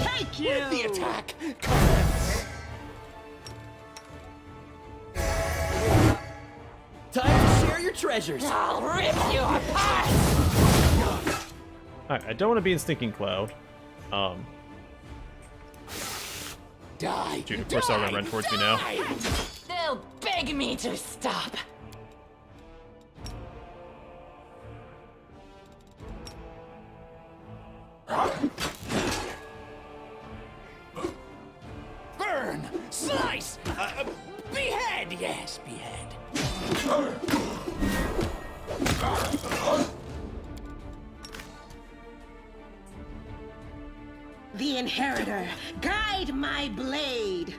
Speaker 6: Take you!
Speaker 8: With the attack commence.
Speaker 2: Time to share your treasures.
Speaker 7: I'll rip you apart!
Speaker 1: Alright, I don't want to be in Stinking Cloud.
Speaker 8: Die.
Speaker 1: Dude, of course they're gonna run towards me now.
Speaker 7: They'll beg me to stop.
Speaker 8: Burn! Slice! Behead! Yes, behead.
Speaker 6: The Inheritor, guide my blade!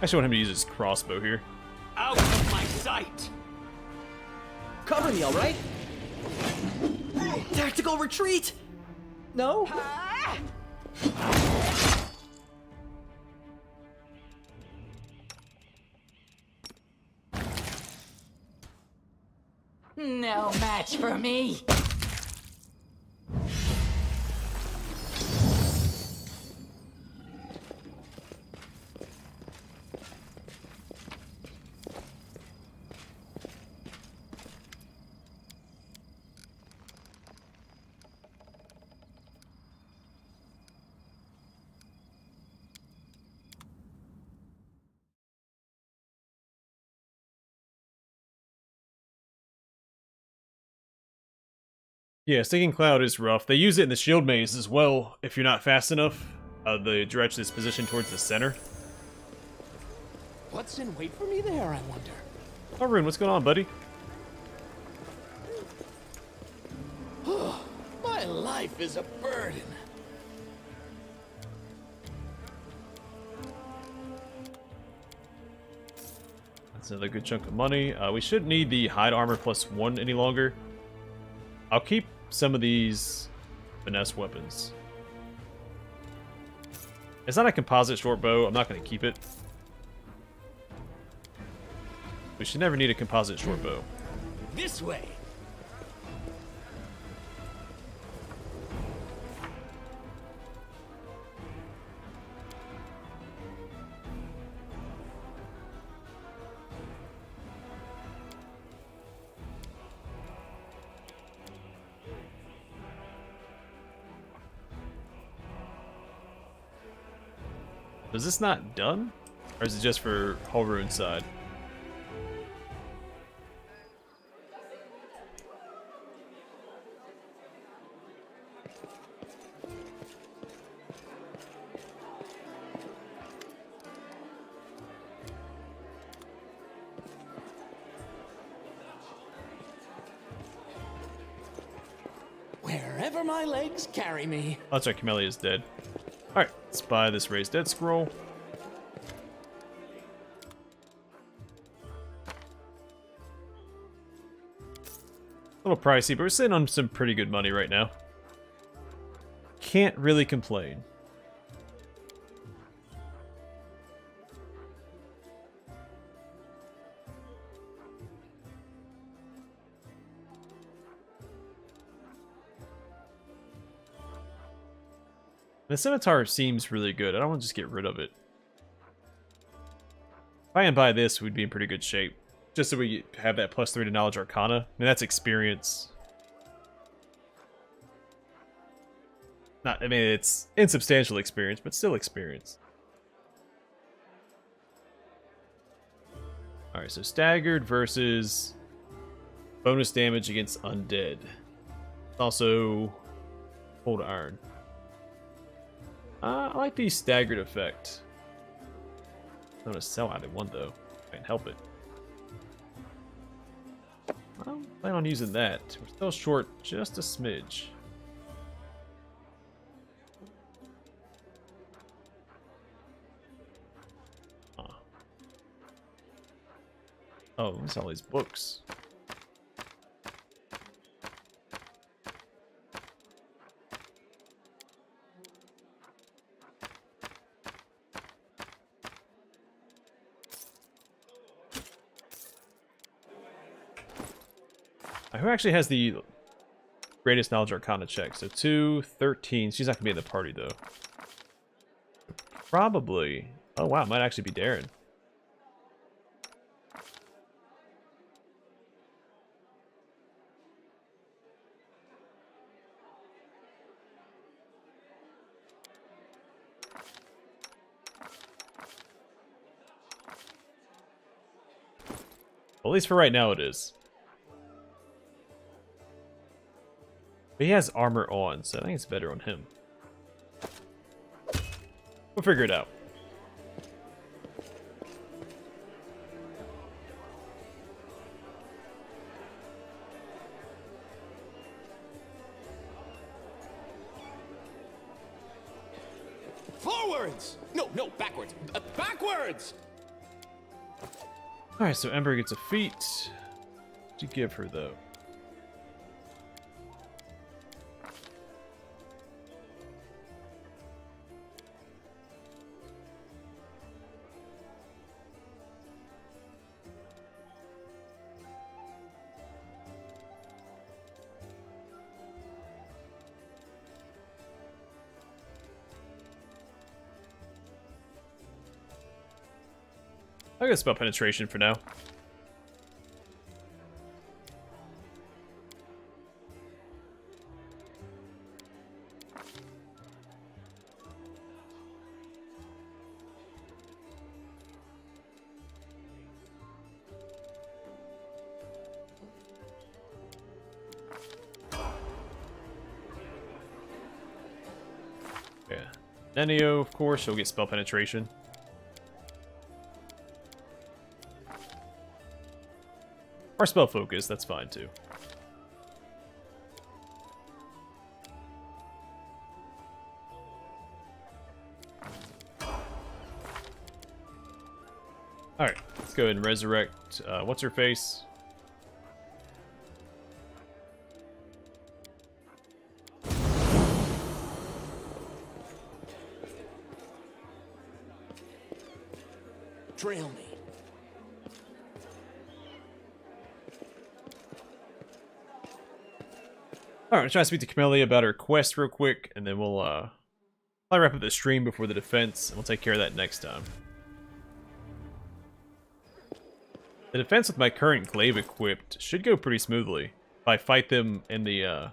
Speaker 1: I actually want him to use his crossbow here.
Speaker 8: Out of my sight!
Speaker 2: Cover me, all right? Tactical retreat. No.
Speaker 7: No match for me.
Speaker 1: Yeah, Stinking Cloud is rough. They use it in the shield maze as well, if you're not fast enough. The dredge is positioned towards the center.
Speaker 8: What's in wait for me there, I wonder?
Speaker 1: Oh, Rune, what's going on, buddy?
Speaker 8: My life is a burden.
Speaker 1: That's another good chunk of money. We shouldn't need the hide armor +1 any longer. I'll keep some of these finesse weapons. It's not a composite short bow. I'm not going to keep it. We should never need a composite short bow.
Speaker 8: This way.
Speaker 1: Is this not done? Or is it just for overrun side?
Speaker 8: Wherever my legs carry me.
Speaker 1: Oh, that's right, Camellia is dead. Alright, let's buy this Raised Dead scroll. A little pricey, but we're sitting on some pretty good money right now. Can't really complain. The Scimitar seems really good. I don't want to just get rid of it. If I can buy this, we'd be in pretty good shape. Just so we have that +3 to Knowledge Arcana. I mean, that's experience. I mean, it's insubstantial experience, but still experience. Alright, so staggered versus bonus damage against undead. Also, hold iron. I like the staggered effect. I'm gonna sell either one though. Can't help it. I don't plan on using that. We're still short just a smidge. Oh, what's all these books? Who actually has the greatest knowledge arcana check? So 2, 13. She's not gonna be in the party though. Probably. Oh wow, it might actually be Darren. Well, at least for right now it is. But he has armor on, so I think it's better on him. We'll figure it out.
Speaker 8: Forwards! No, backwards. Backwards!
Speaker 1: Alright, so Ember gets a feat. What'd you give her, though? I guess spell penetration for now. Yeah. Nenio, of course, she'll get spell penetration. Or spell focus, that's fine too. Alright, let's go ahead and resurrect, what's her face?
Speaker 8: Trail me.
Speaker 1: Alright, I'm trying to speak to Camellia about her quest real quick, and then we'll probably wrap up the stream before the defense, and we'll take care of that next time. The defense with my current glaive equipped should go pretty smoothly if I fight them in the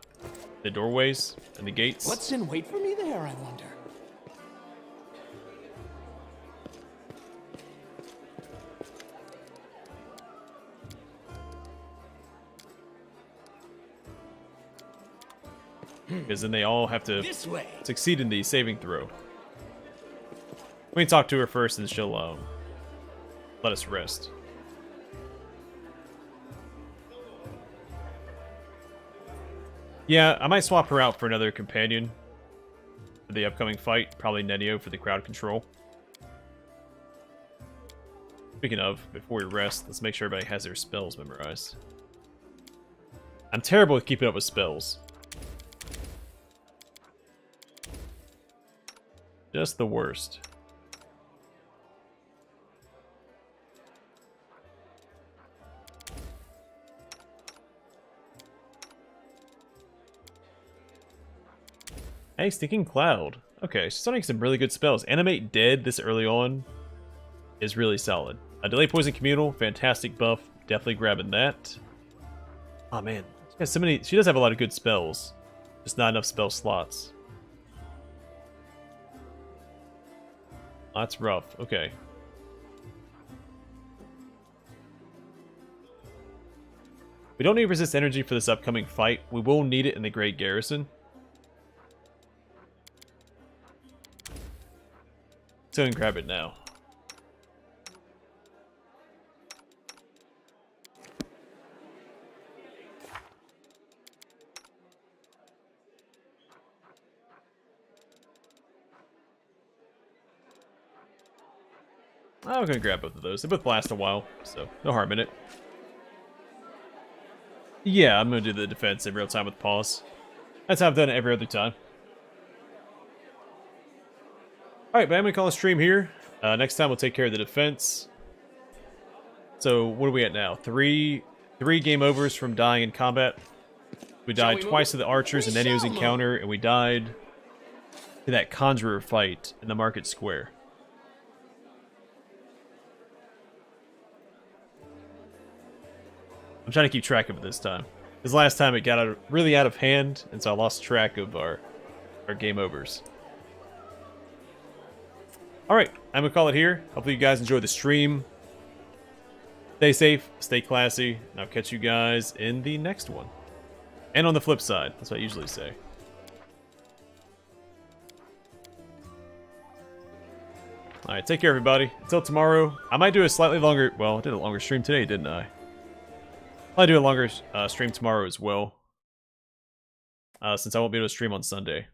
Speaker 1: doorways and the gates.
Speaker 8: What's in wait for me there, I wonder?
Speaker 1: because then they all have to
Speaker 8: This way.
Speaker 1: succeed in the saving throw. We can talk to her first, and she'll let us rest. Yeah, I might swap her out for another companion for the upcoming fight. Probably Nenio for the crowd control. Speaking of, before we rest, let's make sure everybody has their spells memorized. I'm terrible at keeping up with spells. Just the worst. Hey, Stinking Cloud. Okay, she's starting some really good spells. Animate Dead this early on is really solid. Delay Poison Communal, fantastic buff. Definitely grabbing that. Oh man, she has so many. She does have a lot of good spells, just not enough spell slots. Oh, that's rough. Okay. We don't need resist energy for this upcoming fight. We will need it in the Great Garrison. So I can grab it now. I'm gonna grab both of those. They both last a while, so no harm in it. Yeah, I'm gonna do the defense in real time with pause. That's how I've done it every other time. Alright, but I'm gonna call a stream here. Next time we'll take care of the defense. So what are we at now? Three game overs from dying in combat. We died twice to the archers and Nenio's encounter, and we died to that conjurer fight in the market square. I'm trying to keep track of it this time. Because last time it got really out of hand, and so I lost track of our game overs. Alright, I'm going to call it here. Hopefully you guys enjoyed the stream. Stay safe, stay classy, and I'll catch you guys in the next one. And on the flip side, that's what I usually say. Alright, take care everybody. Until tomorrow, I might do a slightly longer, well, I did a longer stream today, didn't I? I'll do a longer stream tomorrow as well. Since I won't be able to stream on Sunday.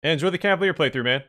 Speaker 1: And enjoy the Cavalier playthrough, man.